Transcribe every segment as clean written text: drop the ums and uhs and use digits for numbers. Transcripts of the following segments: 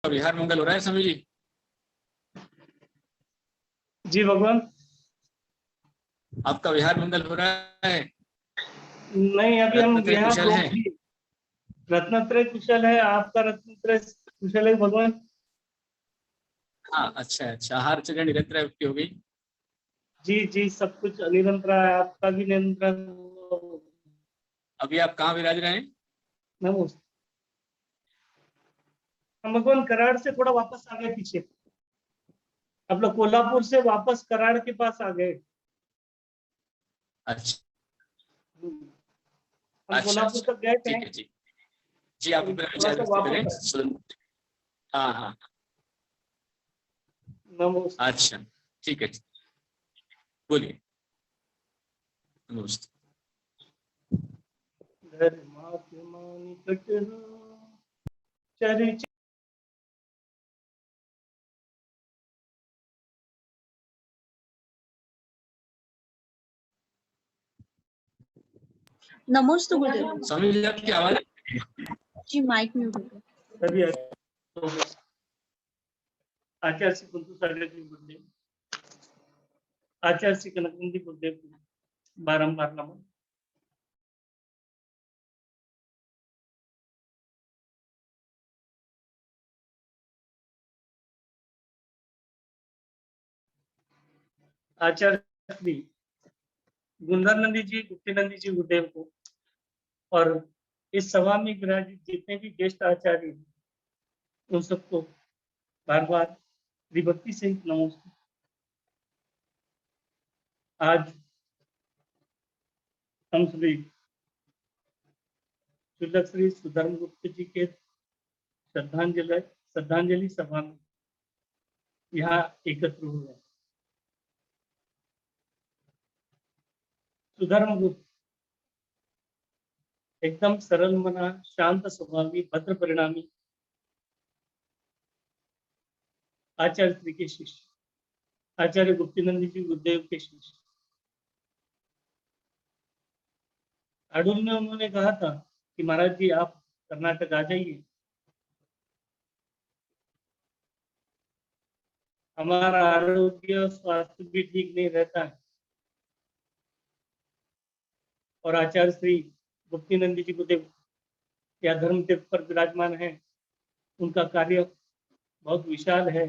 विहार मंगल हो रहा है स्वामी जी? जी भगवान, आपका विहार मंगल हो रहा है? नहीं अभी हम रत्नत्रय यहाँ कुशल है? रत्नत्रय कुशल है। आपका रत्नत्रय कुशल है भगवान? हाँ, अच्छा अच्छा, आहार चरण निरंतर की हो गई। जी जी, सब कुछ निरंतर है, आपका भी निरंतर। अभी आप कहाँ विराज रहे हैं? नमस्ते। हम भगवान कराड़ से थोड़ा वापस आ गए पीछे। अब लोग कोल्हापुर से वापस कराड़ के पास आ गए। अच्छा हम अच्छा कोल्हापुर अच्छा, तक गए थे ठीक है जी। जी, आप और अपना थोड़ा विचार सा व्यक्त करें, वापस आए। सुन। हाँ हाँ, नमस्ते। अच्छा, ठीक है, बोलिए। नमस्ते। घर मात निकट चरिच नमस्ते गुरुदेव। स्वामी जी, आपकी आवाज जी माइक म्यूट हो गया। तभी तो आचार्य श्री कुंतु सागर जी गुरुदेव, आचार्य श्री कनकनंदी गुरुदेव को बारंबार नमन। आचार्य श्री गुंदानंदी जी, गुप्तीनंदी जी गुरुदेव को और इस सभा में विराजित जितने भी ज्येष्ठ आचार्य हैं, उन सबको बार बार विभक्ति से नमस्ते। आज हम सभी शुल्लक श्री सुधर्म गुप्त जी के श्रद्धांजलि सभा में यहाँ एकत्र हुए। सुधर्म गुप्त एकदम सरल मना, शांत स्वभावी, भद्र परिणामी आचार्य श्री के शिष्य, आचार्य गुप्तीनंद जी गुरुदेव के शिष्य। अडूल में उन्होंने कहा था कि महाराज जी आप कर्नाटक आ जाइए, हमारा आरोग्य स्वास्थ्य भी ठीक नहीं रहता है। और आचार्य श्री गुप्तीनंद जी गुरुदेव या धर्म तीर्थ पर विराजमान है, उनका कार्य बहुत विशाल है,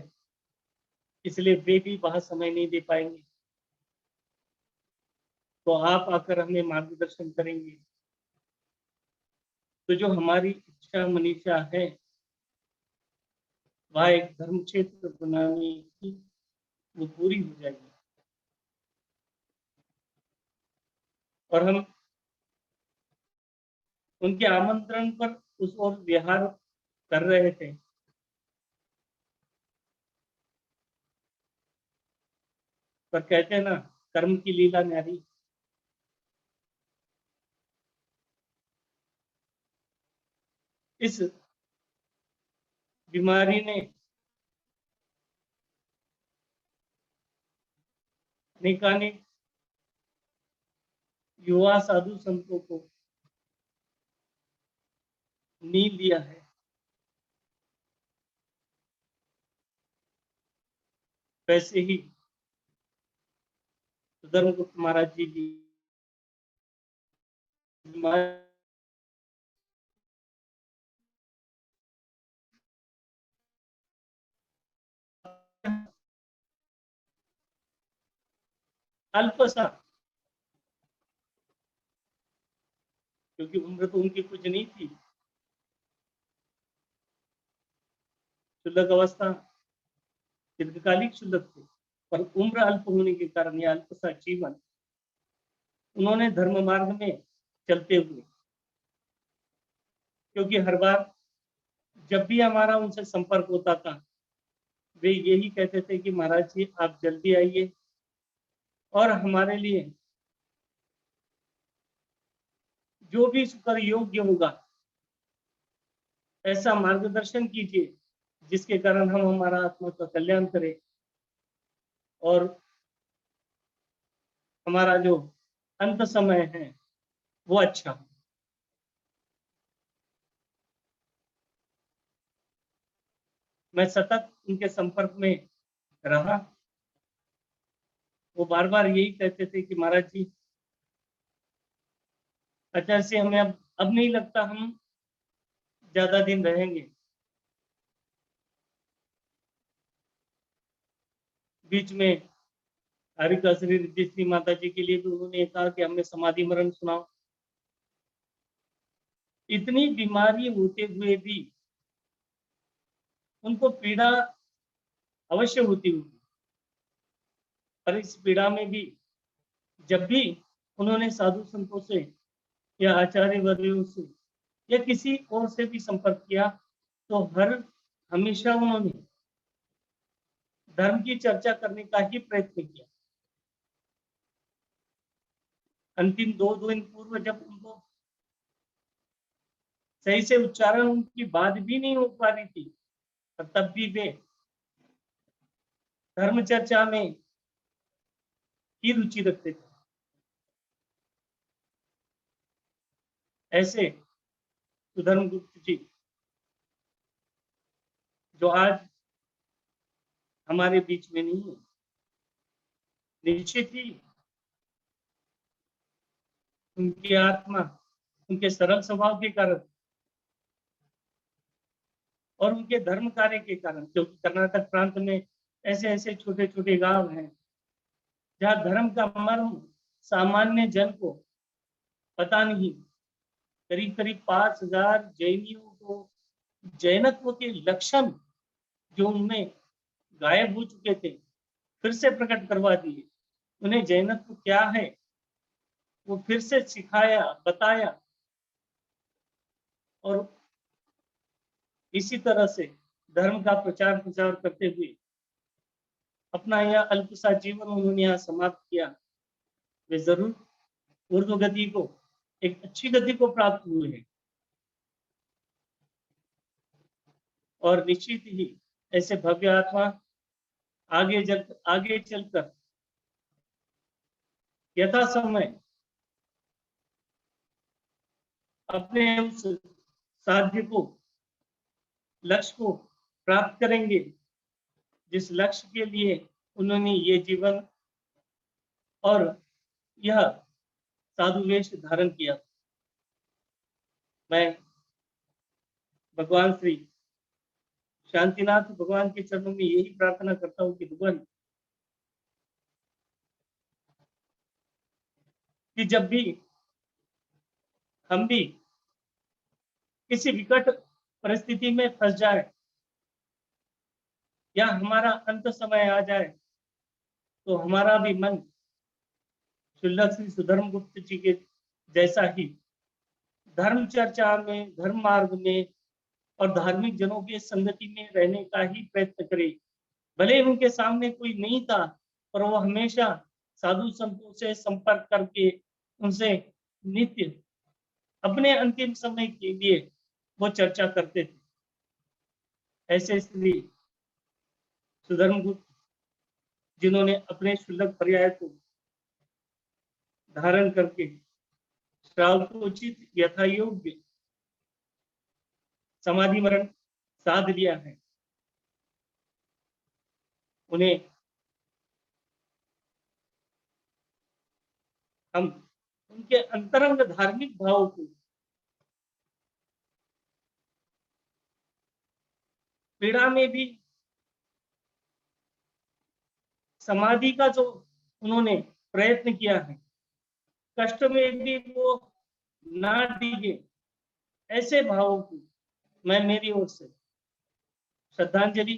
इसलिए वे भी वहां समय नहीं दे पाएंगे, तो आप आकर हमें मार्गदर्शन करेंगे। तो जो हमारी इच्छा मनीषा है, वह एक धर्म क्षेत्र बनाने की, वो पूरी हो जाएगी। और हम उनके आमंत्रण पर उस ओर विहार कर रहे थे। पर कहते हैं ना, कर्म की लीला न्यारी। इस बीमारी ने अनेकानेक युवा साधु संतों को नींद दिया है। वैसे ही धर्मगुप्त महाराज जी की अल्पसा, क्योंकि उम्र तो उनकी कुछ नहीं थी, शुल्लक अवस्था दीर्घकालिक शुल्लक थी, पर उम्र अल्प होने के कारण यह अल्पसा जीवन उन्होंने धर्म मार्ग में चलते हुए, क्योंकि हर बार जब भी हमारा उनसे संपर्क होता था, वे यही कहते थे कि महाराज जी आप जल्दी आइए और हमारे लिए जो भी कर योग्य होगा ऐसा मार्गदर्शन कीजिए, जिसके कारण हम हमारा आत्मा का कल्याण करें और हमारा जो अंत समय है वो अच्छा हो। मैं सतत उनके संपर्क में रहा। वो बार बार यही कहते थे कि महाराज जी, आचार्य से हमें अब नहीं लगता हम ज्यादा दिन रहेंगे। बीच में हरिका श्री रिद्धि श्री माता जी के लिए भी उन्होंने कहा कि हमें समाधि मरण सुनाओ। इतनी बीमारी होते हुए भी उनको पीड़ा अवश्य होती होगी, पर इस पीड़ा में भी जब भी उन्होंने साधु संतों से या आचार्य वर्यों से या किसी और से भी संपर्क किया, तो हमेशा उन्होंने धर्म की चर्चा करने का ही प्रयत्न किया। अंतिम 2 दिन पूर्व जब उनको सही से उच्चारण उनकी बात भी नहीं हो पा रही थी, तब भी वे धर्म चर्चा में ही रुचि रखते थे। ऐसे सुधर्म गुप्त जी जो आज हमारे बीच में नहीं है, निश्चित ही उनकी आत्मा उनके सरल स्वभाव के कारण और उनके धर्म कार्य के कारण, क्योंकि कर्नाटक प्रांत में ऐसे ऐसे छोटे छोटे गांव हैं जहाँ धर्म का मर्म सामान्य जन को पता नहीं। करीब करीब 5000 जैनियों को जैनत्व के लक्षण जो उनमें गायब हो चुके थे फिर से प्रकट करवा दिए। उन्हें जैनत्व क्या है वो फिर से सिखाया, बताया, और इसी तरह से धर्म का प्रचार प्रसार करते हुए अपना यह अल्प सा जीवन उन्होंने यहाँ समाप्त किया। वे जरूर ऊर्ध्व गति को, एक अच्छी गति को प्राप्त हुए हैं, और निश्चित ही ऐसे भव्य आत्मा आगे चलकर यथा समय अपने उस साध्य को, लक्ष्य को प्राप्त करेंगे जिस लक्ष्य के लिए उन्होंने ये जीवन और यह साधु वेश धारण किया। मैं भगवान श्री शांतिनाथ भगवान के चरणों में यही प्रार्थना करता हूँ कि भगवान, कि जब भी हम भी किसी विकट परिस्थिति में फंस जाए या हमारा अंत समय आ जाए, तो हमारा भी मन शुल्लक श्री सुधर्म गुप्त जी के जैसा ही धर्म चर्चा में, धर्म मार्ग में और धार्मिक जनों के संगति में रहने का ही प्रयत्न करे। भले उनके सामने कोई नहीं था, पर वो हमेशा साधु संतों से संपर्क करके उनसे नित्य अपने अंतिम समय के लिए वो चर्चा करते थे। ऐसे श्री सुधर्म गुप्त जिन्होंने अपने शुल्लक पर्याय को धारण करके श्रावकोचित यथा योग्य समाधि मरण साध लिया है, उन्हें हम उनके अंतरंग धार्मिक भाव को, पीड़ा में भी समाधि का जो उन्होंने प्रयत्न किया है, कष्ट में भी वो ना डिगे, ऐसे भावों को मैं मेरी ओर से श्रद्धांजलि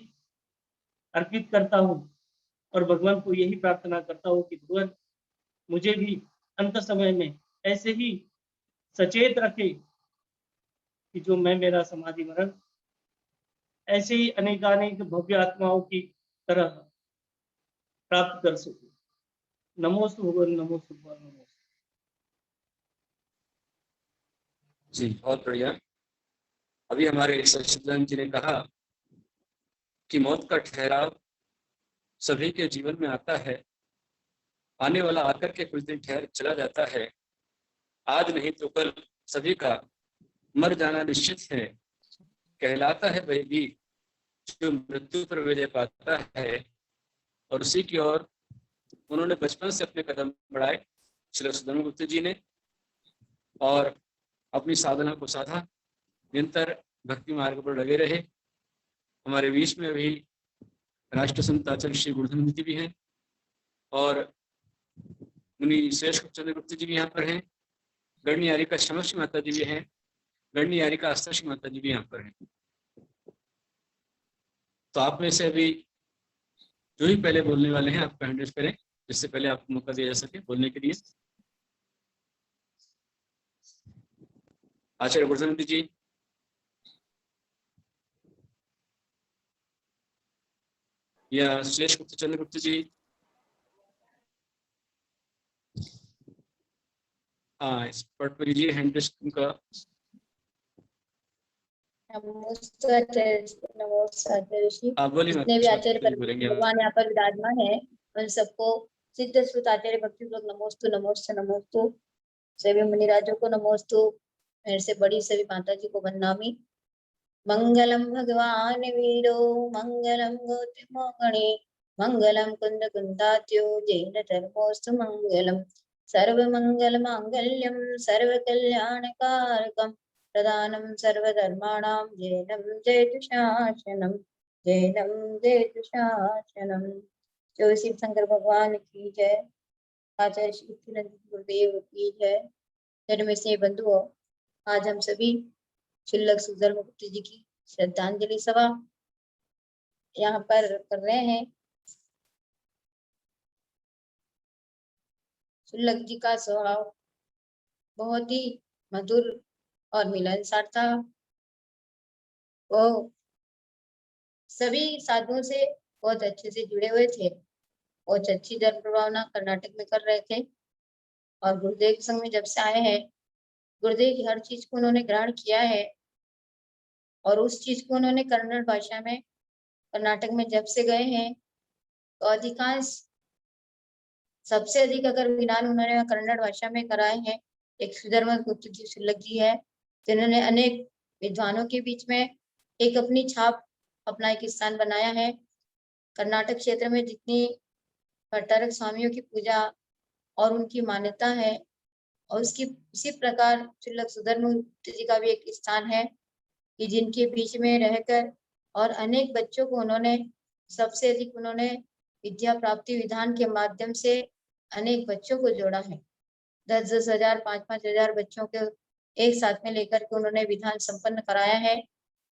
अर्पित करता हूँ और भगवान को यही प्रार्थना करता हूँ कि भगवान मुझे भी अंत समय में ऐसे ही सचेत रखे कि जो मैं मेरा समाधि मरण ऐसे ही अनेकानेक भव्य आत्माओं की तरह प्राप्त कर सकूं। नमोस्तु भगवान, नमोस्तु भगवान, नमोस्तु। जी बहुत बढ़िया। अभी हमारे सचिदानंद जी ने कहा कि मौत का ठहराव सभी के जीवन में आता है, आने वाला आकर के कुछ दिन ठहर चला जाता है। आज नहीं तो कल सभी का मर जाना निश्चित है। कहलाता है वही भी जो मृत्यु पर विजय पाता है, और उसी की ओर उन्होंने बचपन से अपने कदम बढ़ाए श्री सुदामा गुप्ता जी ने, और अपनी साधना को साधा, निरंतर भक्ति मार्ग पर लगे रहे। हमारे बीच में अभी राष्ट्र संत आचार्य श्री गुरुधन जी भी हैं, और मुनि श्रेष्ठ चंद्र गुप्ता जी भी यहाँ पर हैं, गणनी यारिका समक्ष माता जी भी हैं, गणनी यारिका आस्था माता जी भी यहाँ पर हैं। तो आप में से अभी जो ही पहले बोलने वाले हैं, आप हैंड रेज करें, जिससे पहले आपको मौका दिया जा सके बोलने के लिए। आचार्य गुरुधन जी, या श्रेष्ठ गुप्त चंद्र गुप्त जी। हाँ, इस पटपरी जी हैंड रेज उनका। जितने भी आचार्य भगवान यहाँ पर विराजमान है, उन सबको सिद्ध श्रुत आचार्य भक्ति लोग नमोस्तु नमोस्तु नमोस्तु। सभी मुनिराजों को नमोस्तु। मेरे से बड़ी सभी माता जी को वंदनामि। मंगलम भगवान वीरो मंगलम गौतमो गणे मंगलम कुंद कुंदात्यो जैन धर्मोस्तु मंगलम। सर्व मंगल मांगल्यम सर्व कल्याण कारकम प्रदानम सर्वधर्माणां जैनम जयतु शासनम जैनम जयतु शासनम। जो शिव शंकर भगवान की जय, आचार्य श्री गुरुदेव की जय। धर्म से बंधुओं, आज हम सभी शुल्लक सुधर्म गुप्त जी की श्रद्धांजलि सभा यहाँ पर कर रहे हैं। शुल्लक जी का स्वभाव बहुत ही मधुर और मिलनसार था। वो सभी साधुओं से बहुत अच्छे से जुड़े हुए थे, बहुत अच्छी धर्म प्रभावना कर्नाटक में कर रहे थे। और गुरुदेव के संग में जब से आए हैं, गुरुदेव की हर चीज को उन्होंने ग्रहण किया है, और उस चीज को उन्होंने कन्नड़ भाषा में कर्नाटक में जब से गए हैं, तो अधिकांश सबसे अधिक अगर विधान उन्होंने कन्नड़ भाषा में कराए हैं, एक सुधर्म गुप्त जी शुल्लक जी है, जिन्होंने अनेक विद्वानों के बीच में एक अपनी छाप, अपना एक स्थान बनाया है। कर्नाटक क्षेत्र में जितनी भट्टारक स्वामियों की पूजा और उनकी मान्यता है, और उसकी उसी प्रकार शुल्लक सुधर्म गुप्त जी का भी एक स्थान है कि जिनके बीच में रहकर और अनेक बच्चों को उन्होंने, सबसे अधिक उन्होंने विद्या प्राप्ति विधान के माध्यम से अनेक बच्चों को जोड़ा है। 10-10 हजार 5-5 हजार बच्चों को एक साथ में लेकर के उन्होंने विधान संपन्न कराया है।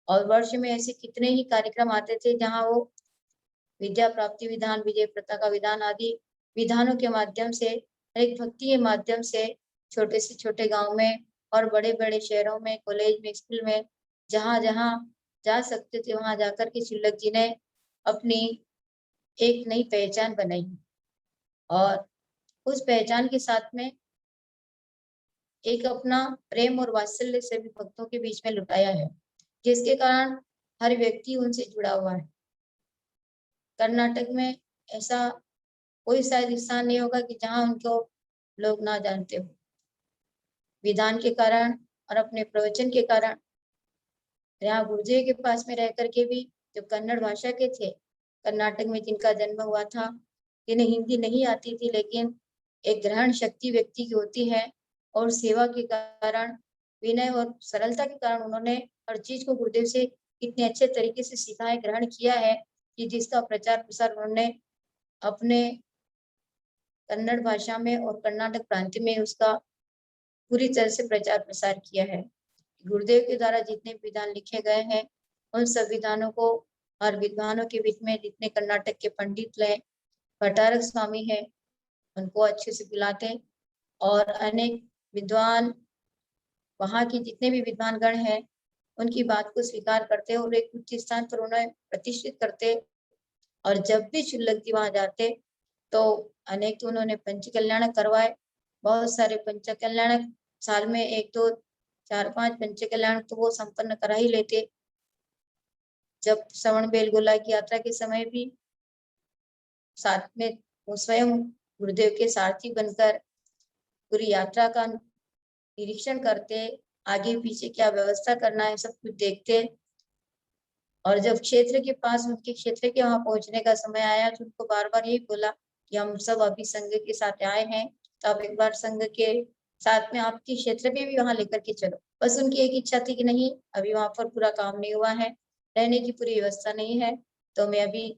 और वर्ष में ऐसे कितने ही कार्यक्रम आते थे जहाँ वो विद्या प्राप्ति विधान, विजय प्रथा का विधान आदि विधानों के माध्यम से, एक भक्ति के माध्यम से छोटे से छोटे गांव में और बड़े बड़े शहरों में, कॉलेज में, स्कूल में, जहाँ जहाँ जा सकते थे वहां जाकर के शुल्लक जी ने अपनी एक नई पहचान बनाई, और उस पहचान के साथ में एक अपना प्रेम और वात्सल्य सभी भक्तों के बीच में लुटाया है, जिसके कारण हर व्यक्ति उनसे जुड़ा हुआ है। कर्नाटक में ऐसा कोई शायद स्थान नहीं होगा कि जहाँ उनको लोग ना जानते हो। विधान के कारण और अपने प्रवचन के कारण यहाँ गुरुदेव के पास में रह करके भी जो कन्नड़ भाषा के थे, कर्नाटक में जिनका जन्म हुआ था, जिन्हें हिंदी नहीं आती थी, लेकिन एक ग्रहण शक्ति व्यक्ति की होती है, और सेवा के कारण, विनय और सरलता के कारण उन्होंने हर चीज को गुरुदेव से इतने अच्छे तरीके से सीखा है, ग्रहण किया है, कि जिसका प्रचार प्रसार उन्होंने अपने कन्नड़ भाषा में और कर्नाटक प्रांत में उसका पूरी तरह से प्रचार प्रसार किया है। गुरुदेव के द्वारा जितने विधान लिखे गए हैं, उन सब विधानों को हर विद्वानों के बीच में, जितने कर्नाटक के पंडित हैं, भट्टारक स्वामी है, उनको अच्छे से बुलाते, और अनेक विद्वान वहाँ के जितने भी विद्वान गण हैं उनकी बात को स्वीकार करते और एक उच्च स्थान पर उन्हें प्रतिष्ठित करते। और जब भी शुल्लक जी वहां जाते तो अनेक तो उन्होंने पंच कल्याणक करवाए, बहुत सारे पंच कल्याणक, साल में 1-2 4-5 पंच कल्याण तो वो संपन्न करा ही लेते। जब श्रवण बेलगोला की यात्रा के समय भी साथ में वो स्वयं गुरुदेव के सारथी बनकर पूरी यात्रा का निरीक्षण करते, आगे पीछे क्या व्यवस्था करना है सब कुछ देखते। और जब क्षेत्र के पास, उनके क्षेत्र के वहां पहुंचने का समय आया तो उनको बार बार यही बोला कि हम सब अभी संघ के साथ आए हैं, तो आप एक बार संघ के साथ में आपके क्षेत्र में भी वहां लेकर के चलो। बस उनकी एक इच्छा थी कि नहीं, अभी वहां पर पूरा काम नहीं हुआ है, रहने की पूरी व्यवस्था नहीं है, तो मैं अभी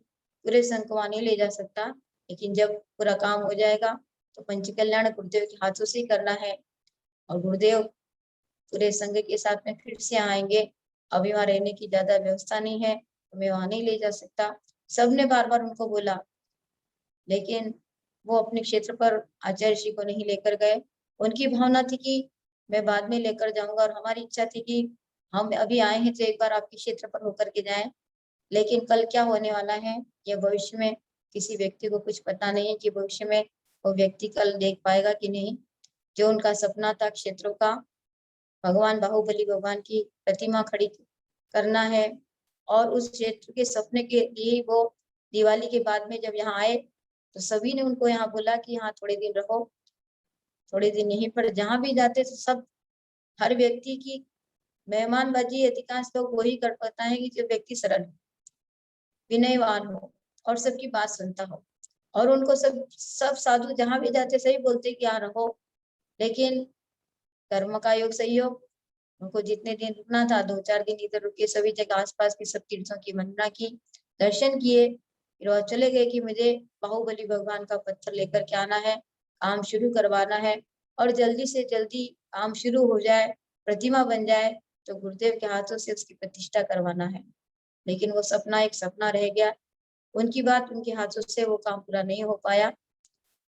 पूरे संघ को वहां नहीं ले जा सकता, लेकिन जब पूरा काम हो जाएगा तो पंच कल्याण गुरुदेव के हाथों से ही करना है, और गुरुदेव पूरे संघ के साथ में फिर से आएंगे, अभी वहां रहने की ज्यादा व्यवस्था नहीं है, तो मैं वहां नहीं ले जा सकता। सबने बार बार उनको बोला, लेकिन वो अपने क्षेत्र पर आचार्य श्री को नहीं लेकर गए। उनकी भावना थी कि मैं बाद में लेकर जाऊंगा, और हमारी इच्छा थी कि हम अभी आए हैं तो एक बार आपके क्षेत्र पर होकर के जाएं, लेकिन कल क्या होने वाला है ये भविष्य में किसी व्यक्ति को कुछ पता नहीं है कि भविष्य में वो व्यक्ति कल देख पाएगा कि नहीं। जो उनका सपना था क्षेत्रों का, भगवान बाहुबली भगवान की प्रतिमा खड़ी करना है, और उस क्षेत्र के सपने के लिए वो दिवाली के बाद में जब यहाँ आए तो सभी ने उनको यहाँ बोला कि यहाँ थोड़े दिन रहो, थोड़े दिन यहीं पर, जहाँ भी जाते तो सब, हर व्यक्ति की मेहमानबाजी अधिकांश लोग वही कर पाता है कि जो व्यक्ति सरल हो, विनयवान हो और सबकी बात सुनता हो। और उनको सब साधु जहाँ भी जाते सही बोलते कि यहाँ रहो, लेकिन कर्म का योग सही हो, उनको जितने दिन रुकना था 2-4 दिन इधर रुके, सभी जगह आसपास के सब तीर्थों की वंदना की, दर्शन किए, फिर वो चले गए कि मुझे बाहुबली भगवान का पत्थर लेकर के आना है, काम शुरू करवाना है, और जल्दी से जल्दी काम शुरू हो जाए, प्रतिमा बन जाए तो गुरुदेव के हाथों से उसकी प्रतिष्ठा करवाना है। लेकिन वो सपना एक सपना रह गया, उनकी बात उनके हाथों से वो काम पूरा नहीं हो पाया।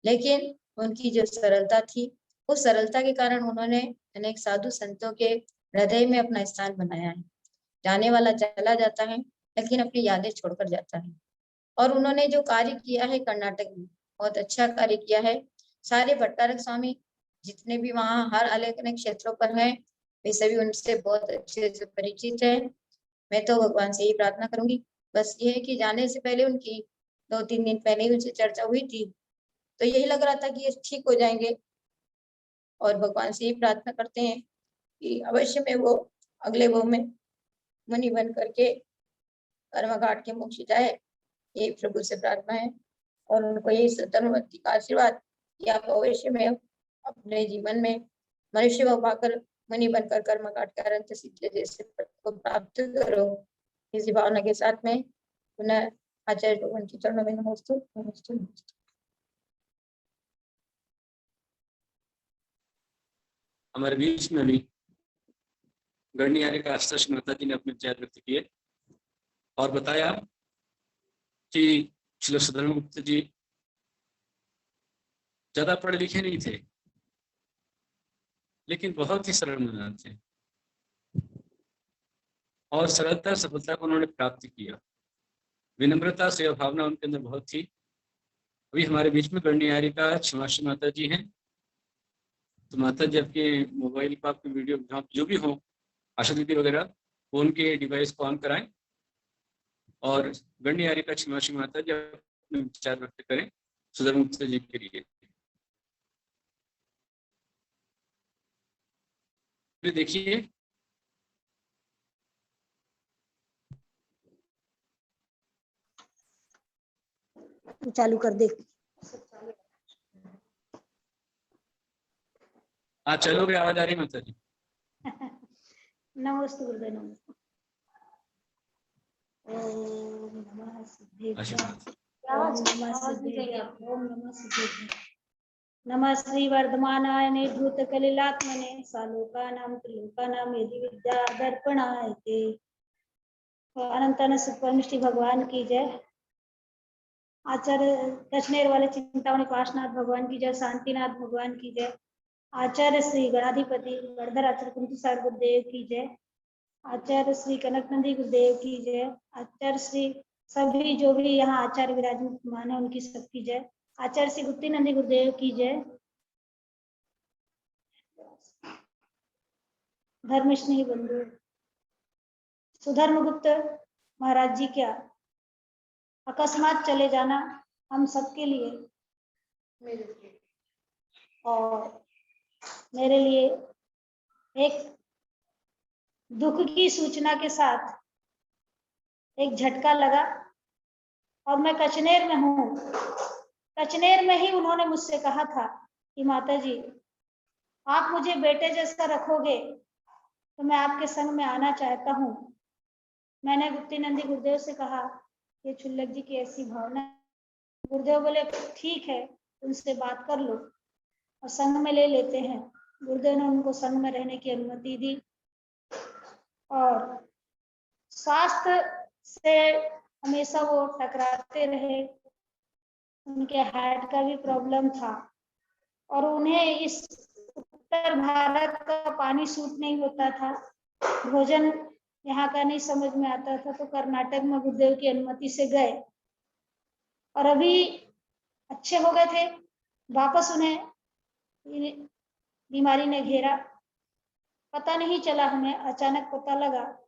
लेकिन उनकी जो सरलता थी, उस सरलता के कारण उन्होंने अनेक साधु संतों के हृदय में अपना स्थान बनाया है। जाने वाला चला जाता है, लेकिन अपनी यादें छोड़कर जाता है। और उन्होंने जो कार्य किया है कर्नाटक में, बहुत अच्छा कार्य किया है। सारे भट्टारक स्वामी जितने भी वहाँ हर अलग अलग क्षेत्रों पर हैं, वे सभी उनसे बहुत अच्छे से परिचित है। मैं तो भगवान से ही प्रार्थना करूंगी, बस ये है कि जाने से पहले उनकी 2-3 दिन पहले ही उनसे चर्चा हुई थी, तो यही लग रहा था कि ये ठीक हो जाएंगे, और भगवान से ही प्रार्थना करते हैं कि अवश्य में वो अगले भाव में मुनि बन करके कर्म घाट के मोक्ष जाए, ये प्रभु से प्रार्थना है। और उनको यही धर्मवती का आशीर्वाद कि आप अवश्य में अपने जीवन में मनुष्य भाव पाकर मुनि बनकर कर्म घाट का अनंत सिद्ध जैसे पद को प्राप्त करो। इसी भावना के साथ में पुनः आचार्य भगवान के चरणों में नमोस्तु नमोस्तु नमोस्तु। हमारे बीच में भी गणनीय का आशीष माता जी ने अपने विचार व्यक्त किए और बताया कि श्री सुधर्मगुप्त जी ज्यादा पढ़े लिखे नहीं थे, लेकिन बहुत ही सरल मन थे, और सरलता सफलता को उन्होंने प्राप्त किया। विनम्रता सेवा भावना उनके अंदर बहुत थी। अभी हमारे बीच में गणनीय का क्षमाश्री माता जी हैं, तो माता जी आपके मोबाइल पर आपकी वीडियो जो भी हो, आशा दीदी वगैरह, वो उनके डिवाइस को ऑन कराएं और गणनीय का क्षमाश्री माता जी अपने विचार व्यक्त करें सुधर्मगुप्त जी के लिए। देखिए चालू कर दे। हाँ चलोगे, आवाज आ रही माता जी? नमस्ते गुरुदेव, नमस्ते। ओम नमः सिद्धेश्वर, ओम नमः सिद्धेश्वर, ओम नमः सिद्धेश्वर। नमः श्री वर्धमानाय निर्धूत कलिलात्मने सालोकानां त्रिलोकानां यदि विद्या दर्पणाय ते। अनंतन सुपरमिष्टि भगवान की जय। आचार्य दक्षिणेर वाले चिंतामणि पार्श्वनाथ भगवान की जय। शांतिनाथ भगवान की जय। आचार्य श्री गणाधिपति गणधर आचार्य कुंती सार गुरुदेव की जय। आचार्य श्री कनक नंदी गुरुदेव की जय। आचार्य श्री सभी जो भी यहाँ आचार्य विराजमान है उनकी सबकी जय। आचार्य श्री गुप्ती नंदी गुरुदेव की जय। धर्मस्नेही बंधु, सुधर्मगुप्त महाराज जी क्या अकस्मात चले जाना हम सबके लिए और मेरे लिए एक दुख की सूचना के साथ एक झटका लगा और मैं कचनेर में हूँ। कचनेर में ही उन्होंने मुझसे कहा था कि माता जी आप मुझे बेटे जैसा रखोगे तो मैं आपके संग में आना चाहता हूँ। मैंने गुप्ती नंदी गुरुदेव से कहा कि छुल्लक जी की ऐसी भावना। गुरुदेव बोले ठीक है, उनसे बात कर लो और संग में ले लेते हैं। गुरुदेव ने उनको संग में रहने की अनुमति दी और स्वास्थ्य से हमेशा वो टकराते रहे। उनके हार्ट का भी प्रॉब्लम था और उन्हें इस उत्तर भारत का पानी सूट नहीं होता था, भोजन यहाँ का नहीं समझ में आता था, तो कर्नाटक में गुरुदेव की अनुमति से गए और अभी अच्छे हो गए थे। वापस उन्हें बीमारी ने घेरा, पता नहीं चला, हमें अचानक पता लगा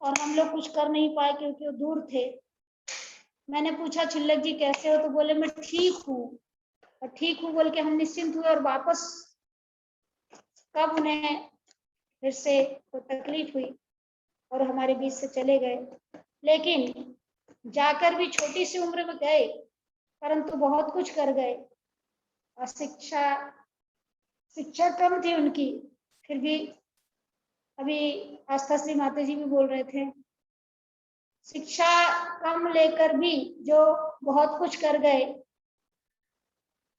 और हम लोग कुछ कर नहीं पाए क्योंकि वो दूर थे। मैंने पूछा छुल्लक जी कैसे हो, तो बोले मैं ठीक हूँ। और ठीक हूँ बोल के हम निश्चिंत हुए और वापस कब उन्हें फिर से तो तकलीफ हुई और हमारे बीच से चले गए। लेकिन जाकर भी छोटी सी उम्र में गए परंतु बहुत कुछ कर गए और शिक्षा कम थी उनकी, फिर भी अभी आस्था श्री माता जी भी बोल रहे थे, शिक्षा कम लेकर भी जो बहुत कुछ कर गए,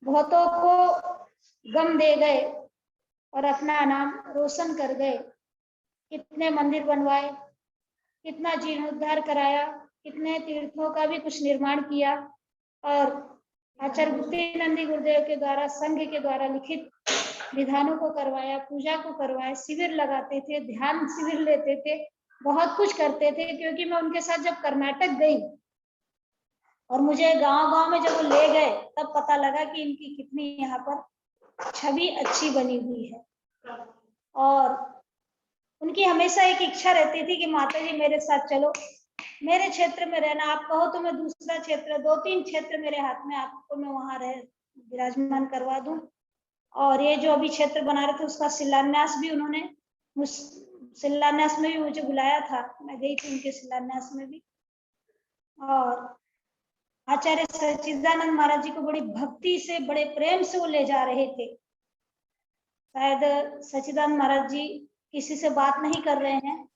बहुतों को गम दे गए और अपना नाम रोशन कर गए। कितने मंदिर बनवाए, कितना जीर्णोद्धार कराया, कितने तीर्थों का भी कुछ निर्माण किया और आचार्य गुप्ती नंदी गुरुदेव के द्वारा संघ के द्वारा लिखित विधानों को करवाया, पूजा को करवाया, शिविर लगाते थे, ध्यान शिविर लेते थे, बहुत कुछ करते थे। क्योंकि मैं उनके साथ जब कर्नाटक गई और मुझे गांव-गांव में जब वो ले गए तब पता लगा कि इनकी कितनी यहाँ पर छवि अच्छी बनी हुई है। और उनकी हमेशा एक इच्छा रहती थी कि माता जी मेरे साथ चलो, मेरे क्षेत्र में रहना, आप कहो तो मैं दूसरा क्षेत्र, 2-3 क्षेत्र मेरे हाथ में, आपको मैं वहां रह विराजमान करवा दूं। और ये जो अभी क्षेत्र बना रहे थे उसका शिलान्यास भी उन्होंने, शिलान्यास में भी मुझे बुलाया था, मैं गई थी उनके शिलान्यास में भी। और आचार्य सच्चिदानंद महाराज जी को बड़ी भक्ति से, बड़े प्रेम से वो ले जा रहे थे। शायद सच्चिदानंद महाराज जी किसी से बात नहीं कर रहे हैं,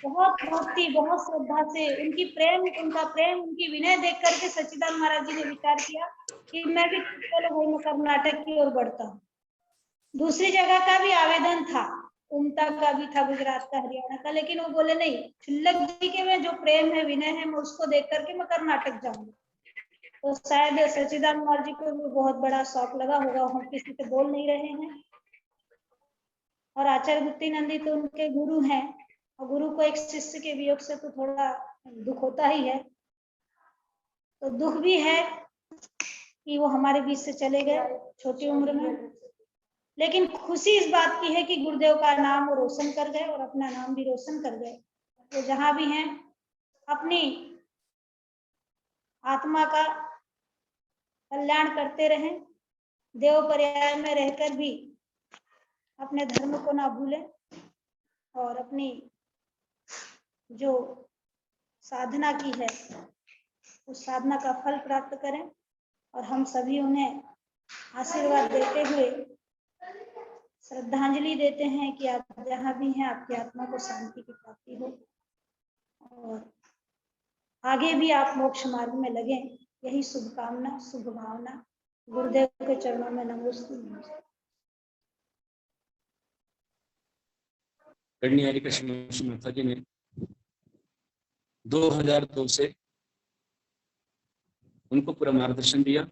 बहुत भक्ति, बहुत श्रद्धा से उनकी प्रेम, उनका प्रेम, उनकी विनय देख करके सच्चिदानंद महाराज जी ने विचार किया कि मैं भी चलो भाई मैं कर्नाटक की ओर बढ़ता हूँ। दूसरी जगह का भी आवेदन था, उमता का भी था, गुजरात का, हरियाणा का, लेकिन वो बोले नहीं, छुल्लक जी के में जो प्रेम है, विनय है, मैं उसको देख करके मैं कर्नाटक जाऊंगा। तो शायद सच्चिदानंद महाराज जी को भी बहुत बड़ा शौक लगा होगा, हम किसी से बोल नहीं रहे हैं। और आचार्य गुप्ती नंदी तो उनके गुरु हैं और गुरु को एक शिष्य के वियोग से तो थोड़ा दुख होता ही है। तो दुख भी है कि वो हमारे बीच से चले गए छोटी उम्र में, लेकिन खुशी इस बात की है कि गुरुदेव का नाम वो रोशन कर गए और अपना नाम भी रोशन कर गए। वो जहां भी हैं अपनी आत्मा का कल्याण करते रहें, देव पर्याय में रहकर भी अपने धर्म को ना भूलें और अपनी जो साधना की है उस साधना का फल प्राप्त करें। और हम सभी उन्हें आशीर्वाद देते हुए श्रद्धांजलि देते हैं कि आप जहाँ भी हैं आपकी आत्मा को शांति की प्राप्ति हो और आगे भी आप मोक्ष मार्ग में लगे, यही शुभकामना, शुभ भावना। गुरुदेव के चरणों में नमस्ते। गणनीय हरिकृष्ण माता जी ने 2002 से उनको पूरा मार्गदर्शन दिया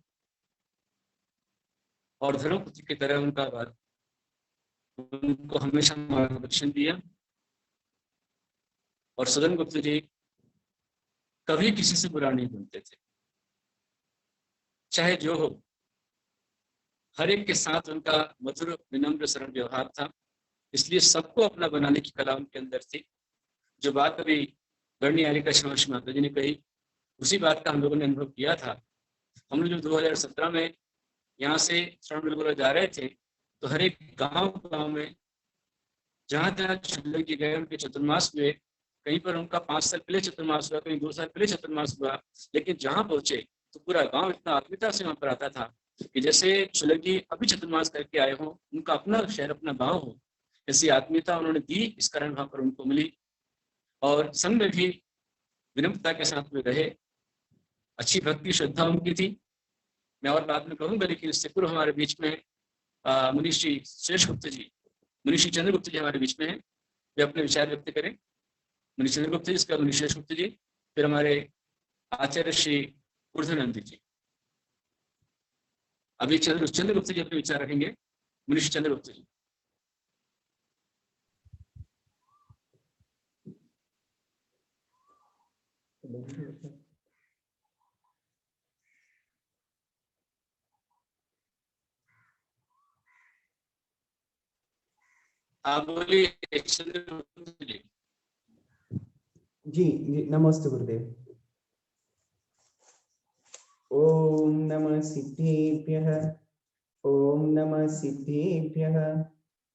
और धर्मपुत्र की तरह उनका उनको हमेशा मार्गदर्शन दिया। और सदन गुप्त जी कभी किसी से बुरा नहीं बोलते थे, चाहे जो हो, हर एक के साथ उनका मधुर विनम्र सरल व्यवहार था, इसलिए सबको अपना बनाने की कला उनके अंदर थी। जो बात अभी गणनीय हरिकृष्ण माता जी ने कही, उसी बात का हम लोगों ने अनुभव किया था। हम लोग जो 2017 में यहाँ से श्रवण जा रहे थे तो हर एक गांव में जहां जहां छुल्लक जी गए, उनके चतुर्मास में कहीं पर उनका 5 साल पहले चतुर्मास हुआ, कहीं 2 साल पहले चतुर्मास हुआ, लेकिन जहाँ पहुंचे तो पूरा गांव इतना आत्मीयता से वहां पर आता था कि जैसे शुल्लक जी अभी चतुर्मास करके आए हों, उनका अपना शहर अपना गाँव हो, ऐसी आत्मीयता उन्होंने दी। इस कारण वहां पर उनको मिली और संघ में भी विनम्रता के साथ में रहे, अच्छी भक्ति श्रद्धा उनकी थी। मैं और बाद में कहूंगा, लेकिन इससे पूर्व हमारे बीच में मुनीष जी शेष गुप्त जी, मुनीष चंद्रगुप्त जी हमारे बीच में हैं, वे अपने विचार व्यक्त करें। मुनीष चंद्रगुप्त जी, इसका मुनीष शेष गुप्त जी, फिर हमारे आचार्य श्री ऊर्ध्वनंदी जी। अभी चंद्रगुप्त जी अपने विचार रखेंगे। मुनीष चंद्रगुप्त जी। आप बोलिए चंद्रगुप्त जी। जी नमस्ते गुरुदेव। ओम नमः सिद्धेभ्यः, ओम नमः सिद्धेभ्यः,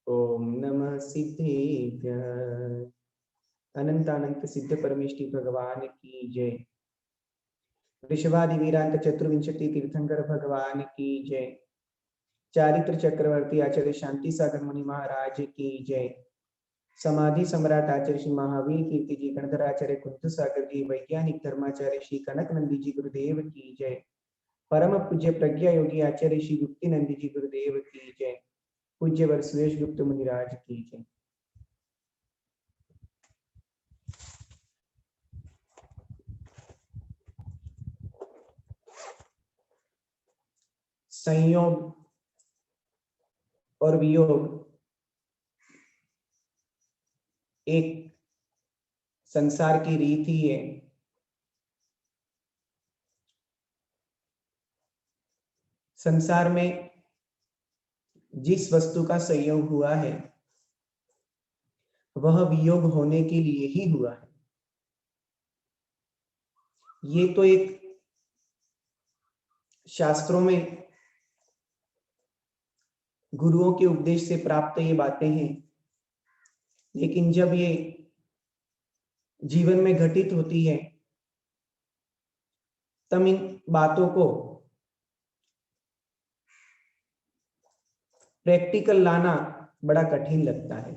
ओम नमः सिद्धेभ्यः। अनंत अनंत सिद्ध परमेष्टि भगवान की जय। ऋषभादि वीरांत चतुर्विंशति तीर्थंकर भगवान की जय। चारित्र चक्रवर्ती आचार्य शांति सागर मुनि महाराज की जय। समाधि सम्राट आचार्य श्री महावीर कीर्ति जी, गणधर आचार्य कुंत सागर जी, वैज्ञानिक धर्माचार्य श्री कनक नंदी जी गुरुदेव की जय। परम पूज्य प्रज्ञा योगी आचार्य श्री गुप्ती नंदी जी गुरुदेव की जय। पूज्य वर सुरेश गुप्त मुनिराज की जय। संयोग और वियोग एक संसार की रीति है। संसार में जिस वस्तु का संयोग हुआ है वह वियोग होने के लिए ही हुआ है। ये तो एक शास्त्रों में गुरुओं के उपदेश से प्राप्त ये बातें हैं, लेकिन जब ये जीवन में घटित होती है तब इन बातों को प्रैक्टिकल लाना बड़ा कठिन लगता है।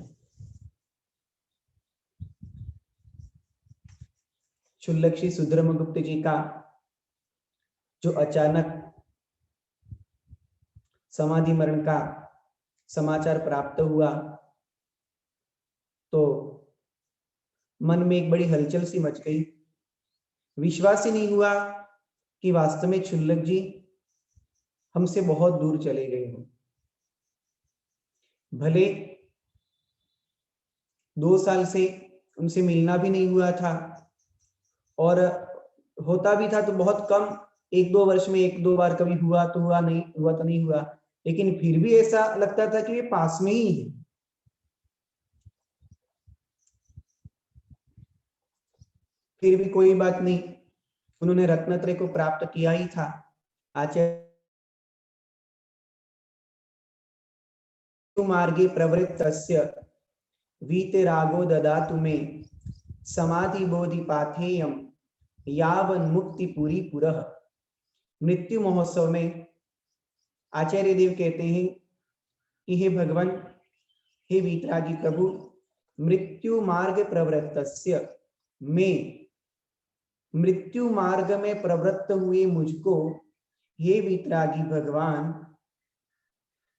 शुल्लक श्री सुधर्मगुप्त जी का जो अचानक समाधि मरण का समाचार प्राप्त हुआ तो मन में एक बड़ी हलचल सी मच गई। विश्वास ही नहीं हुआ कि वास्तव में शुल्लक जी हमसे बहुत दूर चले गए हैं। भले 2 साल से उनसे मिलना भी नहीं हुआ था, और होता भी था तो बहुत कम, 1-2 वर्ष में 1-2 बार कभी हुआ तो हुआ, नहीं हुआ तो नहीं हुआ, लेकिन फिर भी ऐसा लगता था कि ये पास में ही है। फिर भी कोई बात नहीं, उन्होंने रत्नत्रय को प्राप्त किया ही था। आचार्य मार्गे प्रवृत्तस्य वीतरागो ददातु मे समाधि बोधि पाथेयम यावन मुक्ति पूरी पुरः। मृत्यु महोत्सव में आचार्य देव कहते हैं कि हे भगवान, हे वीतरागी प्रभु, मृत्यु मार्ग प्रवृत्तस्य, में मृत्यु मार्ग में प्रवृत्त हुए मुझको हे वीतरागी भगवान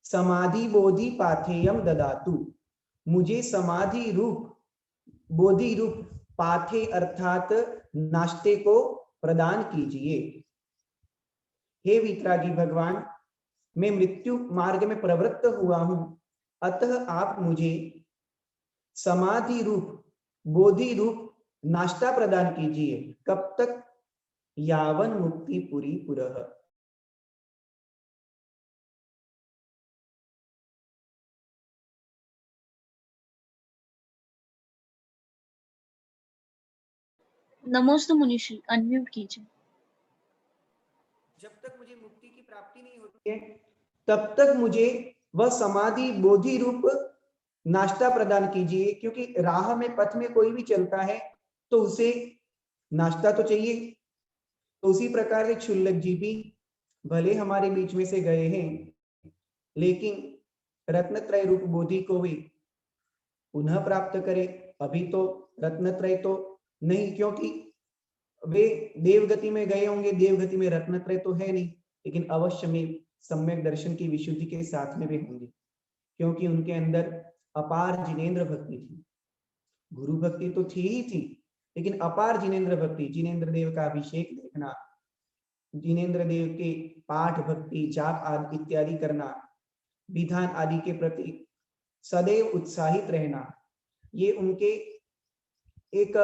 समाधि बोधि पाथेयम ददातु, मुझे समाधि रूप बोधि रूप पाथे अर्थात नाश्ते को प्रदान कीजिए। हे वीतरागी भगवान, मैं मृत्यु मार्ग में प्रवृत्त हुआ हूं, अतः आप मुझे समाधि रूप बोधि रूप नाश्ता प्रदान कीजिए। कब तक? यावन मुक्ति पूरी पुरः। नमोस्तु मुनीश्री, अनम्यूट कीजिए। जब तक मुझे मुक्ति की प्राप्ति नहीं होती है तब तक मुझे वह समाधि बोधि रूप नाश्ता प्रदान कीजिए, क्योंकि राह में पथ में कोई भी चलता है तो उसे नाश्ता तो चाहिए। तो उसी प्रकार से क्षुल्लक जी भी भले हमारे बीच में से गए हैं, लेकिन रत्नत्रय रूप बोधि को वे पुनः प्राप्त करे। अभी तो रत्नत्रय तो नहीं, क्योंकि वे देवगति में गए होंगे, देवगति में रत्नत्रय तो है नहीं, लेकिन अवश्य में सम्यक दर्शन की विशुद्धि के साथ में वे होंगे, क्योंकि उनके अंदर अपार जिनेंद्र भक्ति थी। गुरु भक्ति तो थी ही थी, लेकिन अपार जिनेंद्र भक्ति, जिनेंद्र देव का अभिषेक देखना, जिनेंद्र देव के पाठ भक्ति जाप आदि इत्यादि करना, विधान आदि के प्रति सदैव उत्साहित रहना, ये उनके एक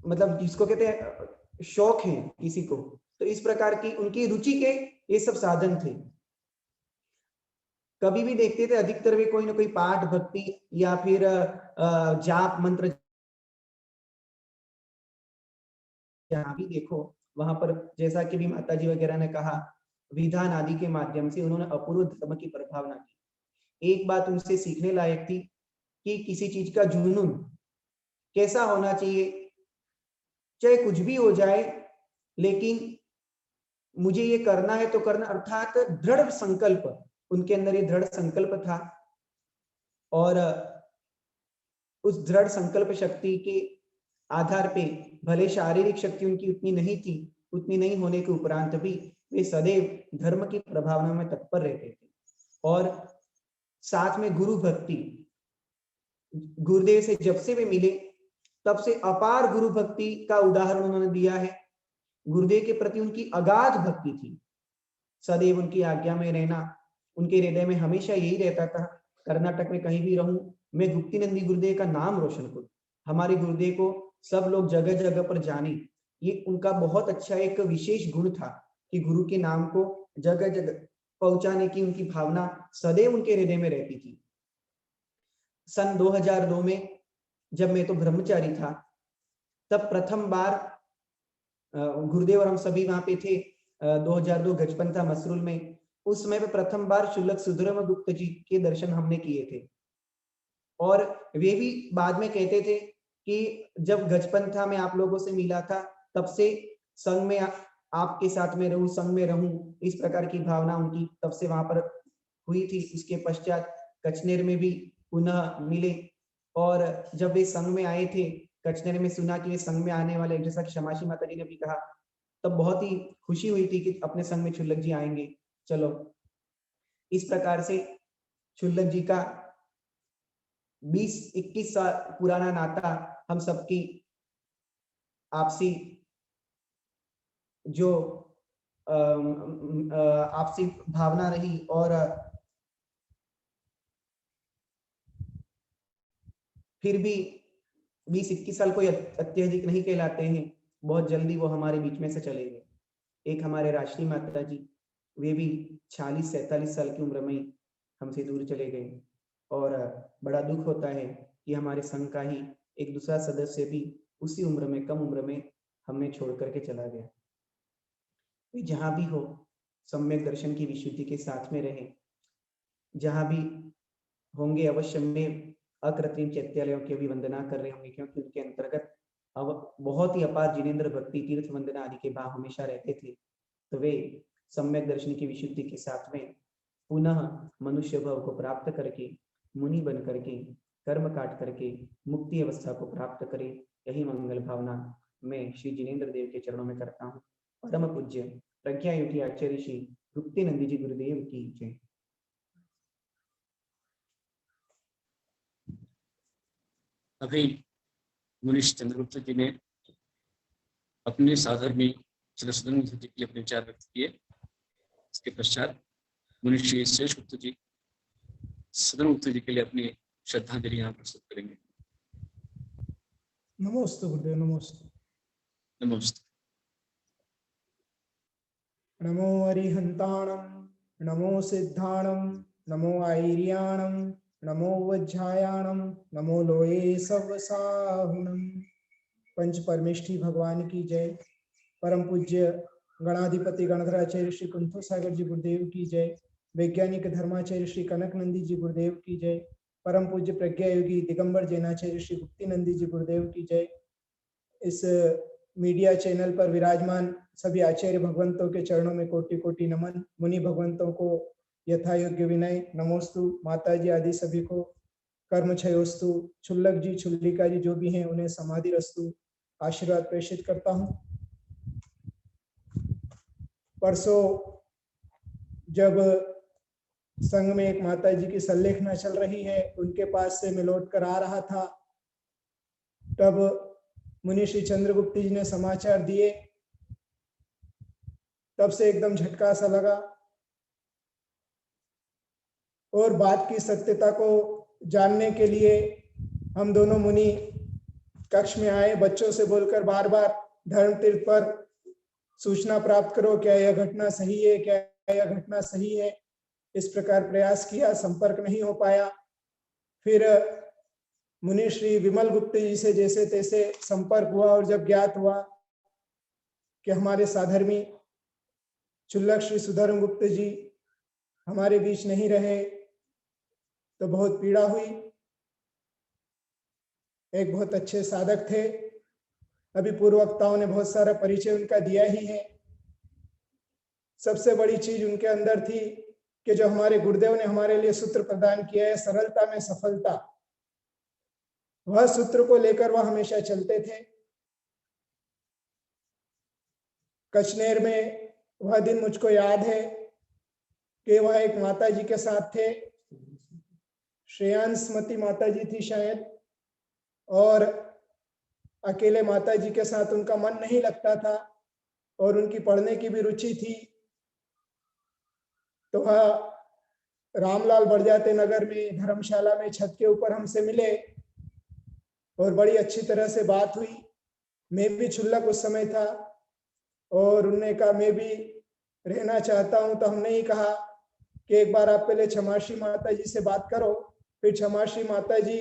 मतलब जिसको कहते हैं शौक है किसी को, तो इस प्रकार की उनकी रुचि के ये सब साधन थे। कभी भी देखते थे अधिकतर वे कोई ना कोई पाठ भक्ति या फिर जाप मंत्र, जहां भी देखो वहां पर, जैसा कि भी माता जी वगैरह ने कहा, विधान आदि के माध्यम से उन्होंने अपूर्व धर्म की प्रभावना की। एक बात उनसे सीखने लायक थी कि किसी चीज का जुनून कैसा होना चाहिए, चाहे कुछ भी हो जाए, लेकिन मुझे ये करना है तो करना, अर्थात दृढ़ संकल्प। उनके अंदर ये दृढ़ संकल्प था, और उस दृढ़ संकल्प शक्ति के आधार पे भले शारीरिक शक्ति उनकी उतनी नहीं थी, उतनी नहीं होने के उपरांत भी वे सदैव धर्म की प्रभावना में तत्पर रहते थे। और साथ में गुरु भक्ति, गुरुदेव से जब से वे मिले तब से अपार गुरु भक्ति का उदाहरण उन्होंने दिया है। गुरुदेव के प्रति उनकी अगाध भक्ति थी, सदैव उनकी आज्ञा में रहना, उनके हृदय में हमेशा यही रहता था, कर्नाटक में कहीं भी रहूं मैं गुप्तिनंदी गुरुदेव का नाम रोशन करूं, हमारे गुरुदेव को सब लोग जगह जगह पर जाने। ये उनका बहुत अच्छा एक विशेष गुण था कि गुरु के नाम को जगह जगह पहुंचाने की उनकी भावना सदैव उनके हृदय में रहती थी। सन 2002 में जब मैं तो ब्रह्मचारी था, तब प्रथम बार गुरुदेव और हम सभी वहां पे थे, 2002 गजपंथा मसरूल में। उस समय पे प्रथम बार शुल्लक सुधर्म गुप्त जी के दर्शन हमने किए थे, और वे भी बाद में कहते थे कि जब गजपंथा में आप लोगों से मिला था तब से संघ में आपके साथ में रहूं, संघ में रहूं, इस प्रकार की भावना उनकी तब से वहां पर हुई थी। उसके पश्चात कचनेर में भी पुनः मिले, और जब वे संघ में आए थे, कचनेर में सुना कि वे संघ में आने वाले, जैसा क्षमाशी माता जी ने भी कहा, तब बहुत ही खुशी हुई थी कि अपने संघ में क्षुल्लक जी आएंगे। चलो, इस प्रकार से क्षुल्लक जी का 20-21 साल पुराना नाता हम सबकी आपसी जो आपसी भावना रही, और फिर भी 20-21 साल कोई अत्यधिक नहीं कहलाते हैं, बहुत जल्दी वो हमारे बीच में से चले गए। एक हमारे राष्ट्रीय माता जी, वे भी 46-47 साल की उम्र में हमसे दूर चले गए, और बड़ा दुख होता है कि हमारे संघ का ही एक दूसरा सदस्य भी उसी उम्र में, कम उम्र में हमने छोड़ करके चला गया। वे जहां भी हो सम्यक दर्शन की विशुद्धि के साथ में रहे, जहां भी होंगे अवश्य में अकृत्रिम चैत्यालयों की भी वंदना कर रहे होंगे, क्योंकि उनके अंतर्गत बहुत ही अपार जिनेंद्र भक्ति, तीर्थ वंदना आदि के भाव हमेशा रहते थे। तो वे सम्यक दर्शन की विशुद्धि के साथ में पुनः मनुष्य भाव को प्राप्त करके, मुनि बन करके, कर्म काट करके मुक्ति अवस्था को प्राप्त करे, यही मंगल भावना मैं श्री जिनेंद्र देव के चरणों में करता हूँ। परम पूज्य प्रज्ञा योगी आचार्य श्री गुप्तिनंदी जी गुरुदेव की जय। अभी मुनीश चंद्रगुप्त जी ने अपने साधर्मी सदन जी के लिए अपने विचार व्यक्त किए। इसके पश्चात मुनीश शेष गुप्त जी सदन गुप्त जी के लिए अपनी श्रद्धांजलि यहाँ प्रस्तुत करेंगे। नमोस्तु गुरुदेव, नमोस्तु। नमस्ते। नमो अरिहंताणं, नमो सिद्धाणं, नमो आयर्याणं, नमो वज्रायाणं, नमो लोये सवसाहुणं। पंच परमेष्ठी भगवान की जय। परम पूज्य गणाधिपति गणधराचार्य श्री कुंथो सागर जी गुरुदेव की जय। वैज्ञानिक धर्माचार्य श्री कनक नंदी जी गुरुदेव की जय। परम पूज्य प्रज्ञा योगी दिगंबर जैनाचार्य श्री गुप्तीनंदी जी गुरुदेव की जय। इस मीडिया चैनल पर विराजमान सभी आचार्य भगवंतों के चरणों में कोटि कोटि नमन। मुनि भगवंतों को यथा योग्य विनय नमोस्तु। माता जी आदि सभी को कर्म क्षयोस्तु। छुल्लक जी छुल्लिका जी जो भी हैं उन्हें समाधि रस्तु आशीर्वाद प्रेषित करता हूँ। परसों जब संघ में एक माता जी की संलेखना चल रही है, उनके पास से मैं लौट कर आ रहा था, तब मुनि श्री चंद्रगुप्त जी ने समाचार दिए। तब से एकदम झटका सा लगा और बात की सत्यता को जानने के लिए हम दोनों मुनि कक्ष में आए। बच्चों से बोलकर बार बार धर्म तीर्थ पर सूचना प्राप्त करो, क्या यह घटना सही है, क्या यह घटना सही है। इस प्रकार प्रयास किया, संपर्क नहीं हो पाया। फिर मुनि श्री विमल गुप्त जी से जैसे तैसे संपर्क हुआ और जब ज्ञात हुआ कि हमारे साधर्मी चुल्लक श्री सुधर्म गुप्त जी हमारे बीच नहीं रहे, तो बहुत पीड़ा हुई। एक बहुत अच्छे साधक थे, अभी पूर्व वक्ताओं ने बहुत सारा परिचय उनका दिया ही है। सबसे बड़ी चीज उनके अंदर थी कि जो हमारे गुरुदेव ने हमारे लिए सूत्र प्रदान किया है, सरलता में सफलता, वह सूत्र को लेकर वह हमेशा चलते थे। कचनेर में वह दिन मुझको याद है कि वह एक माता जी के साथ थे, श्रेयांसमती माता जी थी शायद, और अकेले माता जी के साथ उनका मन नहीं लगता था और उनकी पढ़ने की भी रुचि थी। तो वह रामलाल बड़जाते नगर में धर्मशाला में छत के ऊपर हमसे मिले और बड़ी अच्छी तरह से बात हुई। मैं भी क्षुल्लक उस समय था और उन्होंने कहा मैं भी रहना चाहता हूं। तो हमने ही कहा कि एक बार आप पहले क्षमाश्री माता जी से बात करो, फिर क्षमाश्री माता जी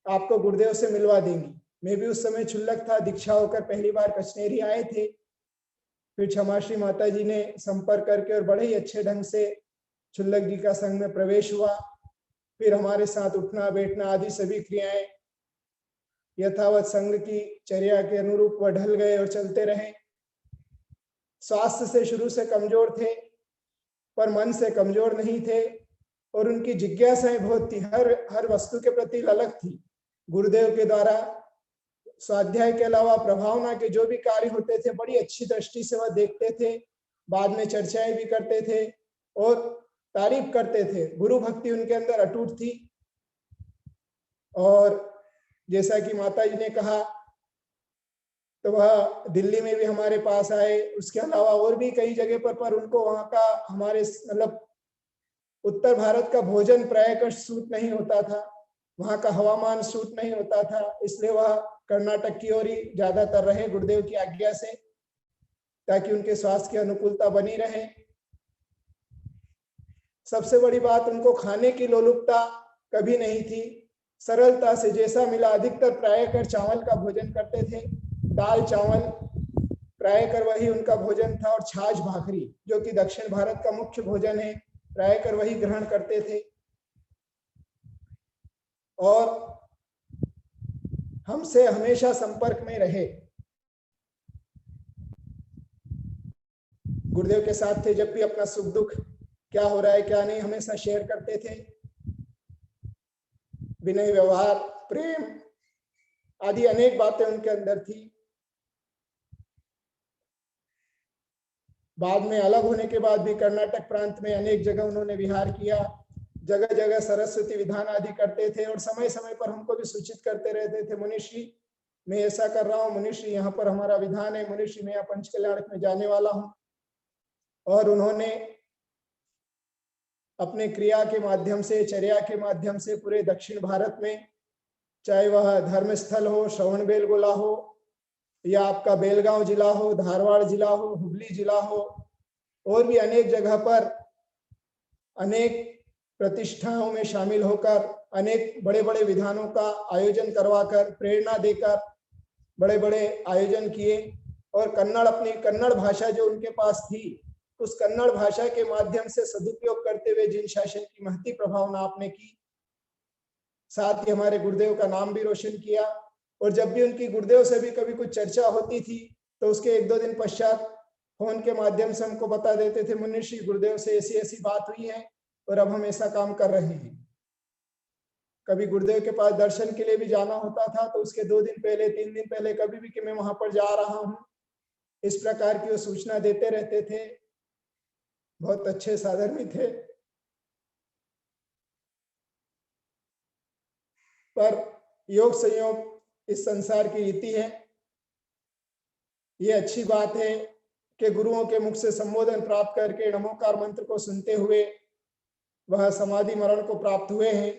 आपको गुरुदेव से मिलवा देंगी। मैं भी उस समय क्षुल्लक था, दीक्षा होकर पहली बार कचनेरी आए थे। फिर क्षमाश्री माता जी ने संपर्क करके और बड़े ही अच्छे ढंग से क्षुल्लक जी का संघ में प्रवेश हुआ। फिर हमारे साथ उठना बैठना आदि सभी क्रियाएं यथावत संघ की चर्या के अनुरूप वह ढल गए और चलते रहे। स्वास्थ्य से शुरू से कमजोर थे पर मन से कमजोर नहीं थे और उनकी जिज्ञासाएं बहुत थी, हर वस्तु के प्रति अलग थी। गुरुदेव के द्वारा स्वाध्याय के अलावा प्रभावना के जो भी कार्य होते थे बड़ी अच्छी दृष्टि से वह देखते थे, बाद में चर्चाएं भी करते थे और तारीफ करते थे। गुरु भक्ति उनके अंदर अटूट थी। और जैसा कि माता जी ने कहा, तो वह दिल्ली में भी हमारे पास आए, उसके अलावा और भी कई जगह पर उनको वहां का हमारे मतलब उत्तर भारत का भोजन प्रायः सूट नहीं होता था, वहां का हवामान सूट नहीं होता था, इसलिए वह कर्नाटक की ओर ही ज्यादातर रहे गुरुदेव की आज्ञा से, ताकि उनके स्वास्थ्य की अनुकूलता बनी रहे। सबसे बड़ी बात, उनको खाने की लोलुपता कभी नहीं थी। सरलता से जैसा मिला, अधिकतर प्रायः चावल का भोजन करते थे, दाल चावल प्रायः वही उनका भोजन था, और छाछ भाखरी जो कि दक्षिण भारत का मुख्य भोजन है, प्रायः वही ग्रहण करते थे। और हमसे हमेशा संपर्क में रहे, गुरुदेव के साथ थे। जब भी अपना सुख दुख क्या हो रहा है क्या नहीं हमेशा शेयर करते थे। विनय, व्यवहार, प्रेम आदि अनेक बातें उनके अंदर थी। बाद में अलग होने के बाद भी कर्नाटक प्रांत में अनेक जगह उन्होंने विहार किया, जगह जगह सरस्वती विधान आदि करते थे और समय समय पर हमको भी सूचित करते रहते थे, मुनिश्री मैं ऐसा कर रहा हूँ, मुनिश्री यहाँ पर हमारा विधान है, मुनिश्री मैं यहाँ पंचकल्याण में जाने वाला हूँ। और उन्होंने अपने क्रिया के माध्यम से, चर्या के माध्यम से पूरे दक्षिण भारत में, चाहे वह धर्मस्थल हो, श्रवणबेलगोला हो, या आपका बेलगांव जिला हो, धारवाड़ जिला हो, हुबली जिला हो, और भी अनेक जगह पर अनेक प्रतिष्ठाओं में शामिल होकर अनेक बड़े बड़े विधानों का आयोजन करवाकर, प्रेरणा देकर बड़े बड़े आयोजन किए। और कन्नड़, अपनी कन्नड़ भाषा जो उनके पास थी, उस कन्नड़ भाषा के माध्यम से सदुपयोग करते हुए जिन शासन की महती प्रभावना आपने की, साथ ही हमारे गुरुदेव का नाम भी रोशन किया। और जब भी उनकी गुरुदेव से भी कभी कुछ चर्चा होती थी तो उसके 1-2 दिन पश्चात फोन के माध्यम से हमको बता देते थे, मुनिश्री गुरुदेव से ऐसी ऐसी बात हुई है और अब हम ऐसा काम कर रहे हैं। कभी गुरुदेव के पास दर्शन के लिए भी जाना होता था तो उसके 2 दिन पहले 3 दिन पहले कभी भी कि मैं वहां पर जा रहा हूं, इस प्रकार की वो सूचना देते रहते थे। बहुत अच्छे साधर्मी थे। पर योग संयोग इस संसार की रीति है। ये अच्छी बात है कि गुरुओं के मुख से संबोधन प्राप्त करके नमोकार मंत्र को सुनते हुए वह समाधि मरण को प्राप्त हुए हैं।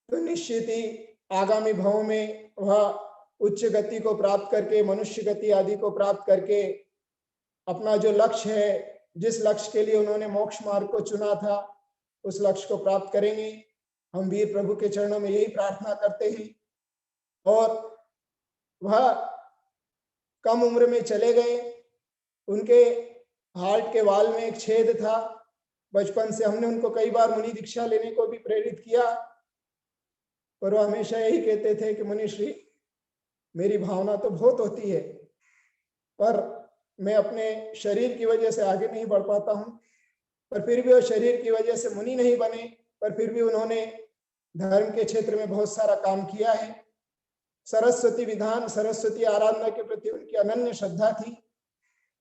तो निश्चित ही आगामी भाव में वह उच्च गति को प्राप्त करके, मनुष्य गति आदि को प्राप्त करके अपना जो लक्ष्य है, जिस लक्ष्य के लिए उन्होंने मोक्ष मार्ग को चुना था, उस लक्ष्य को प्राप्त करेंगे। हम वीर प्रभु के चरणों में यही प्रार्थना करते हैं। और वह कम उम्र में चले गए। उनके हार्ट के वाल में एक छेद था। बचपन से हमने उनको कई बार मुनि दीक्षा लेने को भी प्रेरित किया, पर वो हमेशा यही कहते थे कि मुनिश्री, मेरी भावना तो बहुत होती है पर मैं अपने शरीर की वजह से आगे नहीं बढ़ पाता हूँ। पर फिर भी वो शरीर की वजह से मुनि नहीं बने, पर फिर भी उन्होंने धर्म के क्षेत्र में बहुत सारा काम किया है। सरस्वती विधान, सरस्वती आराधना के प्रति उनकी अनन्य श्रद्धा थी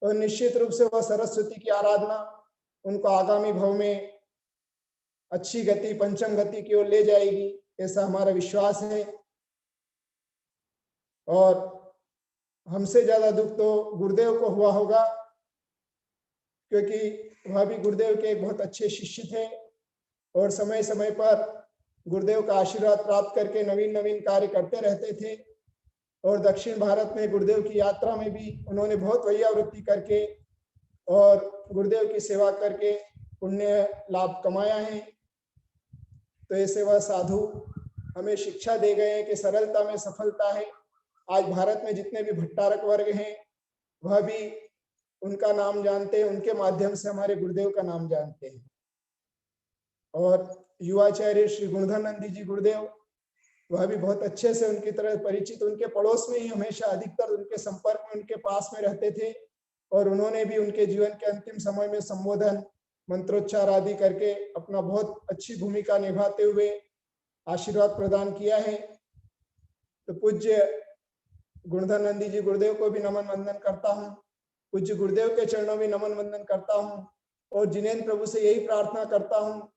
और निश्चित रूप से वह सरस्वती की आराधना उनको आगामी भव में अच्छी गति, पंचम गति की ओर ले जाएगी, ऐसा हमारा विश्वास है। और हमसे ज्यादा दुख तो गुरुदेव को हुआ होगा, क्योंकि वह भी गुरुदेव के एक बहुत अच्छे शिष्य थे और समय समय पर गुरुदेव का आशीर्वाद प्राप्त करके नवीन नवीन कार्य करते रहते थे। और दक्षिण भारत में गुरुदेव की यात्रा में भी उन्होंने बहुत वैयावृत्ति करके और गुरुदेव की सेवा करके पुण्य लाभ कमाया है। तो ऐसे वह साधु हमें शिक्षा दे गए हैं कि सरलता में सफलता है। आज भारत में जितने भी भट्टारक वर्ग हैं वह भी उनका नाम जानते हैं, उनके माध्यम से हमारे गुरुदेव का नाम जानते हैं। और युवाचार्य श्री गुणधर जी गुरुदेव, वह भी बहुत अच्छे से उनकी तरह परिचित, उनके पड़ोस में ही हमेशा अधिकतर उनके संपर्क में, उनके पास में रहते थे। और उन्होंने भी उनके जीवन के अंतिम समय में संबोधन, मंत्रोच्चार आदि करके अपना बहुत अच्छी भूमिका निभाते हुए आशीर्वाद प्रदान किया है। तो पूज्य गुणधर नंदी जी गुरुदेव को भी नमन वंदन करता हूँ, पूज्य गुरुदेव के चरणों में नमन वंदन करता हूँ। और जिनेंद्र प्रभु से यही प्रार्थना करता हूँ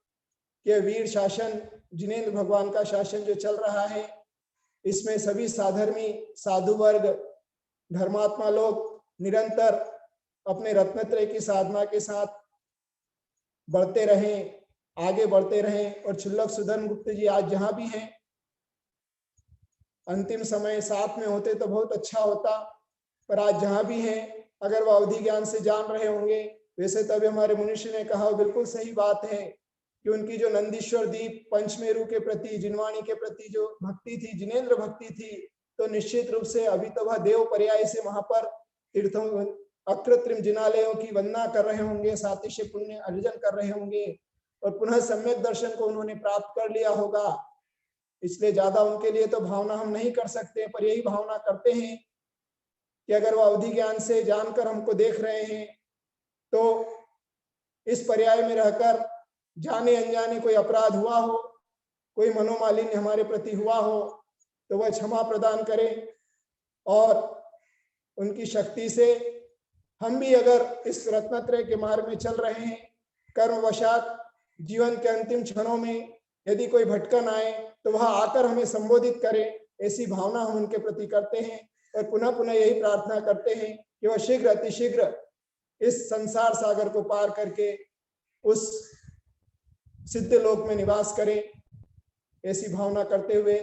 कि वीर शासन, जिनेंद्र भगवान का शासन जो चल रहा है, इसमें सभी साधर्मी, साधु वर्ग, धर्मात्मा लोग निरंतर अपने रत्नत्रय की साधना के साथ बढ़ते रहें, आगे बढ़ते रहें। और क्षुल्लक सुधन गुप्त जी आज जहां भी हैं, अंतिम समय साथ में होते तो बहुत अच्छा होता, पर आज जहां भी हैं, अगर वह अवधि ज्ञान से जान रहे होंगे, वैसे तभी हमारे मुनिषी ने कहा, बिल्कुल सही बात है कि उनकी जो नंदीश्वर दीप पंचमेरु के प्रति, जिनवाणी के प्रति जो भक्ति थी, जिनेंद्र भक्ति थी, तो निश्चित रूप से अभी तो वह देव पर्याय से वहां पर तीर्थों, अकृत्रिम जिनालयों की वंदना कर रहे होंगे, सातिश्य पुण्य अर्जन कर रहे होंगे और पुनः सम्यक दर्शन को उन्होंने प्राप्त कर लिया होगा। इसलिए ज्यादा उनके लिए तो भावना हम नहीं कर सकते, पर यही भावना करते हैं कि अगर वह अवधि ज्ञान से जानकर हमको देख रहे हैं तो इस पर्याय में रहकर जाने अनजाने कोई अपराध हुआ हो, कोई मनोमालिन्य हमारे प्रति हुआ हो, तो वह क्षमा प्रदान करें। और उनकी शक्ति से हम भी अगर इस रत्नत्रय के मार्ग में चल रहे हैं, कर्मवशात जीवन के अंतिम क्षणों में यदि कोई भटकन आए तो वह आकर हमें संबोधित करे, ऐसी भावना हम उनके प्रति करते हैं। और पुनः पुनः यही प्रार्थना करते हैं कि वह शीघ्र अतिशीघ्र इस संसार सागर को पार करके उस सिद्ध लोक में निवास करें, ऐसी भावना करते हुए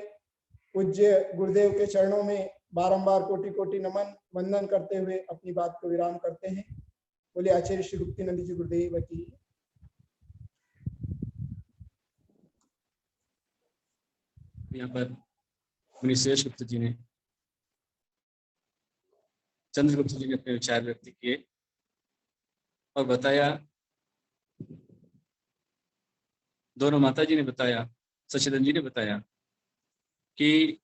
पूज्य गुरुदेव के चरणों में बारंबार कोटि कोटि नमन वंदन करते हुए अपनी बात को विराम करते हैं। बोले आचार्य श्री गुप्तिनंद जी गुरुदेव की। यहाँ पर मुनिश्रेष्ठ गुप्त जी ने, चंद्रगुप्त जी ने अपने विचार व्यक्त किए और बताया, दोनों माता जी ने बताया सचिदानंद जी ने बताया कि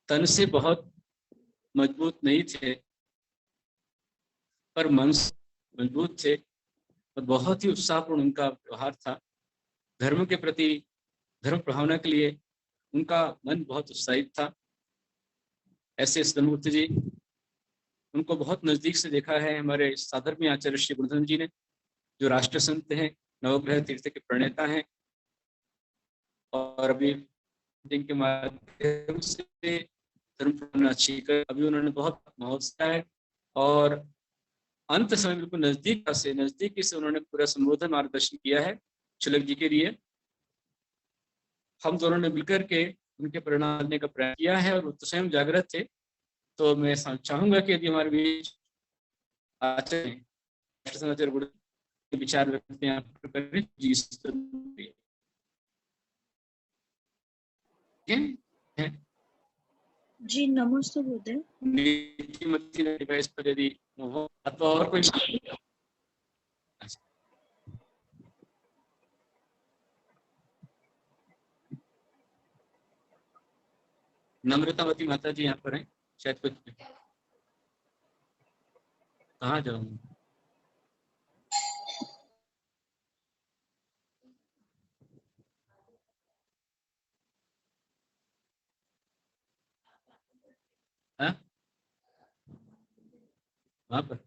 तन से बहुत मजबूत नहीं थे पर मन से मजबूत थे और बहुत ही उत्साहपूर्ण उनका व्यवहार था। धर्म के प्रति, धर्म प्रभावना के लिए उनका मन बहुत उत्साहित था। ऐसे सदनमूर्ति जी, उनको बहुत नजदीक से देखा है हमारे साधर्मी आचार्य श्री गुरुधन जी ने, जो राष्ट्र संत हैं, नवग्रह तीर्थ के प्रणेता हैं और अभी के माध्यम से धर्म प्रभावना अच्छी कर अभी उन्होंने बहुत महोत्सव है और अंत समय बिल्कुल नजदीकी से उन्होंने पूरा संबोधन मार्गदर्शन किया है शुल्क जी के लिए। हम दोनों ने मिलकर के उनके परिणाम लेने का प्रयास किया है और वो तो स्वयं जागृत थे। तो मैं चाहूंगा कि यदि हमारे बीच आचार्य गुरु के विचार व्यक्त यहाँ करें जी नमस्ते गुरुदेव। नीतिमती डिवाइस पर यदि हो अथवा और कोई नम्रतावती माता जी यहाँ पर हैं, शायद कुछ कहाँ जाऊँ? वहाँ पर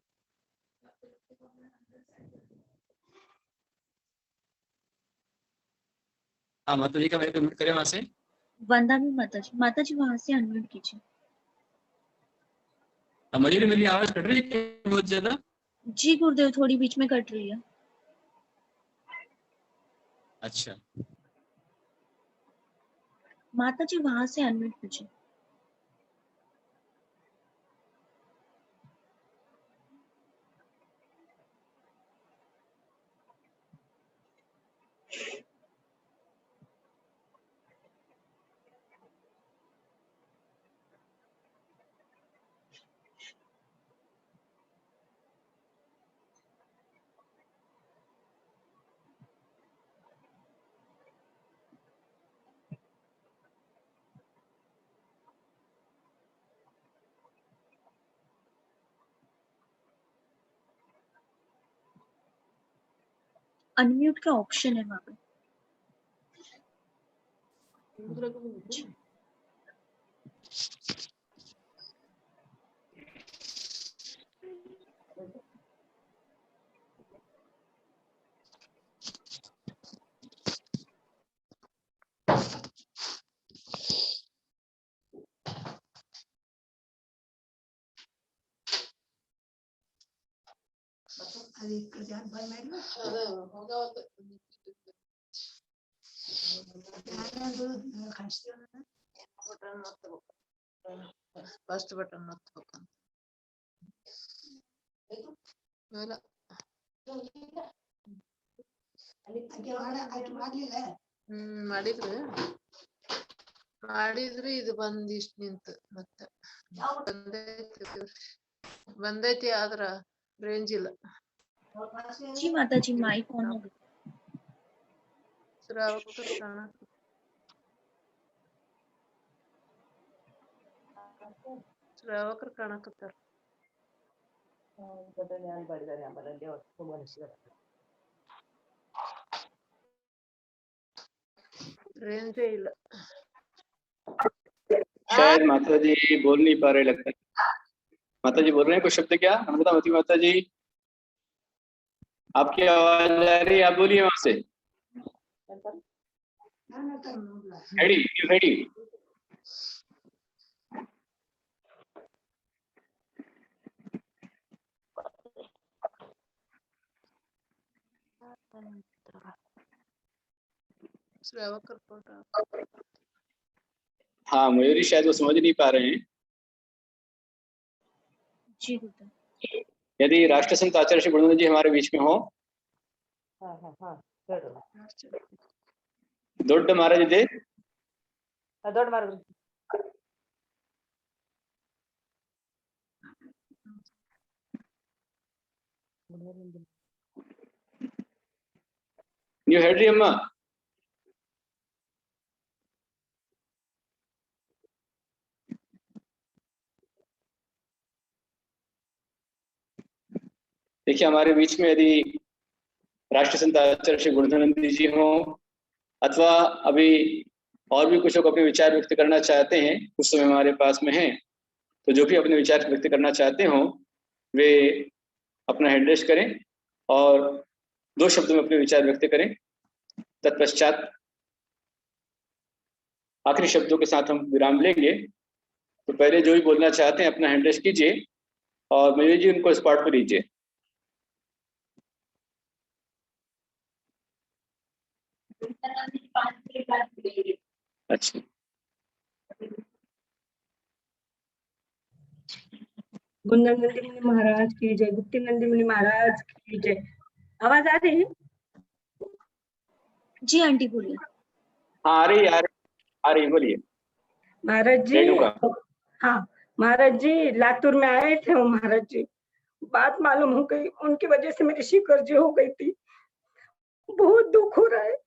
हाँ, माता जी का मैं कमेंट करें वहां से। वंदा भी माता जी वहां से अनम्यूट कीजिए। मेरी आवाज कट रही है बहुत ज्यादा? जी गुरुदेव, थोड़ी बीच में कट रही है। अच्छा, माता जी वहां से अनम्यूट कीजिए। अनम्यूट का ऑप्शन है वहां पे। ಫಸ್ಟ್ ಬಟನ್ ಒತ್ತಬೇಕು ಮಾಡಿದ್ರಿ ಇದು ಬಂದಿಷ್ಟ ನಿಂತು ಮತ್ತೆ ಬಂದೈತಿ ಆದ್ರ ರೇಂಜ್ ಇಲ್ಲ. जी माता जी माइक ऑन हो गया। ಶ್ರಾವಕರು ಕಾಣಕತ್ತಾರ. रेंज ಇಲ್ಲ. शायद माता जी बोल नहीं पा रहे लगता है। माता जी बोल रहे हैं कुछ शब्द क्या? नम्रतावती माता जी आपकी आवाज आ रही है, आप बोलिए वहां से। रेडी। ಶ್ರಾವಕರು ಫೋಟೋ हाँ, मयूरी शायद वो समझ नहीं पा रहे हैं। जी गुरुदेव। यदि राष्ट्रसंत आचार्य श्री गुरुनानक जी हमारे बीच में हो। ದೊಡ್ಡ ಮಹಾರಾಜ್ ಇದೆ. ದೊಡ್ಡ ಮಹಾರಾಜ್ ನೀವು ಹೇಳ್ರಿ ಅಮ್ಮ. देखिए, हमारे बीच में यदि राष्ट्रीय संत आचार्य श्री गुरुधनंद जी हों अथवा अभी और भी कुछ लोग अपने विचार व्यक्त करना चाहते हैं, उस समय हमारे पास में हैं, तो जो भी अपने विचार व्यक्त करना चाहते हों वे अपना हैंड रेज करें और 2 शब्दों में अपने विचार व्यक्त करें। तत्पश्चात आखिरी शब्दों के साथ हम विराम लेंगे। तो पहले जो भी बोलना चाहते हैं अपना हैंड रेज कीजिए और मयूरी जी उनको स्पॉट पर लीजिए। अच्छा, गुंजनंदी मुनि महाराज की जय, गुप्तीनंदी मुनि महाराज की जय। आवाज आ रही है? जी आंटी बोलिए। हाँ आ रही बोलिए महाराज जी। रेणुका। हाँ महाराज जी, लातूर में आए थे वो महाराज जी, बात मालूम हो गई, उनकी वजह से मेरी शिकर्जी हो गई थी, बहुत दुख हो रहा है,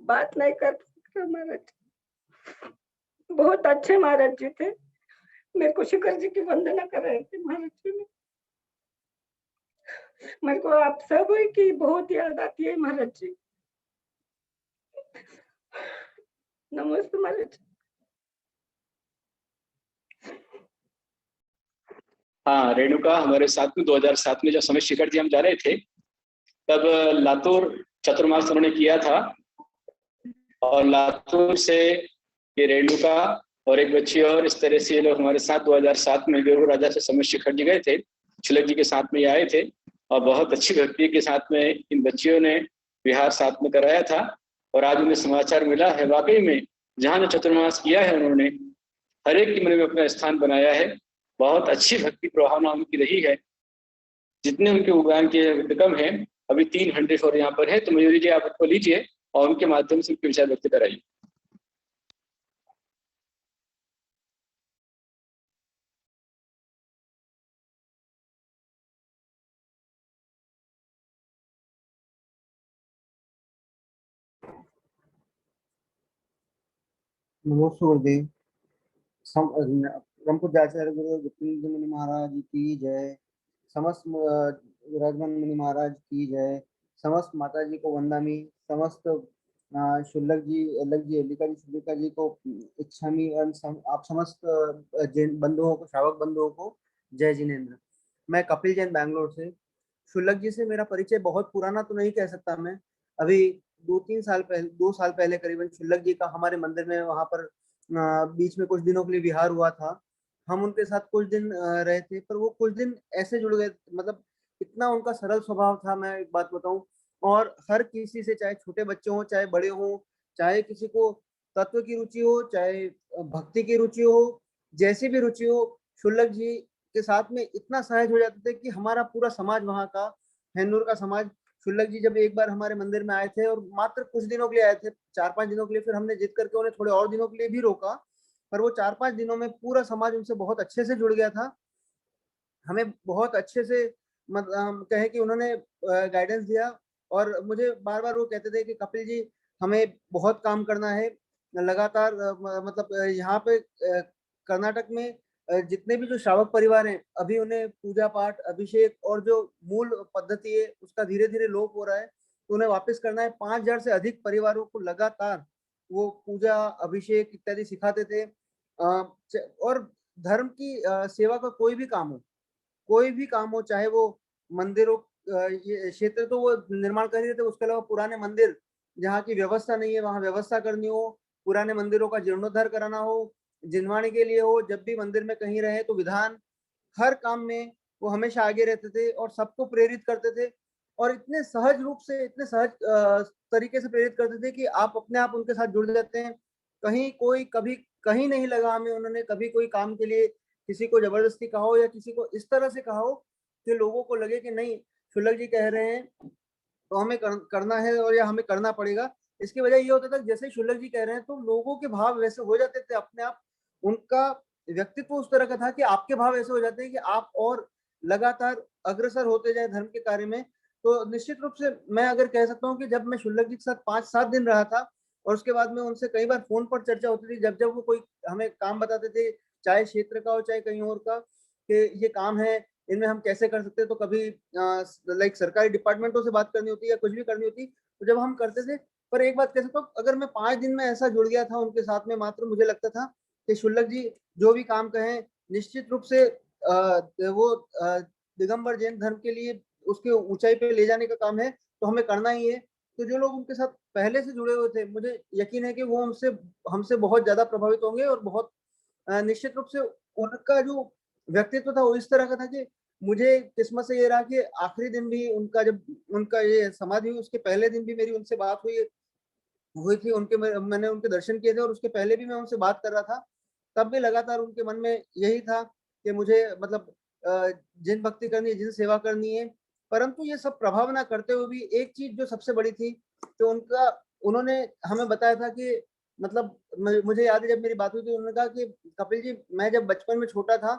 बात नहीं कर सकता महाराज। बहुत अच्छे महाराज जी थे, मेरे को शिकर्जी की वंदना कर रहे थे महाराज जी ने। मेरे को आप सब की बहुत याद आती है महाराज जी। नमस्ते महाराज। हाँ रेणुका, हमारे साथ में 2007 में जब समय शिखर जी हम जा रहे थे तब लातूर चतुर्मास उन्होंने किया था और लातूर से ये रेणुका और एक बच्ची और इस तरह से ये लोग हमारे साथ 2007 में बेरू राजा से समय शिखर जी गए थे, छुलक जी के साथ में ये आए थे और बहुत अच्छी भक्ति के साथ में इन बच्चियों ने विहार साथ में कराया था। और आज उन्हें समाचार मिला है, वाकई में जहाँ जो चतुर्मास किया है उन्होंने हर एक के मन में अपना स्थान बनाया है। बहुत अच्छी भक्ति प्रभावना उनकी रही है। जितने उनके उगान के कम है, अभी 3 घंटे और यहाँ पर है, तो मयूरी जी आप उसको लीजिए और उनके माध्यम से उनके विचार व्यक्त कराइए। नमस्ते गुरुदेव। परम पूज्य आचार्य गुरु गुप्तीनंद मुनि महाराज की जय, समस्त विराजमान मुनि महाराज की जय, समस्त माता जी को वंदामी, समस्त शुल्लक जी, अलग जी, अलिका जी, शुल्लिका जी को इच्छामी, आप समस्त जैन बंधुओं को, श्रावक बंधुओं को जय जिनेन्द्र। मैं कपिल जैन बैंगलोर से। शुल्लक जी से मेरा परिचय बहुत पुराना तो नहीं कह सकता मैं, अभी 2 साल पहले करीबन शुल्लक जी का हमारे मंदिर में वहां पर बीच में कुछ दिनों के लिए विहार हुआ था। हम उनके साथ कुछ दिन रहे थे, पर वो कुछ दिन ऐसे जुड़ गए, मतलब इतना उनका सरल स्वभाव था, मैं एक बात बताऊं, और हर किसी से, चाहे छोटे बच्चे हो चाहे बड़े हो, चाहे किसी को तत्व की रुचि हो चाहे भक्ति की रुचि हो, जैसी भी रुचि हो, शुल्लक जी के साथ में इतना सहज हो जाते थे कि हमारा पूरा समाज, वहाँ का हैनूर का समाज, शुल्लक जी जब एक बार हमारे मंदिर में आए थे और मात्र कुछ दिनों के लिए आए थे, 4-5 दिनों के लिए, फिर हमने जिद करके उन्हें थोड़े और दिनों के लिए भी रोका, पर वो 4-5 दिनों में पूरा समाज उनसे बहुत अच्छे से जुड़ गया था। हमें बहुत अच्छे से मतलब कहे कि उन्होंने गाइडेंस दिया और मुझे बार बार वो कहते थे कि कपिल जी हमें बहुत काम करना है लगातार, मतलब यहाँ पे कर्नाटक में जितने भी जो श्रावक परिवार हैं, अभी उन्हें पूजा पाठ, अभिषेक और जो मूल पद्धति है उसका धीरे धीरे लोप हो रहा है, तो उन्हें वापस करना है। 5000 से अधिक परिवारों को लगातार वो पूजा, अभिषेक इत्यादि सिखाते थे। और धर्म की सेवा का कोई भी काम हो, चाहे वो मंदिरों ये क्षेत्र तो वो निर्माण कर ही रहे थे, उसके अलावा पुराने मंदिर जहाँ की व्यवस्था नहीं है वहाँ व्यवस्था करनी हो, पुराने मंदिरों का जीर्णोद्धार कराना हो, जिनवाणी के लिए हो, जब भी मंदिर में कहीं रहे तो विधान, हर काम में वो हमेशा आगे रहते थे और सबको प्रेरित करते थे और इतने सहज रूप से, इतने सहज तरीके से प्रेरित करते थे कि आप अपने आप उनके साथ जुड़ जाते हैं। कहीं कोई कभी कहीं नहीं लगा हमें उन्होंने कभी कोई काम के लिए किसी को जबरदस्ती कहा हो या किसी को इस तरह से कहा हो कि लोगों को लगे कि नहीं शुल्लक जी कह रहे हैं तो हमें करना है और या हमें करना पड़ेगा। इसकी वजह ये होता था जैसे शुल्लक जी कह रहे हैं तो लोगों के भाव वैसे हो जाते थे अपने आप, उनका व्यक्तित्व उस तरह का था कि आपके भाव ऐसे हो जाते हैं कि आप और लगातार अग्रसर होते जाए धर्म के कार्य में। तो निश्चित रूप से मैं अगर कह सकता हूँ कि जब मैं शुल्लक जी के साथ 5-7 दिन रहा था और उसके बाद में उनसे कई बार फोन पर चर्चा होती थी, जब वो कोई हमें काम बताते थे, चाहे क्षेत्र का हो चाहे कहीं और का, कि ये काम है इनमें हम कैसे कर सकते हैं। तो कभी लाइक सरकारी डिपार्टमेंटों से बात करनी होती है या कुछ भी करनी होती, तो जब हम करते थे। पर एक बात कह सकता हूँ, अगर मैं 5 दिन में ऐसा जुड़ गया था उनके साथ में, मात्र मुझे लगता था कि शुल्लक जी जो भी काम कहें निश्चित रूप से वो दिगंबर जैन धर्म के लिए उसके ऊंचाई पे ले जाने का काम है, तो हमें करना ही है। तो जो लोग उनके साथ पहले से जुड़े हुए थे, मुझे यकीन है कि वो हमसे बहुत ज्यादा प्रभावित होंगे और बहुत निश्चित रूप से उनका जो व्यक्तित्व था वो इस तरह का था कि मुझे किस्मत से ये रहा कि आखिरी दिन भी उनका, जब उनका ये समाधि हुई उसके पहले दिन भी मेरी उनसे बात हुई थी। मैंने उनके दर्शन किए थे और उसके पहले भी मैं उनसे बात कर रहा था। तब भी लगातार उनके मन में यही था कि मुझे मतलब जिन भक्ति करनी है, जिन सेवा करनी है। परंतु ये सब प्रभाव ना करते हुए भी एक चीज जो सबसे बड़ी थी, तो उन्होंने हमें बताया था कि मतलब मुझे याद है जब मेरी बात हुई थी, उन्होंने कहा कि कपिल जी, मैं जब बचपन में छोटा था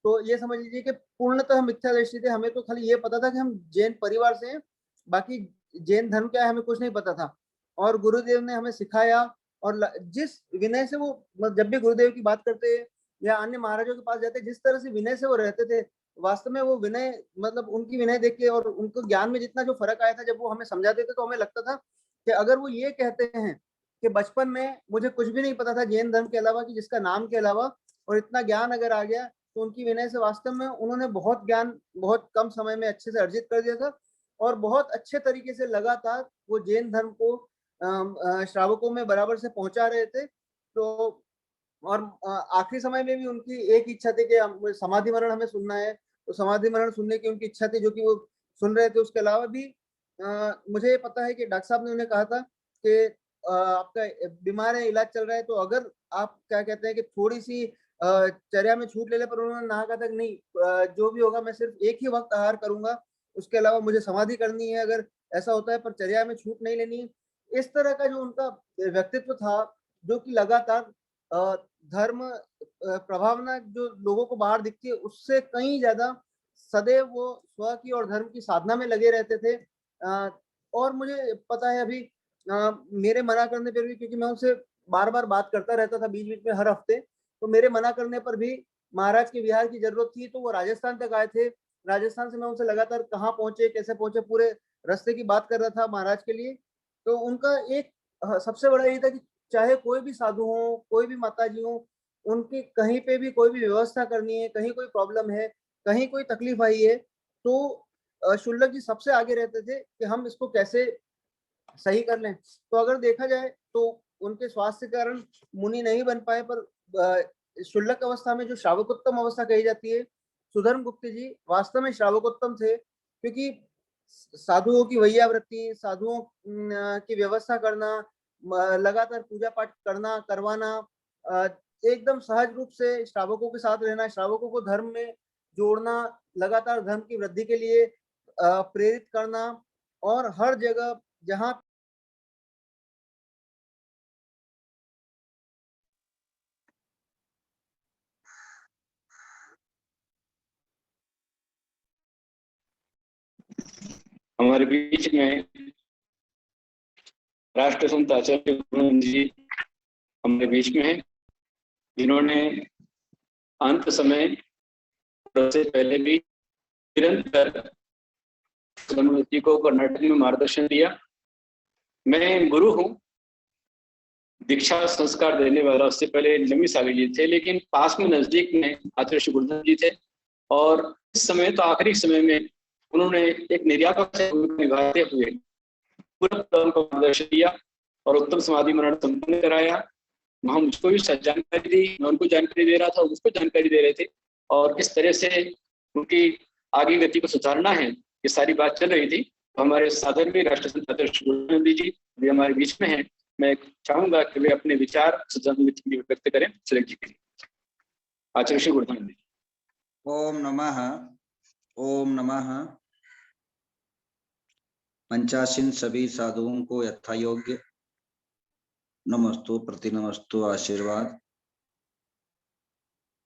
तो ये समझ लीजिए कि पूर्णतः मिथ्या दृष्टि थे। हमें तो खाली ये पता था कि हम जैन परिवार से हैं, बाकी जैन धर्म क्या है हमें कुछ नहीं पता था। और गुरुदेव ने हमें सिखाया, और जिस विनय से वो जब भी गुरुदेव की बात करते या अन्य महाराजों के पास जाते, जिस तरह से विनय से वो रहते थे, वास्तव में वो विनय मतलब उनकी विनय देख के और उनको ज्ञान में जितना जो फर्क आया था जब वो हमें समझाते थे, तो हमें लगता था कि अगर वो ये कहते हैं कि बचपन में मुझे कुछ भी नहीं पता था जैन धर्म के अलावा, कि जिसका नाम के अलावा, और इतना ज्ञान अगर आ गया, तो उनकी विनय से वास्तव में उन्होंने बहुत ज्ञान बहुत कम समय में अच्छे से अर्जित कर दिया था। और बहुत अच्छे तरीके से लगातार वो जैन धर्म को श्रावकों में बराबर से पहुंचा रहे थे। तो और आखिरी समय में भी उनकी एक इच्छा थी कि समाधि मरण हमें सुनना है, तो समाधि मरण सुनने की उनकी इच्छा थी, जो कि वो सुन रहे थे। उसके अलावा भी मुझे पता है कि डॉक्टर साहब ने उन्हें कहा था कि आपका बीमार है, इलाज चल रहा है, तो अगर आप क्या कहते हैं कि थोड़ी सी चर्या में छूट ले ले, पर उन्होंने कहा था कि नहीं, जो भी होगा मैं सिर्फ एक ही वक्त आहार करूंगा, उसके अलावा मुझे समाधि करनी है, अगर ऐसा होता है, पर चर्या में छूट नहीं लेनी है। इस तरह का जो उनका व्यक्तित्व था, जो कि लगातार धर्म प्रभावना जो लोगों को बाहर दिखती है उससे कहीं ज्यादा सदैव वो स्व की और धर्म की साधना में लगे रहते थे। और मुझे पता है अभी मेरे मना करने पर भी, क्योंकि मैं उनसे बार बार बात करता रहता था बीच बीच में हर हफ्ते, तो मेरे मना करने पर भी महाराज के विहार की जरूरत थी, तो वो राजस्थान तक आए थे। राजस्थान से मैं उनसे लगातार कहाँ पहुंचे, कैसे पहुंचे, पूरे रास्ते की बात कर रहा था महाराज के लिए। तो उनका एक सबसे बड़ा ये था कि चाहे कोई भी साधु हो, कोई भी माता जी हो, उनकी कहीं पे भी कोई भी व्यवस्था करनी है, कहीं कोई प्रॉब्लम है, कहीं कोई तकलीफ आई है, तो शुल्लक जी सबसे आगे रहते थे कि हम इसको कैसे सही कर लें। तो अगर देखा जाए तो उनके स्वास्थ्य के कारण मुनि नहीं बन पाए, पर शुल्लक अवस्था में जो श्रावकोत्तम अवस्था कही जाती है, सुधर्म गुप्त जी वास्तव में श्रावकोत्तम थे, क्योंकि साधुओं की वैयावृत्ति, साधुओं की व्यवस्था करना, लगातार पूजा पाठ करना करवाना, एकदम सहज रूप से श्रावकों के साथ रहना, श्रावकों को धर्म में जोड़ना, लगातार धर्म की वृद्धि के लिए प्रेरित करना, और हर जगह जहाँ हमारे बीच में राष्ट्र संत आचार्य गुरुनंद जी हमारे बीच में हैं, जिन्होंने अंत समय से पहले भी निरंतर जी को कर्नाटक में मार्गदर्शन दिया। मैं गुरु हूँ, दीक्षा संस्कार देने वाला उससे पहले लंबी सावी जी थे, लेकिन पास में नजदीक में आचार्य श्री गुरुनाथ जी थे, और इस समय तो आखिरी समय में उन्होंने एक निर्यापक से निभाते हुए पूरा को मार्गदर्शन दिया और उत्तम समाधि मरण संपन्न कराया। वहां मुझको भी जानकारी दी, मैं उनको जानकारी दे रहा था, उसको जानकारी दे रहे थे, और इस तरह से उनकी आगे गति को सुधारना है, ये सारी बात चल रही थी। हमारे साधन में राष्ट्र संत आचार्य श्री गुरुनाथ जी भी हमारे बीच में हैं। मैं चाहूंगा कि वे अपने विचार व्यक्त करें। आचार्य श्री गुरुनाथ जी। ओम नमः। पंचाशीन सभी साधुओं को यथा योग्य नमस्तु प्रतिनमस्तु आशीर्वाद।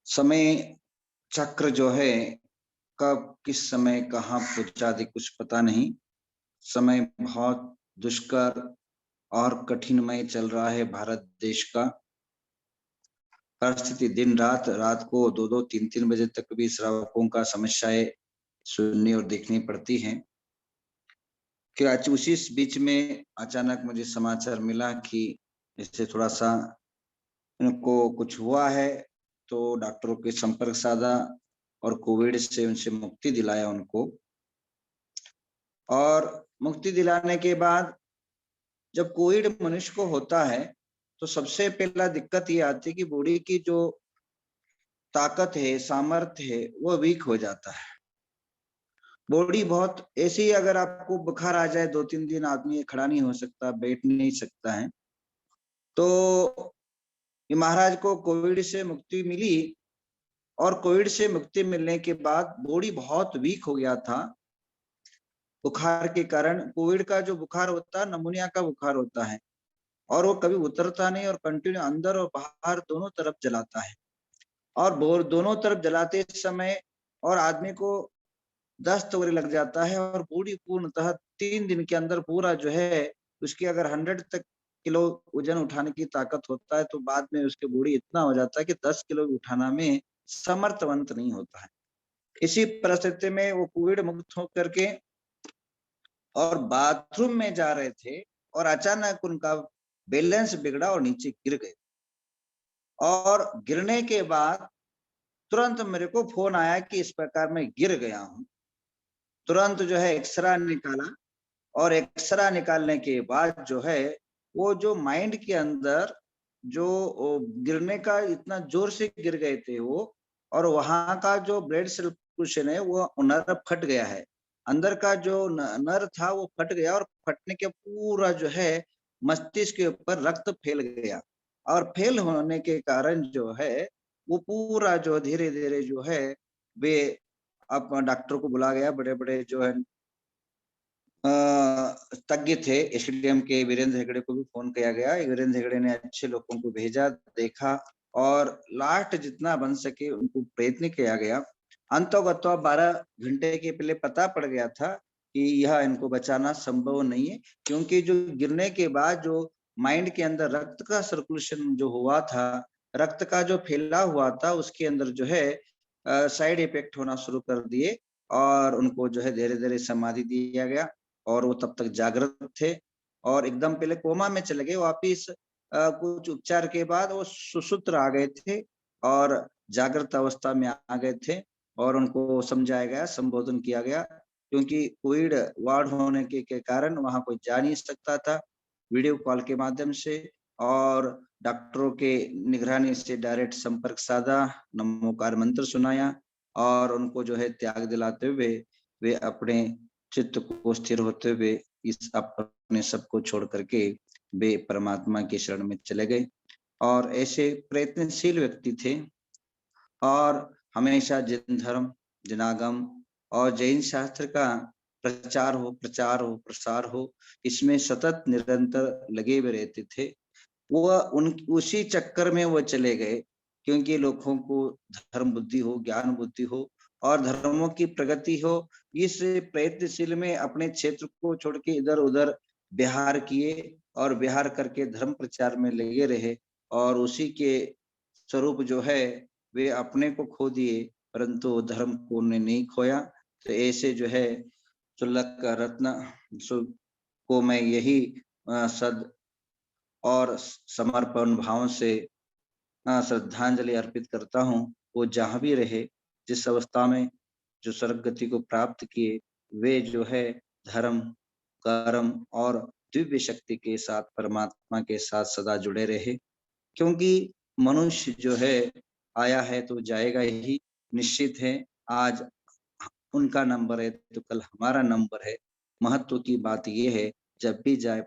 समय चक्र जो है कब किस समय कहाँ पहुंचा दे कुछ पता नहीं। समय बहुत दुष्कर और कठिनमय चल रहा है भारत देश का। परिस्थिति दिन रात को 2-2, 3-3 बजे तक भी श्रावकों का समस्याएं सुननी और देखनी पड़ती हैं। कि आज उसी बीच में अचानक मुझे समाचार मिला कि इससे थोड़ा सा उनको कुछ हुआ है, तो डॉक्टरों के संपर्क साधा और कोविड से उनसे मुक्ति दिलाया उनको। और मुक्ति दिलाने के बाद जब कोविड मनुष्य को होता है तो सबसे पहला दिक्कत ये आती है कि बॉडी की जो ताकत है, सामर्थ्य है, वो वीक हो जाता है। बॉडी बहुत ऐसी, अगर आपको बुखार आ जाए 2-3 दिन आदमी खड़ा नहीं हो सकता, बैठ नहीं सकता है। तो ये महाराज को कोविड से मुक्ति मिली और कोविड से मुक्ति मिलने के बाद बॉडी बहुत वीक हो गया था बुखार के कारण। कोविड का जो बुखार होता है नमूनिया का बुखार होता है और वो कभी उतरता नहीं और कंटिन्यू अंदर और बाहर दोनों तरफ जलाता है। और दोनों तरफ जलाते समय और आदमी को दस्त वगैरह लग जाता है और बॉडी पूर्णतः 3 दिन के अंदर पूरा जो है उसकी अगर 100 किलो वजन उठाने की ताकत होता है तो बाद में उसके बॉडी इतना हो जाता है कि 10 किलो उठाना में समर्थवंत नहीं होता है। इसी परिस्थिति में वो कोविड मुक्त होकर के और बाथरूम में जा रहे थे और अचानक उनका बैलेंस बिगड़ा और नीचे गिर गए। और गिरने के बाद तुरंत मेरे को फोन आया कि इस प्रकार मैं गिर गया हूं। तुरंत जो है एक्सरा निकाला और एक्सरा निकालने के बाद जो है वो जो माइंड के अंदर जो गिरने का इतना जोर से गिर गए थे वो, और वहां का जो ब्लड सर्कुलेशन है वो नर्व फट गया है। अंदर का जो नर्व था वो फट गया और फटने के पूरा जो है मस्तिष्क के ऊपर रक्त फैल गया और फेल होने के कारण जो है वो पूरा जो धीरे धीरे जो है वे अब डॉक्टर को बुला गया। बड़े बड़े जो है तज्ञ थे एसडीएम के वीरेंद्र हेगड़े को भी फोन किया गया। वीरेंद्र हेगड़े ने अच्छे लोगों को भेजा, देखा और लास्ट जितना बन सके उनको प्रयत्न किया गया। अंततः 12 घंटे के पहले पता पड़ गया था कि यह इनको बचाना संभव नहीं है, क्योंकि जो गिरने के बाद जो माइंड के अंदर रक्त का सर्कुलेशन जो हुआ था, रक्त का जो फैला हुआ था उसके अंदर जो है साइड इफेक्ट होना शुरू कर दिए और उनको जो है धीरे धीरे समाधि दिया गया और वो तब तक जागृत थे और एकदम पहले कोमा में चले गए। वापिस कुछ उपचार के बाद वो सुसूत्र आ गए थे और जागृत अवस्था में आ गए थे और उनको समझाया गया, संबोधन किया गया, क्योंकि कोविड वार्ड होने के कारण वहां कोई जा नहीं सकता था। वीडियो कॉल के माध्यम से और डॉक्टरों के निगरानी से डायरेक्ट संपर्क साधा, नमोकार मंत्र सुनाया और उनको जो है त्याग दिलाते हुए वे अपने चित्त को स्थिर होते हुए इस अपने सबको छोड़ करके वे परमात्मा की शरण में चले गए। और ऐसे प्रयत्नशील व्यक्ति थे और हमेशा जैन धर्म, जैनागम और जैन शास्त्र का प्रचार हो, प्रसार हो, इसमें सतत निरंतर लगे हुए रहते थे। वो उसी चक्कर में वो चले गए, क्योंकि लोगों को धर्म बुद्धि हो, ज्ञान बुद्धि हो और धर्मों की प्रगति हो। इस प्रयत्नशील में अपने क्षेत्र को छोड़ के इधर उधर बिहार किए और बिहार करके धर्म प्रचार में लगे रहे और उसी के स्वरूप जो है वे अपने को खो दिए, परंतु धर्म को उन्होंने नहीं खोया। तो ऐसे जो है चुल्लक रत्न को मैं यही सद और समर्पण भाव से श्रद्धांजलि अर्पित करता हूँ। वो जहाँ भी रहे, जिस अवस्था में जो स्वर्ग गति को प्राप्त किए, वे जो है धर्म, कर्म और दिव्य शक्ति के साथ परमात्मा के साथ सदा जुड़े रहे, क्योंकि मनुष्य जो है आया है तो जाएगा ही, निश्चित है। आज उनका नंबर है तो कल हमारा नंबर है। महत्व की बात यह है, जब भी जाए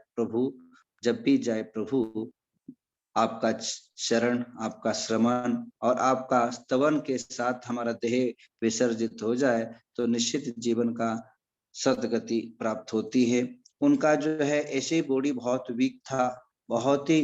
प्रभु आपका शरण, आपका श्रवण और आपका स्तवन के साथ हमारा देह विसर्जित हो जाए तो निश्चित जीवन का सदगति प्राप्त होती है। उनका जो है ऐसे बॉडी बहुत वीक था, बहुत ही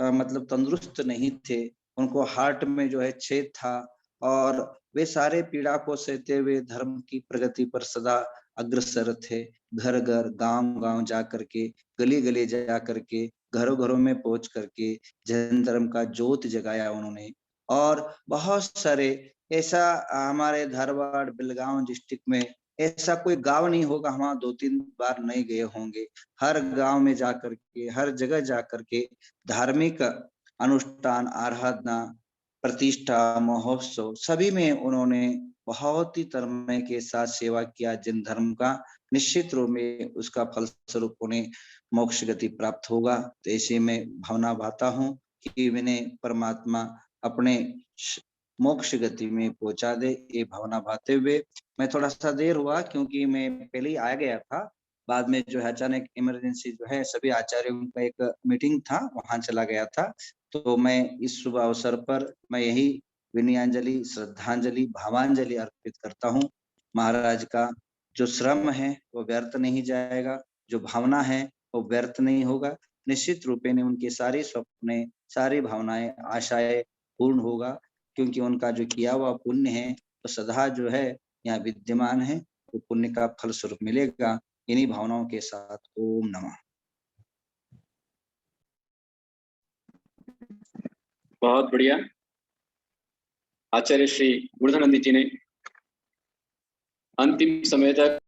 मतलब तंदुरुस्त नहीं थे। उनको हार्ट में जो है छेद था और वे सारे पीड़ा को सहते हुए धर्म की प्रगति पर सदा अग्रसर थे। घर घर, गांव गांव जा करके, गली गली जा करके, घरों घरों में पहुंच करके जैन धर्म का ज्योत जगाया उन्होंने। और बहुत सारे ऐसा हमारे धारवाड़, बेलगांव डिस्ट्रिक्ट में ऐसा कोई गांव नहीं होगा हम वहां 2-3 बार नहीं गए होंगे। हर गांव में जाकर के, हर जगह जाकर के धार्मिक अनुष्ठान, आराधना, प्रतिष्ठा, महोत्सव सभी में उन्होंने बहुत ही तन्मय के साथ सेवा किया। जिन धर्म का निश्चित रूप में उसका फल स्वरूप उन्हें मोक्ष गति प्राप्त होगा। तो ऐसे में भावना भाता हूँ कि मैंने परमात्मा अपने मोक्ष गति में पहुंचा दे, ये भावना भाते हुए मैं थोड़ा सा देर हुआ क्योंकि मैं पहले ही आ गया था। बाद में जो है अचानक इमरजेंसी जो है सभी आचार्यों का एक मीटिंग था, वहां चला गया था। तो मैं इस शुभ अवसर पर मैं यही विनयांजलि, श्रद्धांजलि, भावांजलि अर्पित करता हूँ। महाराज का जो श्रम है वो व्यर्थ नहीं जाएगा, जो भावना है वो व्यर्थ नहीं होगा। निश्चित रूप में उनके सारे स्वप्न, सारी भावनाएं, आशाएं पूर्ण होगा, क्योंकि उनका जो किया हुआ पुण्य है तो सदा जो है यहाँ विद्यमान है, तो पुण्य का फल स्वरूप मिलेगा। इन्हीं भावनाओं के साथ ओम नमः। बहुत बढ़िया। आचार्य श्री गुरुधनंदी जी ने अंतिम समय तक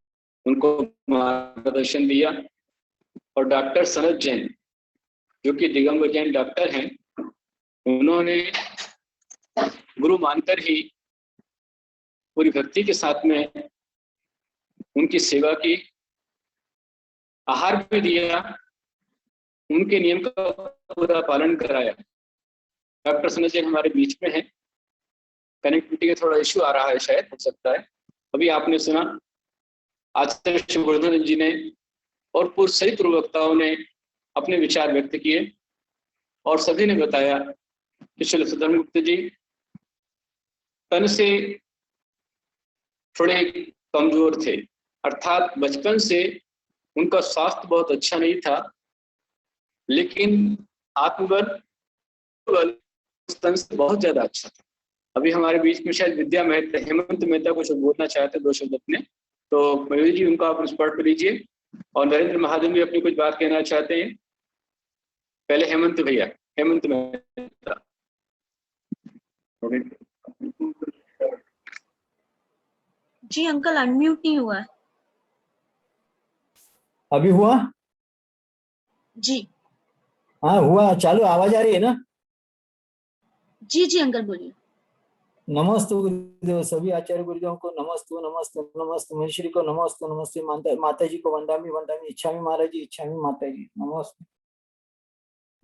उनको मार्गदर्शन दिया और डॉक्टर सनत जैन जो कि दिगंबर जैन डॉक्टर हैं, उन्होंने गुरु मानकर ही पूरी भक्ति के साथ में उनकी सेवा की, आहार भी दिया, उनके नियम का पूरा पालन कराया। डॉक्टर सनत जैन हमारे बीच में है, कनेक्टिविटी का थोड़ा इश्यू आ रहा है, शायद हो सकता है। अभी आपने सुना आचार्य श्री गुरुधन जी ने और सभी पूर्व वक्ताओं ने अपने विचार व्यक्त किए और सभी ने बताया कि श्री धर्मगुप्त जी तन से थोड़े कमजोर थे, अर्थात बचपन से उनका स्वास्थ्य बहुत अच्छा नहीं था, लेकिन आत्मबल तन से बहुत ज्यादा अच्छा था। अभी हमारे बीच में शायद विद्या मेहता, हेमंत मेहता कुछ बोलना चाहते, 2 शब्द अपने, तो मयूर जी उनको आप स्पॉट पर लीजिए। और नरेंद्र महाजन भी अपनी कुछ बात कहना चाहते हैं। पहले हेमंत भैया, हेमंत मेहता। जी अंकल अनम्यूट नहीं हुआ है। अभी हुआ? जी हाँ हुआ, चालू, आवाज आ रही है ना? जी जी अंकल बोलिए। नमस्ते गुरुदेव, सभी आचार्य गुरुदेव को नमस्ते नमस्ते नमस्ते, महेश्वरी को नमस्ते नमस्ते, माता जी को वंदामी वंदामी, इच्छामी महाराज जी, इच्छामी माता जी, नमस्ते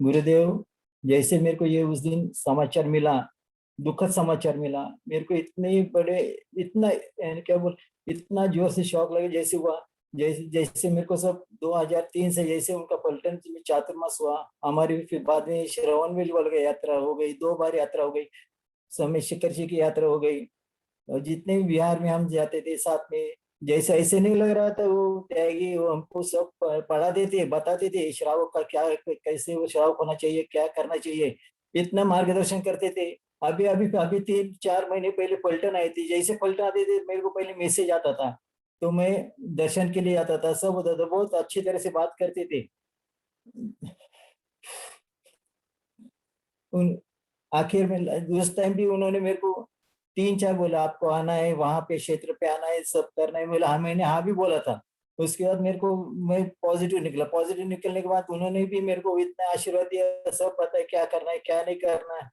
गुरुदेव। जैसे मेरे को ये उस दिन समाचार मिला, दुखद समाचार मिला, मेरे को इतने बड़े, इतना क्या बोल, इतना जोर से शौक लगे जैसे हुआ, जैसे मेरे को सब 2003 से जैसे उनका पलटन में चातुर्मास हुआ, हमारी फिर बाद में श्रवण में बोल गई, यात्रा हो गई, 2 बार यात्रा हो गई, समय शिखर जी की यात्रा हो गई। और जितने भी बिहार में हम जाते थे साथ में, जैसे ऐसे नहीं लग रहा था वो त्यागी, वो हमको सब पढ़ा देते, बताते थे श्रावक का क्या, कैसे वो श्रावक होना चाहिए, क्या करना चाहिए, इतना मार्गदर्शन करते थे। अभी 3-4 महीने पहले पलटन आई थी, जैसे पलटन आते थे मेरे को पहले मैसेज आता था, तो मैं दर्शन के लिए आता था, सब होता था, बहुत अच्छी तरह से बात करते थे। आखिर में उस टाइम भी उन्होंने मेरे को 3-4 बोला, आपको आना है, वहां पे क्षेत्र पे आना है, सब करना है। बोला हाँ, मैंने हाँ भी बोला था। उसके बाद मेरे को, मैं पॉजिटिव निकला, पॉजिटिव निकलने के बाद उन्होंने भी मेरे को इतना आशीर्वाद दिया, सब पता है क्या करना है क्या नहीं करना है,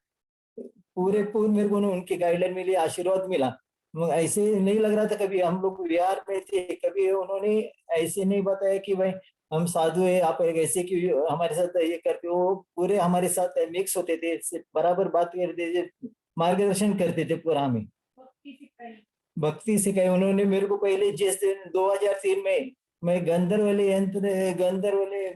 पूरे मेरे को उनकी गाइडलाइन मिली, आशीर्वाद मिला। ऐसे नहीं लग रहा था, कभी हम लोग बिहार में थे, कभी उन्होंने ऐसे नहीं बताया कि भाई हम साधु है, आप ऐसे कि हमारे साथ ये करते हो, पूरे हमारे साथ मिक्स होते थे, बराबर बात करते थे, मार्गदर्शन करते थे पूरा हमें, भक्ति सिखाई उन्होंने मेरे को। पहले जिस दिन 2003 में मैं गंधर्व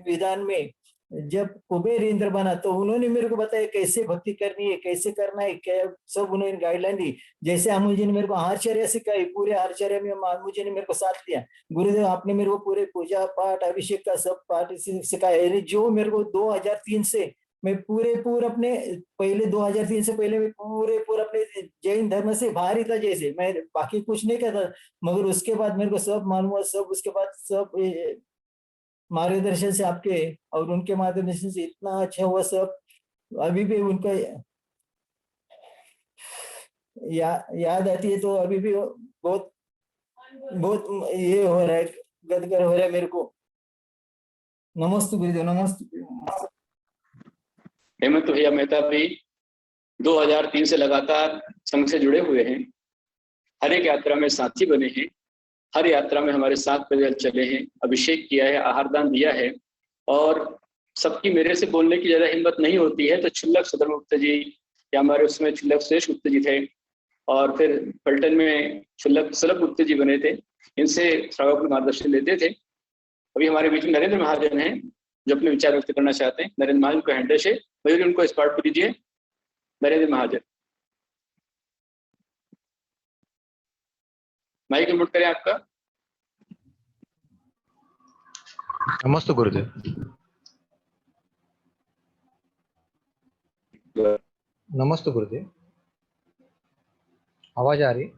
विधान में जब कुबेर इंद्र बना, तो उन्होंने मेरे को बताया कैसे भक्ति करनी है, कैसे करना है, क्या सब उन्होंने गाइडलाइन दी। जैसे अमूल जी ने मेरे को आहारचर्या सिखाई, पूरे आहारचर्या में अमूल जी ने मेरे को साथ दिया। गुरुदेव आपने मेरे को पूरे पूजा पाठ अभिषेक का सब पाठ सिखाया, जो मेरे को 2003 से मैं पूरे अपने, पहले 2003 से पहले मैं पूरे अपने जैन धर्म से बाहर ही था, जैसे मैं बाकी कुछ नहीं करता, मगर उसके बाद मेरे को सब मालूम हुआ, सब उसके बाद सब मार्गदर्शन से आपके और उनके मार्गदर्शन से इतना अच्छा हुआ सब। अभी भी उनका याद आती है तो अभी भी बहुत बहुत ये हो रहा है, गदगद हो रहा है मेरे को। नमस्ते गुरुदेव, नमस्ते। हेमंत भैया मेहता भी 2003 से लगातार संघ से जुड़े हुए हैं, हर एक यात्रा में साथी बने हैं, हर यात्रा में हमारे साथ पैदल चले हैं, अभिषेक किया है, आहार दान दिया है। और सबकी मेरे से बोलने की ज्यादा हिम्मत नहीं होती है, तो क्षुल्लक सदर गुप्ता जी या हमारे उसमें क्षुल्लक सुरेश गुप्ता जी थे, और फिर पलटन में क्षुल्लक सलभ गुप्ता जी बने थे, इनसे श्रावक मार्गदर्शन लेते थे। अभी हमारे बीच में नरेंद्र महाजन हैं जो अपने विचार व्यक्त करना चाहते हैं। नरेंद्र महाजन को हैंडल है, मयूरी उनको स्पॉट पर दीजिए। नरेंद्र महाजन, माइक म्यूट करें आपका। नमस्ते गुरुदेव। नमस्ते गुरुदेव, आवाज आ रही?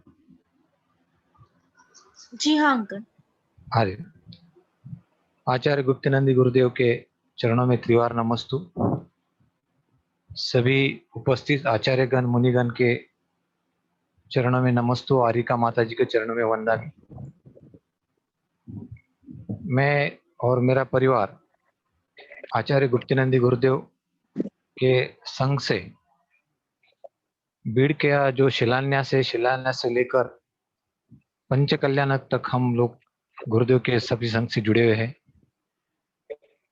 जी हाँ अंकल। आ रही। आचार्य गुप्तानंद गुरुदेव के चरणों में त्रिवार नमस्तु। सभी उपस्थित आचार्यगण मुनिगण के चरणों में नमस्तु। आरिका माता जी के चरणों में वंदन। मैं और मेरा परिवार आचार्य गुप्तानंद गुरुदेव के संघ से बीड़ के जो शिलान्यास है, शिलान्यास से लेकर पंच कल्याण तक हम लोग गुरुदेव के सभी संघ से जुड़े हुए हैं।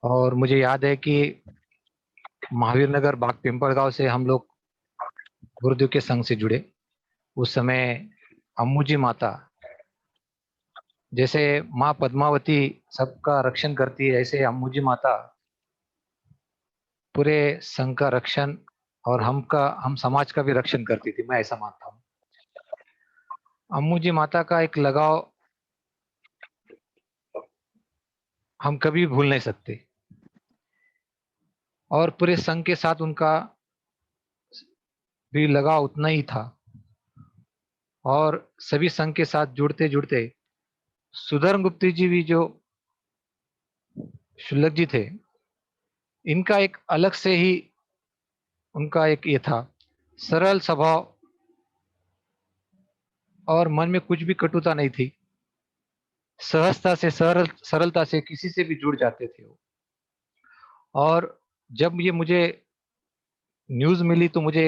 और मुझे याद है कि महावीर नगर बाग पिंपलगांव से हम लोग गुरुदेव के संघ से जुड़े। उस समय अम्मू जी माता, जैसे माँ पद्मावती सबका रक्षण करती है, ऐसे अम्मू जी माता पूरे संघ का रक्षण और हम समाज का भी रक्षण करती थी, मैं ऐसा मानता हूँ। अम्मू जी माता का एक लगाव हम कभी भूल नहीं सकते, और पूरे संघ के साथ उनका भी लगाव उतना ही था। और सभी संघ के साथ जुड़ते जुड़ते सुधर्म गुप्ती जी भी जो शुल्लक जी थे, इनका एक अलग से ही उनका एक ये था, सरल स्वभाव और मन में कुछ भी कटुता नहीं थी। सहजता से सरलता से किसी से भी जुड़ जाते थे वो। और जब ये मुझे न्यूज़ मिली तो मुझे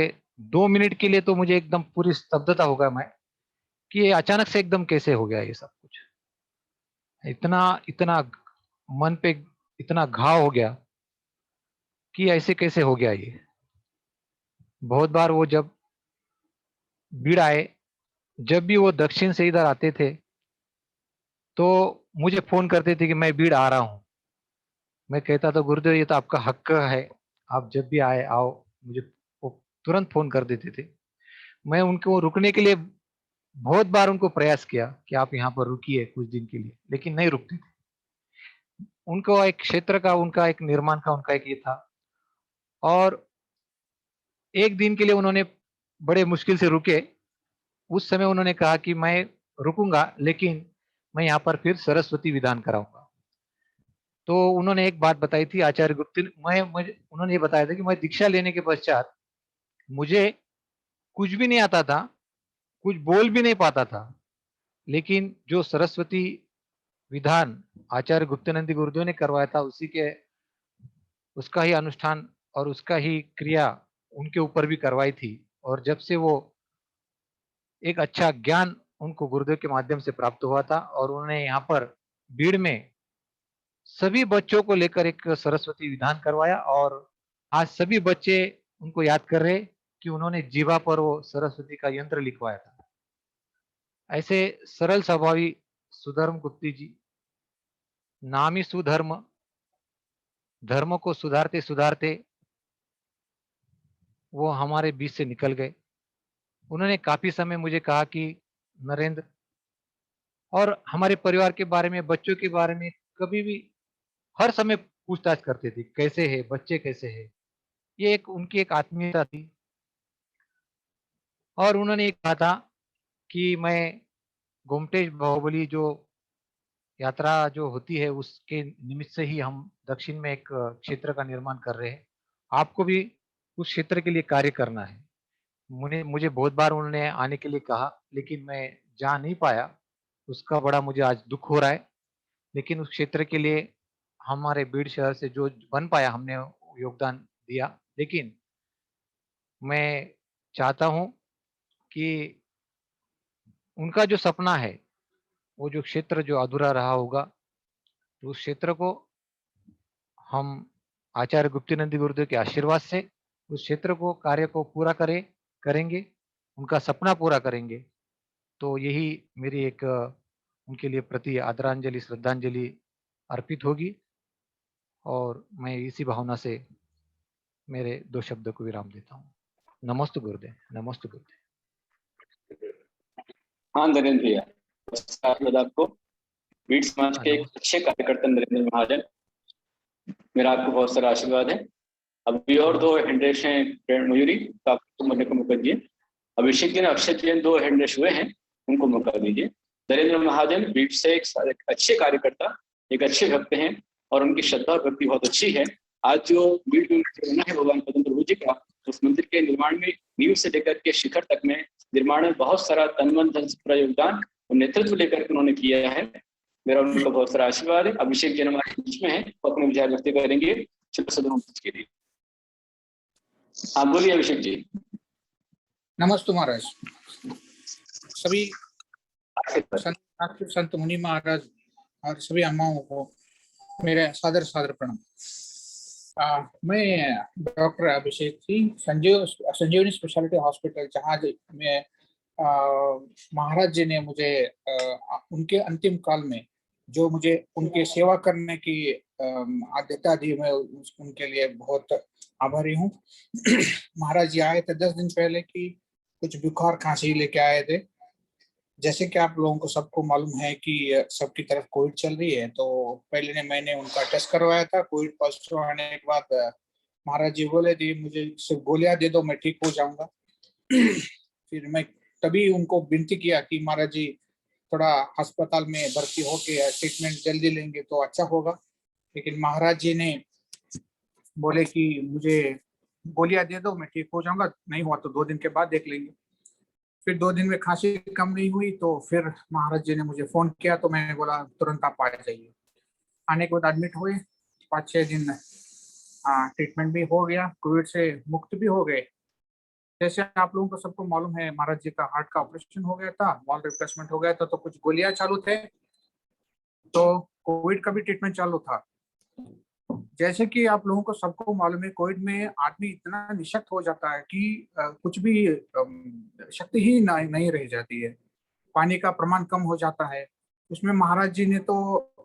2 मिनट के लिए तो मुझे एकदम पूरी स्तब्धता हो गया मैं, कि ये अचानक से एकदम कैसे हो गया ये सब कुछ। इतना इतना मन पे इतना घाव हो गया कि ऐसे कैसे हो गया ये। बहुत बार वो जब बीड़ आए, जब भी वो दक्षिण से इधर आते थे तो मुझे फोन करते थे कि मैं बीड़ आ रहा हूँ। मैं कहता था गुरुदेव ये तो आपका हक है, आप जब भी आए आओ। मुझे वो तुरंत फोन कर देते थे। मैं उनको रुकने के लिए बहुत बार उनको प्रयास किया कि आप यहाँ पर रुकिए कुछ दिन के लिए, लेकिन नहीं रुकते थे। उनको एक क्षेत्र का, उनका एक निर्माण का उनका एक ये था। और एक दिन के लिए उन्होंने बड़े मुश्किल से रुके। उस समय उन्होंने कहा कि मैं रुकूंगा, लेकिन मैं यहाँ पर फिर सरस्वती विधान कराऊंगा। तो उन्होंने एक बात बताई थी आचार्य गुप्त, उन्होंने ये बताया था कि मैं दीक्षा लेने के पश्चात मुझे कुछ भी नहीं आता था, कुछ बोल भी नहीं पाता था, लेकिन जो सरस्वती विधान आचार्य गुप्तानंद गुरुदेव ने करवाया था, उसका ही अनुष्ठान और उसका ही क्रिया उनके ऊपर भी करवाई थी। और जब से वो एक अच्छा ज्ञान उनको गुरुदेव के माध्यम से प्राप्त हुआ था, और उन्होंने यहाँ पर भीड़ में सभी बच्चों को लेकर एक सरस्वती विधान करवाया। और आज सभी बच्चे उनको याद कर रहे कि उन्होंने जीवा पर वो सरस्वती का यंत्र लिखवाया था। ऐसे सरल स्वभावी सुधर्म गुप्ती जी, नामी सुधर्म, धर्म को सुधारते सुधारते वो हमारे बीच से निकल गए। उन्होंने काफी समय मुझे कहा कि नरेंद्र, और हमारे परिवार के बारे में, बच्चों के बारे में कभी भी हर समय पूछताछ करते थे, कैसे है बच्चे, कैसे है। ये एक उनकी एक आत्मीयता थी। और उन्होंने ये कहा था कि मैं गोमटेश बाहुबली जो यात्रा जो होती है उसके निमित्त से ही हम दक्षिण में एक क्षेत्र का निर्माण कर रहे हैं, आपको भी उस क्षेत्र के लिए कार्य करना है। मुझे बहुत बार उन्होंने आने के लिए कहा, लेकिन मैं जा नहीं पाया। उसका बड़ा मुझे आज दुख हो रहा है। लेकिन उस क्षेत्र के लिए हमारे बीड़ शहर से जो बन पाया हमने योगदान दिया। लेकिन मैं चाहता हूँ कि उनका जो सपना है, वो जो क्षेत्र जो अधूरा रहा होगा, तो उस क्षेत्र को हम आचार्य गुप्तिनंदी गुरुदेव के आशीर्वाद से उस क्षेत्र को कार्य को पूरा करेंगे, उनका सपना पूरा करेंगे। तो यही मेरी एक उनके लिए प्रति आदरांजलि श्रद्धांजलि अर्पित होगी और मैं इसी भावना से मेरे 2 शब्दों को विराम देता हूँ। नमस्ते गुरुदेव, नमस्ते गुरुदेव। हाँ नरेंद्र भैया, आपको बीट समाज के एक अच्छे कार्यकर्ता नरेंद्र महाजन, मेरा आपको बहुत सारा आशीर्वाद है। अभी और 2 हैंडरेश हैं प्रेरण मयूरी, तो आपको मरने को मौका दीजिए। अभिषेक जी ने अक्षय जी 2 हैंडरेश हुए हैं, उनको मौका दीजिए। नरेंद्र महाजन बीट से एक अच्छे कार्यकर्ता, एक अच्छे भक्त हैं और उनकी श्रद्धा और भक्ति बहुत अच्छी है। आज जो बीट में है भगवान पद्म प्रभु जी का, उस मंदिर के निर्माण में नींव से लेकर के शिखर तक में निर्माण में बहुत सारा तन मन धन से पूरा योगदान और नेतृत्व लेकर के उन्होंने किया है। मेरा उनका बहुत सारा आशीर्वाद है। अभिषेक जी हमारे बीच में है, वो अपने विचार व्यक्त करेंगे के लिए। हाँ बोलिए अभिषेक जी। नमस्ते महाराज, सभी संत मुनि महाराज और सभी अम्माओं को मेरे सादर सादर प्रणाम। मैं डॉक्टर अभिषेक सिंह, संजीवनी स्पेशलिटी हॉस्पिटल जहाँ में महाराज जी ने मुझे उनके अंतिम काल में जो मुझे उनके सेवा करने की आद्यता दी, मैं उनके लिए बहुत आभारी हूँ। महाराज जी आए थे 10 दिन पहले की कुछ बुखार खांसी लेके आए थे। जैसे कि आप लोगों को सबको मालूम है कि सबकी तरफ कोविड चल रही है, तो पहले मैंने उनका टेस्ट करवाया था। कोविड पॉजिटिव आने के बाद महाराज जी बोले थे मुझे सिर्फ गोलियां दे दो, मैं ठीक हो जाऊंगा। फिर मैं तभी उनको विनती किया कि महाराज जी थोड़ा अस्पताल में भर्ती होके ट्रीटमेंट जल्दी लेंगे तो अच्छा होगा। लेकिन महाराज जी ने बोले कि मुझे गोलियां दे दो, मैं ठीक हो जाऊंगा, नहीं हुआ तो 2 दिन के बाद देख लेंगे। फिर 2 दिन में खांसी कम नहीं हुई तो फिर महाराज जी ने मुझे फोन किया, तो मैंने बोला तुरंत आप आ जाइए। आने के बाद एडमिट हुए, 5-6 दिन ट्रीटमेंट भी हो गया, कोविड से मुक्त भी हो गए। जैसे आप लोगों को सबको मालूम है महाराज जी का हार्ट का ऑपरेशन हो गया था, वॉल रिप्लेसमेंट हो गया था, तो कुछ गोलियां चालू थे, तो कोविड का भी ट्रीटमेंट चालू था। जैसे कि आप लोगों को सबको मालूम है कोविड में आदमी इतना निशक्त हो जाता है कि कुछ भी शक्ति ही नहीं रह जाती है, पानी का प्रमाण कम हो जाता है। उसमें महाराज जी ने तो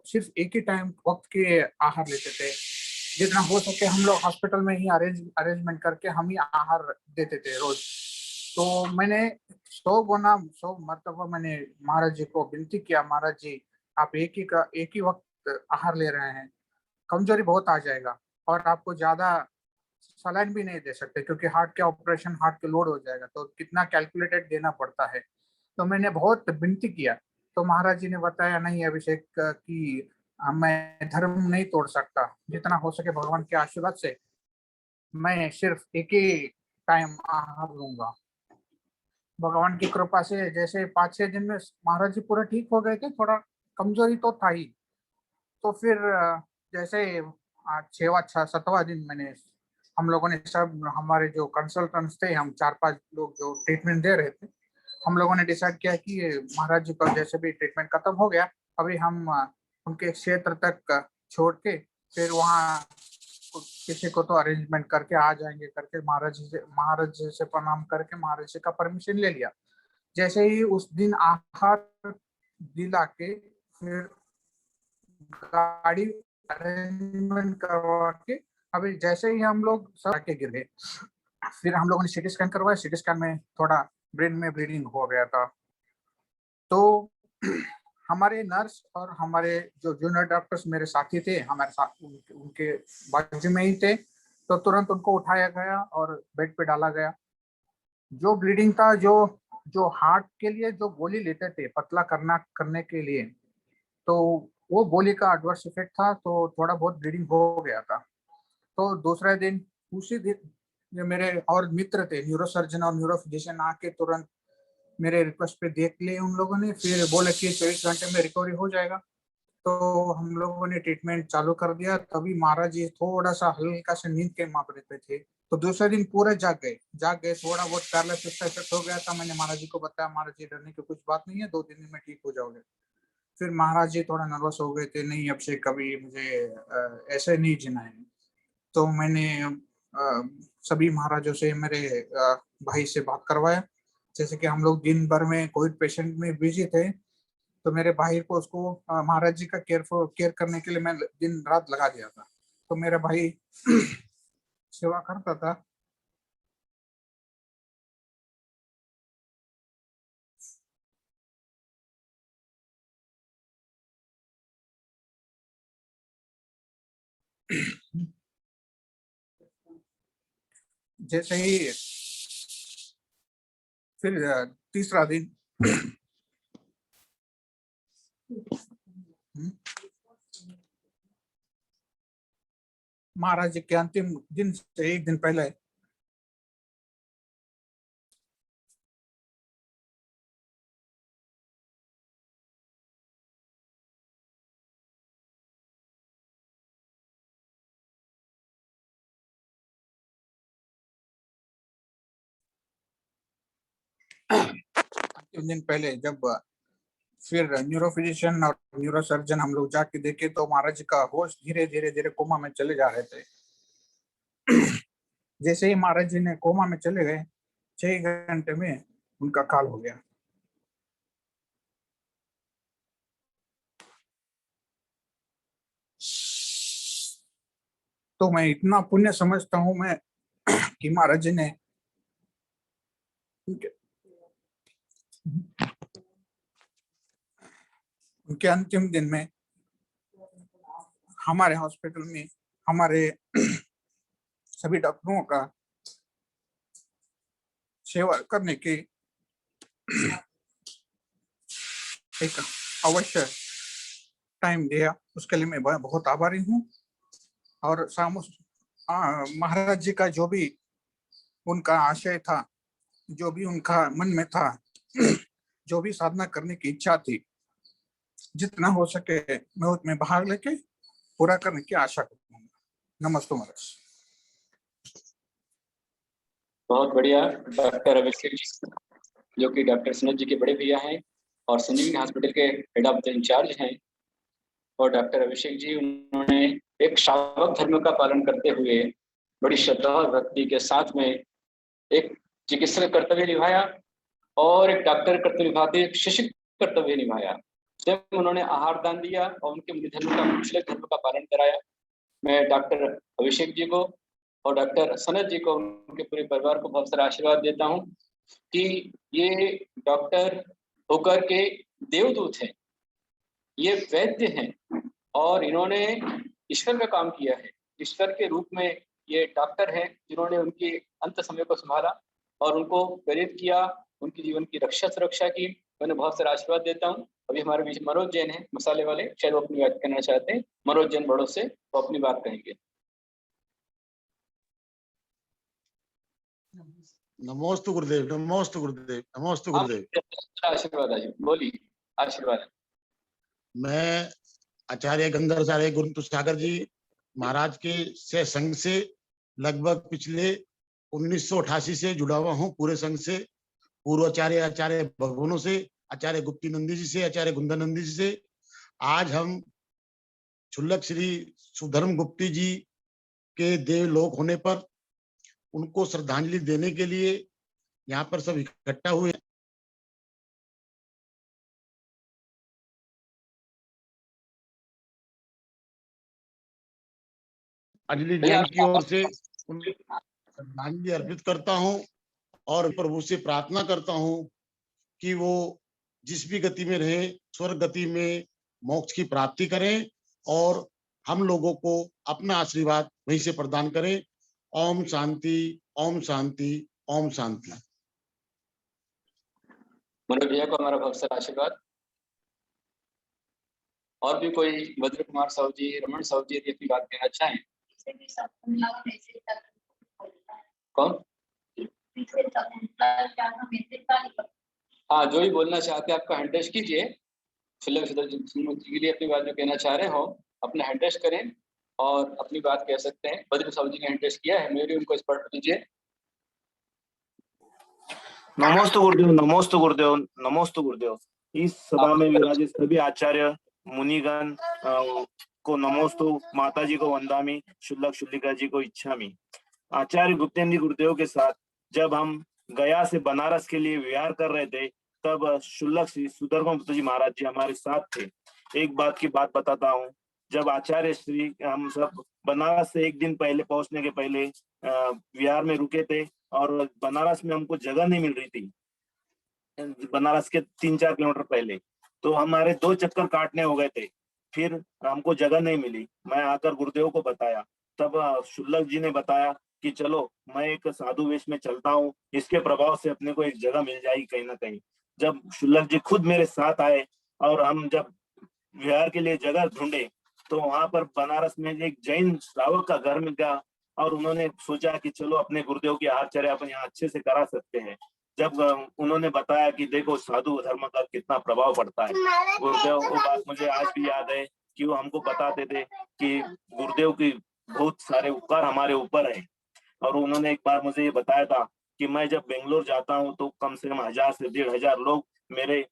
सिर्फ एक ही टाइम वक्त के आहार लेते थे, जितना हो सके हम लोग हॉस्पिटल में ही अरेंजमेंट करके हम ही आहार देते थे रोज। तो मैंने 100 मरतबा मैंने महाराज जी को विनती किया, महाराज जी आप एक ही वक्त आहार ले रहे हैं, कमजोरी बहुत आ जाएगा और आपको ज्यादा सलाइन भी नहीं दे सकते क्योंकि हार्ट के ऑपरेशन हार्ट के लोड हो जाएगा, तो कितना कैलकुलेटेड देना पड़ता है। तो मैंने बहुत विनती किया, तो महाराज जी ने बताया नहीं अभिषेक कि मैं धर्म नहीं तोड़ सकता, जितना हो सके भगवान के आशीर्वाद से मैं सिर्फ एक ही टाइम आहार लूंगा। भगवान की कृपा से जैसे 5-6 दिन में महाराज जी पूरा ठीक हो गए थे, थोड़ा कमजोरी तो था ही। तो फिर जैसे 6वां-7वां दिन मैंने हम लोगों ने सब हमारे जो कंसल्टेंट्स थे, हम 4-5 लोग जो ट्रीटमेंट दे रहे थे, हम लोगों ने डिसाइड किया कि महाराज जी का जैसे भी ट्रीटमेंट खत्म हो गया, अभी हम उनके क्षेत्र तक छोड़ के फिर वहाँ किसी को तो अरेंजमेंट करके आ जाएंगे करके महाराज जी से प्रणाम करके महाराज जी का परमिशन ले लिया। जैसे ही उस दिन आहार दिला के फिर गाड़ी अरेंजमेंट करवा के अभी जैसे ही हम लोग सब आके गिरे, फिर हम लोगों ने सीटी स्कैन करवाया। सीटी स्कैन में थोड़ा ब्रेन में ब्लीडिंग हो गया था, तो हमारे नर्स और हमारे जो जूनियर डॉक्टर्स मेरे साथी थे हमारे साथ उनके बाजू में ही थे, तो तुरंत उनको उठाया गया और बेड पे डाला गया। जो ब्लीडिंग था, जो हार्ट के लिए जो गोली लेते थे पतला करने के लिए, तो वो गोली का एडवर्स इफेक्ट था, तो थोड़ा बहुत ब्लीडिंग हो गया था। तो दूसरे दिन उसी दिन जो मेरे और मित्र थे न्यूरोसर्जन और न्यूरोफिजिशियन आके तुरंत मेरे रिक्वेस्ट पे देख लिए उन लोगों ने, फिर बोले कि 24 घंटे में रिकवरी हो जाएगा। तो हम लोगों ने ट्रीटमेंट चालू कर दिया। तभी महाराज जी थोड़ा सा हल्का सा नींद के माप रहते थे, तो दूसरे दिन पूरे जाग गए। थोड़ा बहुत पैरालिसिस इफेक्ट हो गया था। मैंने महाराज जी को बताया, महाराज जी डरने की कुछ बात नहीं है, 2-3 दिन में ठीक हो जाओगे। फिर महाराज जी थोड़ा नर्वस हो गए थे, नहीं अब से कभी मुझे ऐसे नहीं जीना है। तो मैंने सभी महाराजों से, मेरे भाई से बात करवाया। जैसे कि हम लोग दिन भर में कोविड पेशेंट में बिजी थे, तो मेरे भाई को उसको महाराज जी का केयर करने के लिए मैं दिन रात लगा दिया था। तो मेरा भाई सेवा करता था। जैसे ही फिर तीसरा दिन महाराज जी के अंतिम दिन से एक दिन पहले जब फिर न्यूरो फिजिशियन और न्यूरो सर्जन हम लोग जाके देखे, तो महाराज जी का होश धीरे धीरे कोमा में चले जा रहे थे। जैसे ही महाराज जी ने कोमा में चले गए, 6 घंटे में उनका काल हो गया। तो मैं इतना पुण्य समझता हूं मैं कि महाराज जी ने उनके अंतिम दिन में हमारे हॉस्पिटल में हमारे सभी डॉक्टरों का सेवा करने की एक अवश्य टाइम दिया, उसके लिए मैं बहुत आभारी हूँ। और महाराज जी का जो भी उनका आशय था, जो भी उनका मन में था, जो भी साधना करने की इच्छा थी, जितना हो सके मैं उसमें भाग लेके पूरा करने की आशा करता हूँ। नमस्ते महाराज। बहुत बढ़िया। डॉक्टर अभिषेक जी, जो कि डॉक्टर सनत जी के बड़े भैया हैं और संजीवनी हॉस्पिटल के हेड ऑफ द इंचार्ज हैं, और डॉक्टर अभिषेक जी उन्होंने एक श्रावक धर्म का पालन करते हुए बड़ी श्रद्धा और भक्ति के साथ में एक चिकित्सक कर्तव्य निभाया और एक डॉक्टर कर्तव्य निभाते एक शिक्षक कर्तव्य निभाया। जब उन्होंने आहार दान दिया और उनके मुनि धर्म का पिछले धर्म का पालन कराया। मैं डॉक्टर अभिषेक जी को और डॉक्टर सनत जी को, उनके पूरे परिवार को बहुत सारा आशीर्वाद देता हूँ कि ये डॉक्टर होकर के देवदूत हैं, ये वैद्य हैं और इन्होंने ईश्वर का काम किया है। ईश्वर के रूप में ये डॉक्टर हैं जिन्होंने उनके अंत समय को संभाला और उनको प्रेरित किया, उनकी जीवन की रक्षा सुरक्षा की। मैंने बहुत सारा आशीर्वाद देता हूँ। अभी हमारे बीच मनोज जैन है, मसाले वाले, शायद वो अपनी बात करना चाहते हैं। मनोज जैन बड़ों से वो अपनी बात कहेंगे। नमोस्तु गुरुदेव, नमोस्तु गुरुदेव, नमोस्तु गुरुदेव। आशीर्वाद आजी, बोलिए आशीर्वाद। मैं आचार्य गंगाचार्य गुरु सागर जी महाराज के से संघ से लगभग पिछले 1988 से जुड़ा हुआ हूँ। पूरे संघ से, पूर्व आचार्य भगवानों से, आचार्य गुप्ती नंदी जी से, आचार्य गुंदा नंदी जी से। आज हम क्षुल्लक श्री सुधर्म गुप्ती जी के देवलोक होने पर उनको श्रद्धांजलि देने के लिए यहाँ पर सब इकट्ठा हुए। अंजलि जैन की ओर से श्रद्धांजलि अर्पित करता हूँ और प्रभु से प्रार्थना करता हूँ कि वो जिस भी गति में रहे, स्वर्ग गति में मोक्ष की प्राप्ति करें और हम लोगों को अपना आशीर्वाद वहीं से प्रदान करें। ओम शांति, ओम शांति, ओम शांति। मनोज भैया को हमारा बहुत सारा आशीर्वाद। और भी कोई, वज्र कुमार साहू जी, रमन साहू जी, यदि अपनी बात कहना चाहें। कौन? हाँ, जो भी बोलना चाहते हैं आपका हैंड रेज कीजिए। शुल्लक सुधरमूर्ति के लिए अपनी बात जो कहना चाह रहे हो अपना हैंड रेज करें और अपनी बात कह सकते हैं। बद्र साहब जी ने हैंड रेज किया है, मेरी उनको स्पर्श कीजिए। नमोस्तु गुरुदेव, नमोस्तु गुरुदेव, नमोस्तु गुरुदेव। इस सभा में विराजित सभी आचार्य मुनिगण को नमोस्तु, माता जी को वंदामि, शुल्लक शुल्लिका जी को इच्छामि। आचार्य गुप्तेंद्र गुरुदेव के साथ जब हम गया से बनारस के लिए विहार कर रहे थे तब शुल्लक श्री सुधर्म गुप्त जी महाराज जी हमारे साथ थे। एक बात की बात बताता हूँ, जब आचार्य श्री हम सब बनारस से एक दिन पहले पहुंचने के पहले विहार में रुके थे और बनारस में हमको जगह नहीं मिल रही थी, बनारस के 3-4 किलोमीटर पहले, तो हमारे 2 चक्कर काटने हो गए थे, फिर हमको जगह नहीं मिली। मैं आकर गुरुदेव को बताया, तब शुल्लक जी ने बताया कि चलो मैं एक साधु वेश में चलता हूँ, इसके प्रभाव से अपने को एक जगह मिल जाएगी कहीं ना कहीं। जब शुल्लक जी खुद मेरे साथ आए और हम जब विहार के लिए जगह ढूंढे तो वहां पर बनारस में एक जैन श्रावक का घर मिल गया और उन्होंने सोचा कि चलो अपने गुरुदेव की आचर्या अपन यहाँ अच्छे से करा सकते हैं। जब उन्होंने बताया कि देखो साधु धर्म का कितना प्रभाव पड़ता है, गुरुदेव वो बात मुझे आज भी याद है कि वो हमको बताते थे कि गुरुदेव की बहुत सारे उपकार हमारे ऊपर है। और उन्होंने एक बार मुझे ये बताया था कि मैं जब बेंगलोर जाता हूँ तो कम से कम 1000 से 1500 लोग मेरे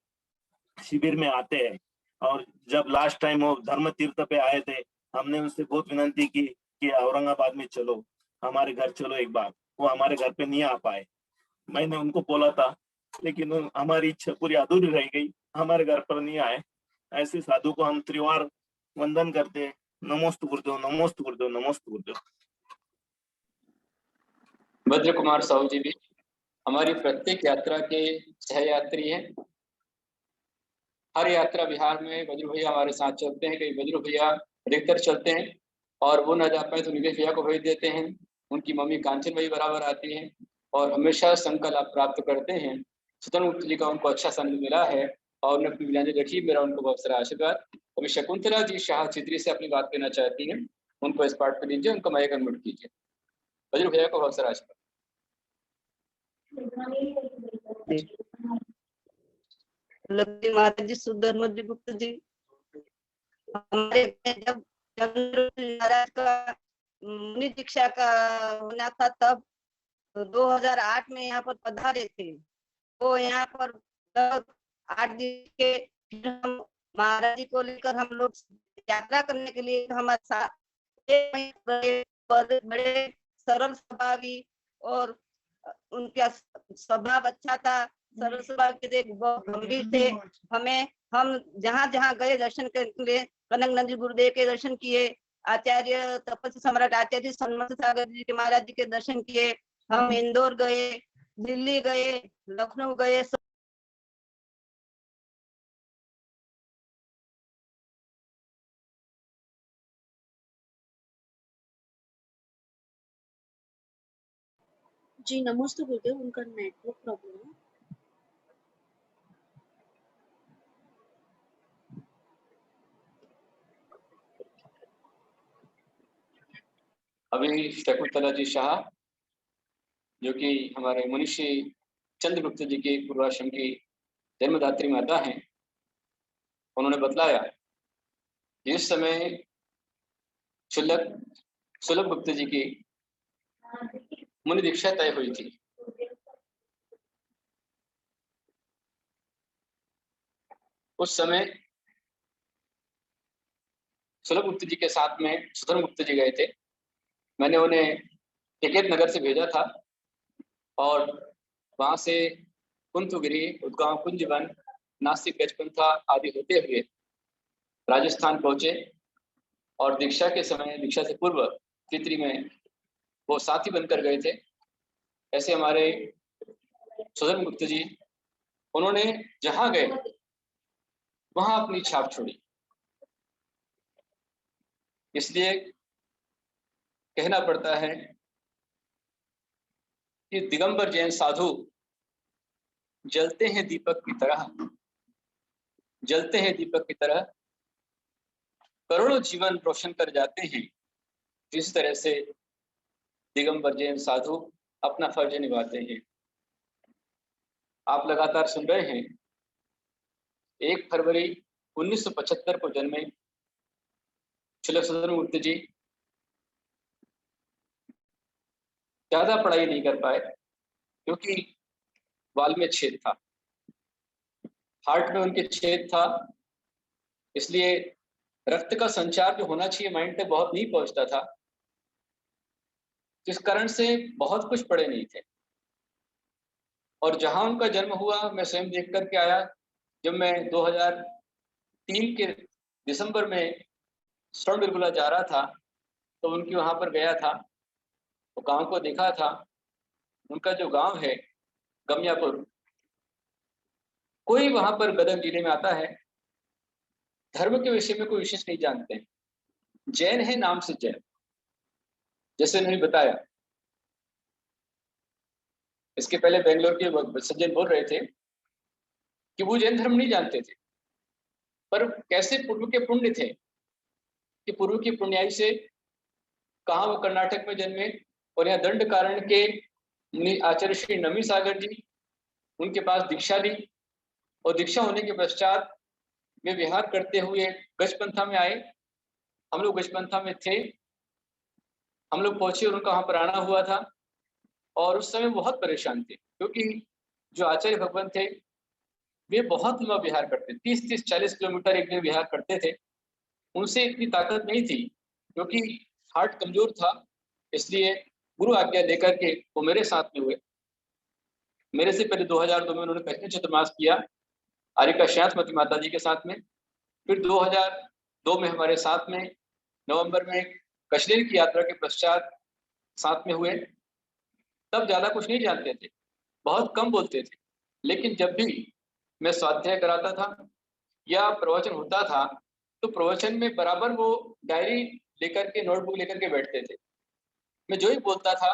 शिविर में आते हैं। और जब लास्ट टाइम वो धर्म तीर्थ पे आए थे, हमने उनसे बहुत विनती की कि औरंगाबाद में चलो, हमारे घर चलो एक बार। वो हमारे घर पे नहीं आ पाए, मैंने उनको बोला था, लेकिन हमारी इच्छा पूरी अधूरी रह गई, हमारे घर पर नहीं आए। ऐसे साधु को हम त्रिवार वंदन करते हैं। नमोस्तु गुरुदेव, नमोस्तु गुरुदेव, नमोस्तु गुरुदेव। भद्र कुमार साहू जी भी हमारी प्रत्येक यात्रा के सहयात्री हैं। हर यात्रा बिहार में वज्र भैया हमारे साथ चलते हैं, कई वज्र भैया अधिकतर चलते हैं और वो न जा पाए तो निवेश भैया को भेज देते हैं। उनकी मम्मी कांचन भाई बराबर आती हैं और हमेशा संघ का लाभ प्राप्त करते हैं। सुतन मुक्त जी का उनको अच्छा संघ मिला है और उन्हें अपनी विलांजलि रखी, मेरा उनको बहुत सारा आशीर्वाद। अभी शकुंतला जी शाह चित्री से अपनी बात कहना चाहती हैं, उनको इस पार्ट पे लीजिए, उनको माइक अनम्यूट कीजिए। वज्र भैया को बहुत सारा आशीर्वाद। माता जी, सुधर्म जी, गुप्त जी, हमारे जब महाराज का मुनि दीक्षा का होना था तब 2008 में यहाँ पर पधारे थे। वो यहाँ पर 8 दिन के फिर हम महाराज जी को लेकर हम लोग यात्रा करने के लिए हमारे साथ बड़े सरल स्वभावी और उनका स्वभाव अच्छा था, सरल स्वभाव के थे, बहुत गंभीर थे। हम जहाँ जहाँ गए दर्शन करने के लिए कनक नंदी गुरुदेव के दर्शन किए, आचार्य तपस्वी सम्राट आचार्य सन्मत सागर जी के महाराज जी के दर्शन किए। हम इंदौर गए, दिल्ली गए, लखनऊ गए। जी नमस्ते गुरुदेव, उनका नेटवर्क प्रॉब्लम है। अभी शकुंतला जी शाह जो कि हमारे मनुष्य चंद्रगुप्त जी के पूर्वाश्रम की जन्मदात्री माता हैं, उन्होंने बतलाया कि इस समय सुलभ गुप्त जी की मुनि दीक्षा तय हुई थी। उस समय सुलभ गुप्त जी के साथ में सुधर्म गुप्त जी गए थे। मैंने उन्हें टिकेत नगर से भेजा था और वहां से कुंतुगिरी, उद्गांव, कुंजवन, नासिक, गजपंथा आदि होते हुए राजस्थान पहुंचे और दीक्षा के समय, दीक्षा से पूर्व तितरी में वो साथी बनकर गए थे। ऐसे हमारे सुधर्म गुप्त जी, उन्होंने जहां गए वहां अपनी छाप छोड़ी। इसलिए कहना पड़ता है कि दिगंबर जैन साधु जलते हैं दीपक की तरह, जलते हैं दीपक की तरह, करोड़ों जीवन रोशन कर जाते हैं। जिस तरह से दिगंबर जैन साधु अपना फर्ज निभाते हैं। आप लगातार सुन रहे हैं 1 फरवरी 1975 को जन्मे शुल्लक सदनमूर्ति जी ज्यादा पढ़ाई नहीं कर पाए क्योंकि बाल में छेद था, हार्ट में उनके छेद था, इसलिए रक्त का संचार जो होना चाहिए माइंड तक बहुत नहीं पहुंचता था, जिस कारण से बहुत कुछ पढ़े नहीं थे। और जहां उनका जन्म हुआ मैं स्वयं देख करके आया। जब मैं 2003 के दिसंबर में स्वर्णबिरगुला जा रहा था तो उनकी वहां पर गया था, तो गांव को देखा था। उनका जो गांव है गमियापुर, कोई वहां पर गदग जिले में आता है, धर्म के विषय में कोई विशेष नहीं जानते हैं, जैन है नाम से जैन, जैसे उन्होंने बताया। इसके पहले बेंगलोर के सज्जन बोल रहे थे कि वो जैन धर्म नहीं जानते थे, पर कैसे पूर्व के पुण्य थे कि पूर्व की पुण्याई से कहा वो कर्नाटक में जन्मे और यहाँ दंड कारण के आचार्य श्री नमी सागर जी उनके पास दीक्षा ली और दीक्षा होने के पश्चात वे विहार करते हुए गजपंथा में आए। हम लोग गजपंथा में थे, हम लोग पहुंचे और उनका वहां पर आना हुआ था और उस समय बहुत परेशान थे क्योंकि जो आचार्य भगवान थे वे बहुत लंबा विहार करते, 30-40 किलोमीटर एक दिन विहार करते थे। उनसे इतनी ताकत नहीं थी क्योंकि हार्ट कमजोर था, इसलिए गुरु आज्ञा लेकर के वो मेरे साथ में हुए। मेरे से पहले 2002 में उन्होंने कृष्ण चतुर्मास किया आरिका श्यासमती माता जी के साथ में। फिर 2002 में हमारे साथ में नवंबर में कश्मीर की यात्रा के पश्चात साथ में हुए। तब ज्यादा कुछ नहीं जानते थे, बहुत कम बोलते थे, लेकिन जब भी मैं स्वाध्याय कराता था या प्रवचन होता था तो प्रवचन में बराबर वो डायरी लेकर के नोटबुक लेकर के बैठते थे। मैं जो ही बोलता था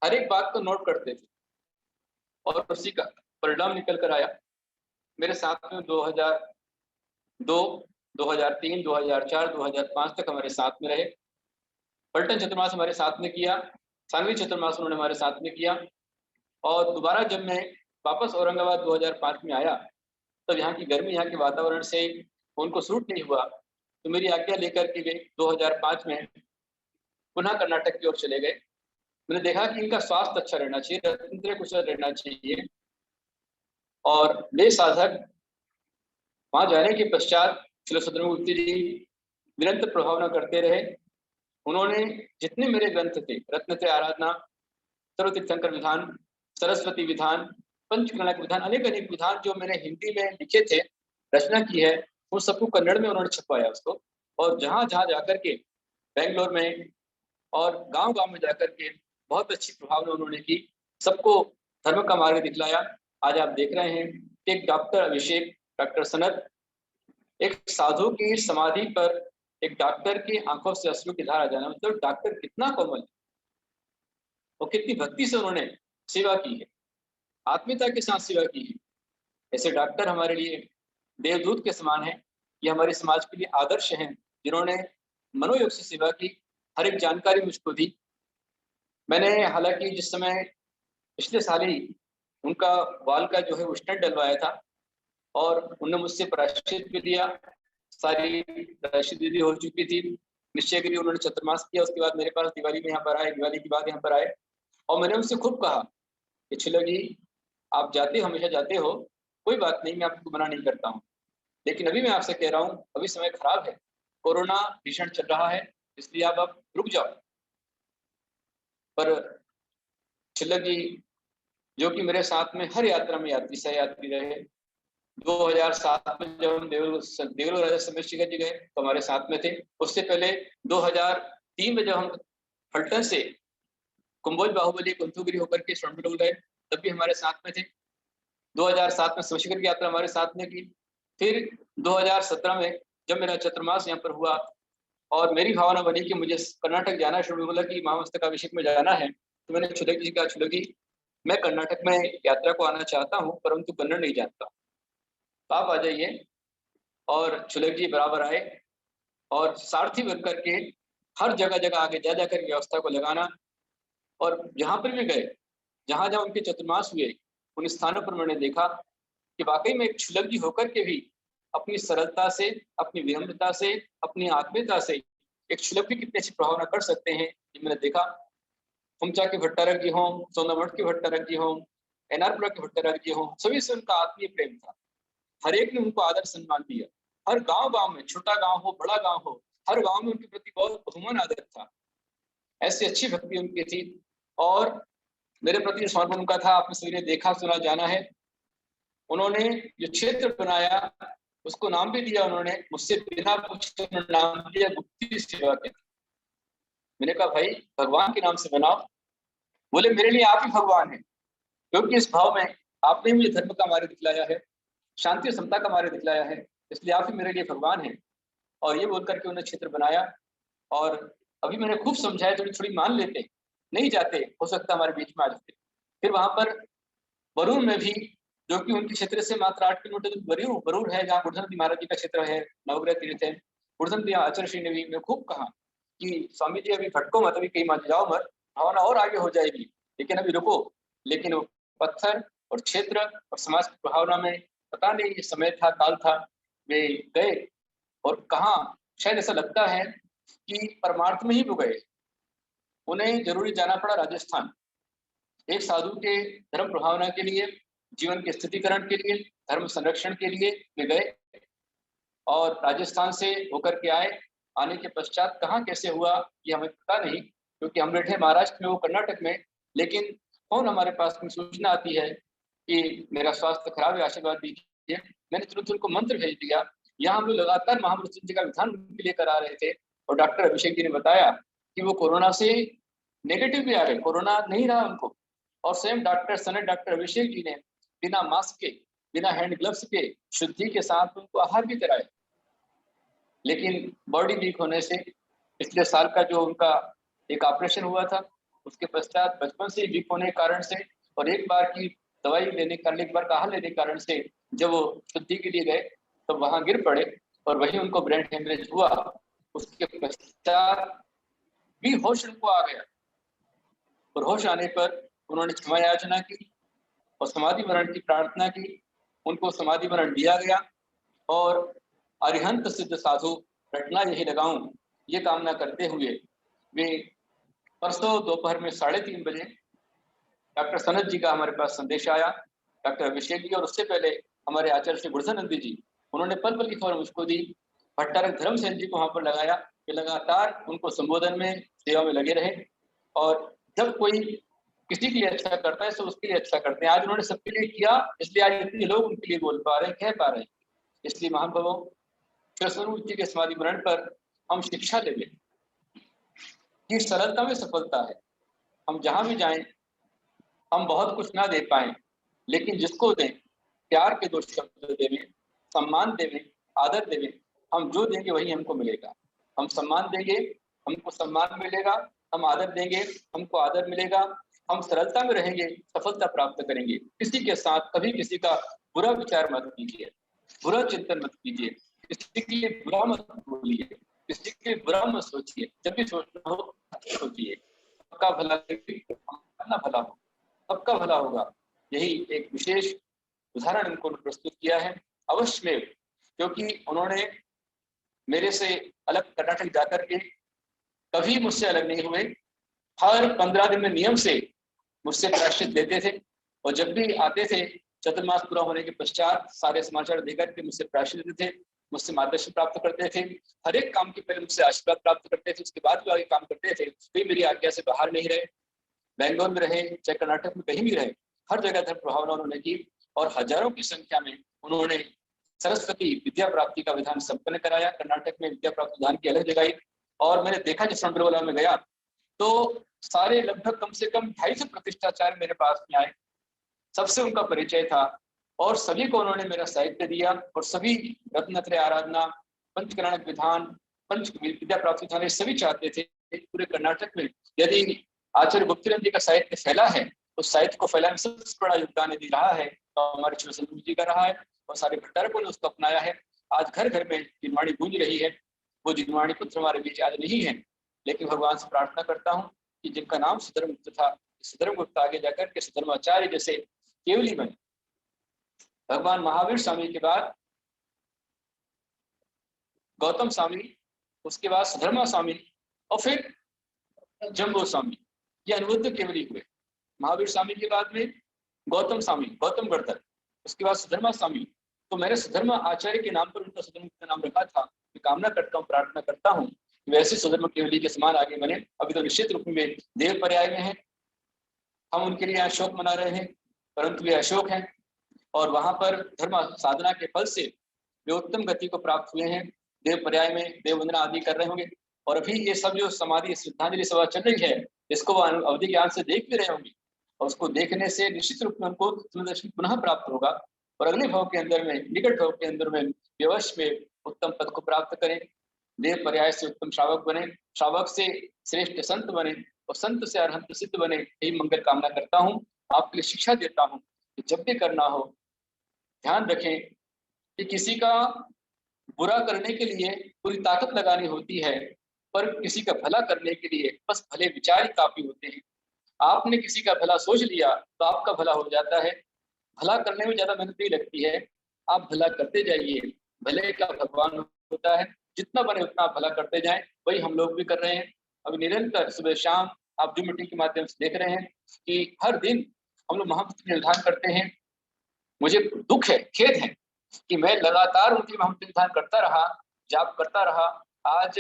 हर एक बात को नोट करते थे और उसी का परिणाम निकल कर आया। मेरे साथ में 2002, 2003, 2004, 2005 तक हमारे साथ में रहे। पलटन चतुर्मास हमारे साथ में किया, सांगली चतुर्मास उन्होंने हमारे साथ में किया और दोबारा जब मैं वापस औरंगाबाद 2005 में आया तब यहाँ की गर्मी, यहाँ के वातावरण से उनको सूट नहीं हुआ, तो मेरी आज्ञा लेकर के वे 2005 में पुनः कर्नाटक की ओर चले गए। मैंने देखा कि इनका स्वास्थ्य अच्छा रहना चाहिए, रत्न कुशल रहना चाहिए और वे साधक वहां जाने के पश्चात श्री सदनमूर्ति जी निरंतर प्रभावना करते रहे। उन्होंने जितने मेरे ग्रंथ थे, रत्नत्रय आराधना, सर्वतीर्थंकर विधान, सरस्वती विधान, पंचकर्णक विधान, अनेक अनेक विधान जो मैंने हिंदी में लिखे थे, रचना की है, उन सबको कन्नड़ में उन्होंने छपवाया उसको। और जहां जहां जाकर के बेंगलोर में और गांव-गांव में जाकर के बहुत अच्छी प्रभावना उन्होंने की, सबको धर्म का मार्ग दिखलाया। आज आप देख रहे हैं कि एक डॉक्टर अभिषेक, डॉक्टर सनत, एक साधु की समाधि पर एक डॉक्टर की आंखों से अश्रु की धारा जाना, मतलब डॉक्टर कितना कोमल और कितनी भक्ति से उन्होंने सेवा की है, आत्मीयता के साथ सेवा की है। ऐसे डॉक्टर हमारे लिए देवदूत के समान है। ये हमारे समाज के लिए आदर्श हैं जिन्होंने मनोयोग से सेवा की, हर एक जानकारी मुझको दी। मैंने हालांकि जिस समय पिछले साल ही उनका बाल का जो है वो स्टंट डलवाया था और उन्होंने मुझसे प्रायश्चित भी दिया, सारी प्रायश्चित विधि हो चुकी थी, निश्चय के लिए उन्होंने चतुर्मास किया। उसके बाद मेरे पास दिवाली में यहाँ पर आए, दिवाली के बाद यहाँ पर आए और मैंने उनसे खूब कहा कि छिलक जी आप जाते हो, हमेशा जाते हो, कोई बात नहीं, मैं आपको मना नहीं करता हूँ, लेकिन अभी मैं आपसे कह रहा हूँ अभी समय खराब है, कोरोना भीषण चल रहा है, इसलिए आप अब रुक जाओ। पर छिलक जी जो कि मेरे साथ में हर यात्रा में यात्री सह यात्री रहे। 2007 में जब हम देवल राजा चंद्रशेखर जी गए तो हमारे साथ में थे। उससे पहले 2003 में जब हम फलटन से कुंभोज, बाहुबली, कुंथुगिरी होकर के स्वर्णबिरगुल गए तब भी हमारे साथ में थे। 2007 में शिवशंकर की यात्रा हमारे साथ में की। फिर 2017 में जब मेरा चतुर्मास यहाँ पर हुआ और मेरी भावना बनी कि मुझे कर्नाटक जाना है, स्वर्णबिरगुला की महामस्तकाभिषेक में जाना है, तो मैंने छुलक जी का, छुलक जी मैं कर्नाटक में यात्रा को आना चाहता हूँ परंतु कन्नड़ नहीं जानता, तो आप आ जाइए। और छुलक जी बराबर आए और सारथी बन करके हर जगह जगह आगे जा जाकर व्यवस्था को लगाना। और जहाँ पर भी गए, जहाँ जहाँ उनके चतुर्मास हुए उन स्थानों पर मैंने देखा कि वाकई में एक क्षुल्लक जी होकर के भी अपनी सरलता से, अपनी विनम्रता से, अपनी आत्मीयता से एक क्षुल्लक भी कितनी अच्छी प्रभावना कर सकते हैं, ये मैंने देखा। हुमचा के भट्टारक जी हों, सोनामठ के भट्टारक जी हों, एनआरपुरा के भट्टारक जी हों, सभी से उनका आत्मीय प्रेम था। हर एक ने उनको आदर सम्मान दिया। हर गांव में, छोटा गांव हो बड़ा गांव हो, हर गांव में उनके प्रति बहुत बहुमान आदर था। ऐसी अच्छी भक्ति उनकी थी और मेरे प्रति समर्पण उनका था। आपने सभी ने देखा सुना जाना है। उन्होंने जो क्षेत्र बनाया उसको नाम भी दिया, उन्होंने मुझसे बिना पूछे नाम दिया गुप्ती सेवा के। मैंने कहा भाई भगवान के नाम से बनाओ। बोले मेरे लिए आप ही भगवान हैं, क्योंकि इस भाव में आपने मुझे धर्म का मार्ग दिखलाया है, शांति और समता का मार्ग दिखलाया है, इसलिए आप ही मेरे लिए भगवान हैं। और ये बोल करके उन्होंने क्षेत्र बनाया। और अभी मैंने खूब समझाया, थोड़ी थोड़ी मान लेते, नहीं जाते, हो सकता हमारे बीच में आ जाते। फिर वहां पर बरूर में भी, जो कि उनके क्षेत्र से मात्र 8 किलोमीटर दूर बरूर है, जहाँ गुरधन महाराज जी का क्षेत्र है, नवग्रह तीर्थ है। गुरधन आचार्य श्री ने भी मैं खूब कहा कि स्वामी जी अभी भटको मत, अभी कहीं मत जाओ मत, भावना और आगे हो जाएगी, लेकिन अभी रुको। लेकिन वो पत्थर और क्षेत्र और समाज की भावना में पता नहीं ये समय था, काल था, वे गए और कहाँ शायद ऐसा लगता है कि परमार्थ में ही वो गए। उन्हें जरूरी जाना पड़ा राजस्थान, एक साधु के धर्म प्रभावना के लिए, जीवन के स्थितिकरण के लिए, धर्म संरक्षण के लिए वे गए और राजस्थान से होकर के आए। आने के पश्चात कहाँ कैसे हुआ ये हमें पता नहीं, क्योंकि हम बैठे महाराष्ट्र में, वो कर्नाटक में। लेकिन कौन हमारे पास में सूचना आती है कि मेरा स्वास्थ्य खराब है, आशीर्वाद दीजिए। मैंने तुरंत उनको मंत्र भेज दिया। यहाँ हम लोग लगातार महामृत्युंजय का विधान उनके लिए करा रहे थे और डॉक्टर अभिषेक जी ने बताया कि वो कोरोना से नेगेटिव भी आ गए, कोरोना नहीं रहा उनको। और स्वयं डॉक्टर सनत डॉक्टर अभिषेक जी ने बिना मास्क के, बिना हैंड ग्लव्स के, शुद्धि के साथ उनको आहार भी कराया। लेकिन बॉडी वीक होने से, पिछले साल का जो उनका एक ऑपरेशन हुआ था, उसके पश्चात बचपन से वीक होने के कारण से और एक बार की दवाई लेने करने, एक बार का आहार लेने के कारण से जब वो शुद्धि के लिए गए तो वहां गिर पड़े और वही उनको ब्रेन हेमरेज हुआ। उसके पश्चात भी होश उनको आ गया और होश आने पर उन्होंने क्षमा याचना की और समाधि मरण की प्रार्थना की। उनको समाधि मरण दिया गया और अरिहंत सिद्ध साधु रटना यही लगाऊं, ये कामना करते हुए वे परसों दोपहर में 3:30 बजे डॉक्टर सनत जी का हमारे पास संदेश आया, डॉक्टर अभिषेक जी और उससे पहले हमारे आचार्य श्री गुरधनंदी जी, उन्होंने पल पल की खबर मुझको दी। भट्टारक धर्मसेन जी को वहां पर लगाया कि लगातार उनको संबोधन में, सेवा में लगे रहे। और जब कोई किसी के लिए अच्छा करता है तो उसके लिए अच्छा करते हैं। आज उन्होंने सबके लिए किया, इसलिए आज इतने लोग उनके लिए बोल पा रहे हैं, कह पा रहे हैं। इसलिए महानुभवों, कृष्ण जी के समाधि मरण पर हम शिक्षा ले लें कि सरलता में सफलता है। हम जहां भी जाएं, हम बहुत कुछ ना दे पाए, लेकिन जिसको दें, प्यार के 2 शब्द देवें, सम्मान देवें, आदर देवें, हम जो देंगे वही हमको मिलेगा। हम सम्मान देंगे, हमको सम्मान मिलेगा, हम आदर देंगे, हमको आदर मिलेगा। हम सरलता में रहेंगे, सफलता प्राप्त करेंगे। किसी के साथ कभी किसी का बुरा विचार मत कीजिए, बुरा चिंतन मत कीजिए, किसी के लिए बुरा मत बोलिए, किसी के लिए बुरा मत सोचिए। जब भी सोचना हो सोचिए, सबका भला अपना भला हो, सबका भला होगा। यही एक विशेष उदाहरण उनको प्रस्तुत किया है अवश्य में, क्योंकि उन्होंने मेरे से अलग कर्नाटक जाकर के कभी मुझसे अलग नहीं हुए। हर 15 दिन में नियम से मुझसे प्रायश्चित देते थे और जब भी आते थे चतुर्मास पूरा होने के पश्चात सारे समाचार देकर के मुझसे प्रायश्चित देते थे, मुझसे मार्गदर्शन प्राप्त करते थे। हर एक काम के पहले मुझसे आशीर्वाद प्राप्त करते थे, उसके बाद जो आगे काम करते थे वे मेरी आज्ञा से बाहर नहीं रहे। बेंगलोर में रहे, चाहे कर्नाटक में कहीं भी रहे, हर जगह धर्म प्रभावना उन्होंने की और हजारों की संख्या में उन्होंने सरस्वती विद्या प्राप्ति का विधान संपन्न कराया। कर्नाटक में विद्या प्राप्ति विधान की अलग जगह। और मैंने देखा जिस बिरबला में गया तो सारे लगभग कम से कम 250 प्रतिष्ठाचार्य मेरे पास में आए, सबसे उनका परिचय था और सभी को उन्होंने मेरा साहित्य दिया और सभी रत्नत्रय आराधना, पंचकरण विधान, पंच विद्या प्राप्ति विधान सभी चाहते थे पूरे कर्नाटक में यदि आचार्य गुप्तिनंद जी का साहित्य फैला है तो साहित्य को फैलाने में सबसे बड़ा योगदान यदि रहा है तो हमारे श्री संत जी का रहा है और सारे भट्टारकों ने उसको अपनाया है। आज घर घर में जिनवाणी गूंज रही है। वो जिनवाणी पुत्र हमारे बीच आज नहीं है, लेकिन भगवान से प्रार्थना करता हूँ कि जिनका नाम सुधर्मगुप्त था, सुधर्मगुप्त आगे जाकर के सुधर्माचार्य जैसे केवली बने। भगवान महावीर स्वामी के बाद गौतम स्वामी, उसके बाद सुधर्मा स्वामी और फिर जम्बो स्वामी, ये अनुरुद्ध केवली हुए। महावीर स्वामी के बाद में गौतम स्वामी, गौतम गढ़तर, उसके बाद सुधर्मा स्वामी। तो मैंने सुधर्मा आचार्य के नाम पर उनका सुधर्मा का नाम रखा था। मैं कामना करता हूँ, प्रार्थना करता हूँ कि वैसे सुधर्मा केवली के समान आगे बने। अभी तो निश्चित रूप में देव पर्याय में है, हम उनके लिए अशोक मना रहे हैं, परंतु वे अशोक हैं और वहां पर धर्म साधना के फल से वे उत्तम गति को प्राप्त हुए हैं। देव पर्याय में देव वंदना आदि कर रहे होंगे और अभी ये सब जो समाधि श्रद्धांजलि सभा चल रही है, इसको वो अवधि ज्ञान से देख भी रहे होंगे और उसको देखने से निश्चित रूप में उनको दर्शन पुनः प्राप्त होगा और अगले भाव के अंदर में, निकट भाव के अंदर में व्यवश में उत्तम पद को प्राप्त करें। देव पर्याय से उत्तम श्रावक बने, श्रावक से श्रेष्ठ संत बने और संत से अरहंत सिद्ध बने। यही मंगल कामना करता हूँ। आपके लिए शिक्षा देता हूँ कि जब भी करना हो ध्यान रखें कि किसी का बुरा करने के लिए पूरी ताकत लगानी होती है, पर किसी का भला करने के लिए बस भले विचार ही काफी होते हैं। आपने किसी का भला सोच लिया तो आपका भला हो जाता है। भला करने में ज्यादा मेहनत नहीं लगती है, आप भला करते जाइए। भले का भगवान होता है, जितना बने उतना भला करते जाएं। वही हम लोग भी कर रहे हैं। अभी निरंतर सुबह शाम आप जूम मीटिंग के माध्यम से देख रहे हैं कि हर दिन हम लोग महामंत्र निर्धारण करते हैं। मुझे दुख है, खेद है कि मैं लगातार उनकी महामंत्र निर्धारण करता रहा, जाप करता रहा। आज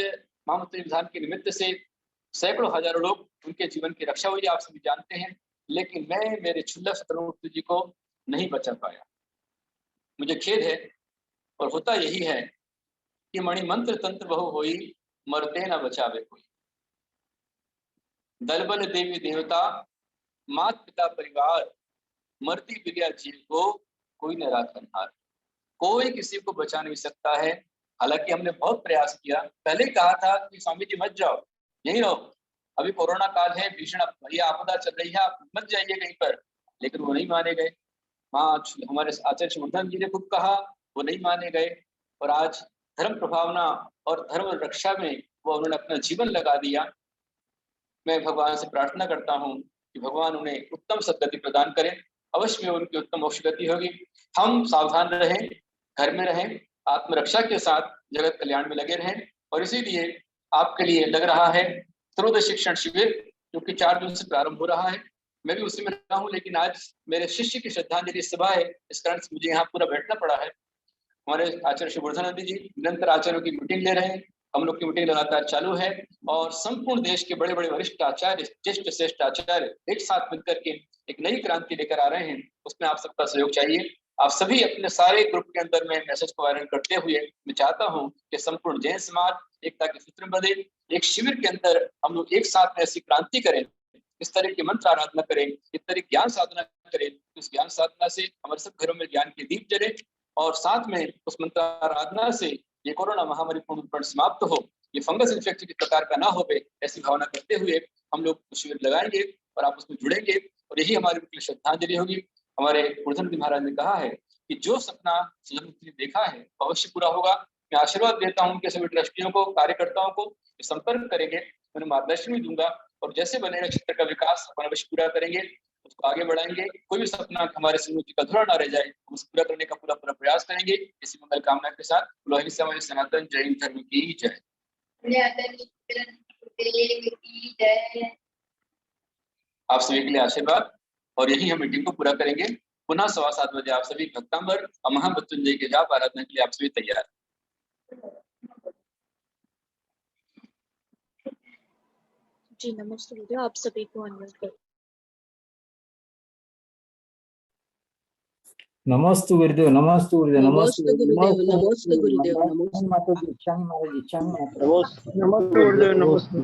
महामंत्र निर्धारण के निमित्त से सैकड़ों हजारों लोग उनके जीवन की रक्षा हुई, आप सभी जानते हैं, लेकिन मैं मेरे क्षुल्लक शतरूप जी को नहीं बचा पाया। मुझे खेद है और होता यही है कि मणि मंत्र तंत्र बहु होई, मरते न बचावे कोई। दलबल देवी देवता मात पिता परिवार, मरती बिलिया जीव को कोई न राखनहार। कोई किसी को बचा नहीं सकता है। हालांकि हमने बहुत प्रयास किया, पहले ही कहा था कि स्वामी जी मत जाओ, यही रहो, अभी कोरोना काल है, भीषण ये आपदा चल रही है, आप मत जाइए कहीं पर, लेकिन वो नहीं माने गए। हमारे आचार्य वर्धन जी ने खुद कहा, वो नहीं माने गए और आज धर्म प्रभावना और धर्म रक्षा में वो उन्होंने अपना जीवन लगा दिया। मैं भगवान से प्रार्थना करता हूँ कि भगवान उन्हें उत्तम सद्गति प्रदान करें। अवश्य में उनकी उत्तम मोक्ष गति होगी। हम सावधान रहें, घर में रहें, आत्मरक्षा के साथ जगत कल्याण में लगे रहें। और इसीलिए आपके लिए लग रहा है त्रोदश शिक्षण शिविर, जो कि 4 जून से प्रारंभ हो रहा है। मैं भी उसी में रहा हूँ, लेकिन आज मेरे शिष्य की श्रद्धांजलि सभा है, इस कारण से मुझे यहाँ पूरा बैठना पड़ा है। हमारे आचार्य श्री वर्धनानंद जी निरंतर आचार्यों की मीटिंग ले रहे हैं, हम लोग की मीटिंग लगातार चालू है और संपूर्ण देश के बड़े बड़े वरिष्ठ आचार्य, ज्येष्ठ श्रेष्ठ आचार्य एक साथ मिलकर के एक नई क्रांति लेकर आ रहे हैं। उसमें आप सबका सहयोग चाहिए। आप सभी अपने सारे ग्रुप के अंदर में मैसेज को वायरल करते हुए मैं चाहता हूं कि संपूर्ण जैन समाज एकता के सूत्र में बंधे, एक शिविर के अंदर हम लोग एक साथ में ऐसी क्रांति करें, इस तरह की मंत्र आराधना करें, इस तरह की ज्ञान साधना करें। उस ज्ञान साधना से हमारे सब घरों में ज्ञान के दीप जले और साथ में उस मंत्र आराधना से ये कोरोना महामारी पूर्ण रूप से समाप्त हो, ये फंगस इन्फेक्शन के प्रकार का ना हो, ऐसी भावना करते हुए हम लोग शिविर लगाएंगे और आप उसमें जुड़ेंगे और यही हमारी श्रद्धांजलि होगी। हमारे वर्धन महाराज ने कहा है कि जो सपना ने देखा है अवश्य पूरा होगा। मैं आशीर्वाद देता हूं उनके सभी ट्रस्टियों को, कार्यकर्ताओं को, संपर्क करेंगे, उन्हें मार्गदर्शन भी दूंगा और जैसे बनेगा क्षेत्र का विकास अपन अवश्य पूरा करेंगे, उसको आगे बढ़ाएंगे। कोई भी सपना हमारे समूह का अधूरा ना रह जाए, हम उसे पूरा करने का पूरा प्रयास करेंगे। इसी मंगल कामना के साथ लोहित समाज सनातन जैन धर्म की जय। आप सभी के लिए आशीर्वाद और यही हम मीटिंग को पूरा करेंगे। पुनः 7:15 बजे आप सभी भक्तांबर और महामृत्युंजय के जाप आराधना के लिए आप सभी तैयार। जी नमस्ते गुरुदेव, आप सभी को अनम्यूट कर। नमस्ते गुरुदेव, नमस्ते गुरुदेव, नमस्ते गुरुदेव, नमस्ते गुरुदेव, माता जी, इच्छा महाराज, इच्छा नमस्ते गुरुदेव, नमस्ते।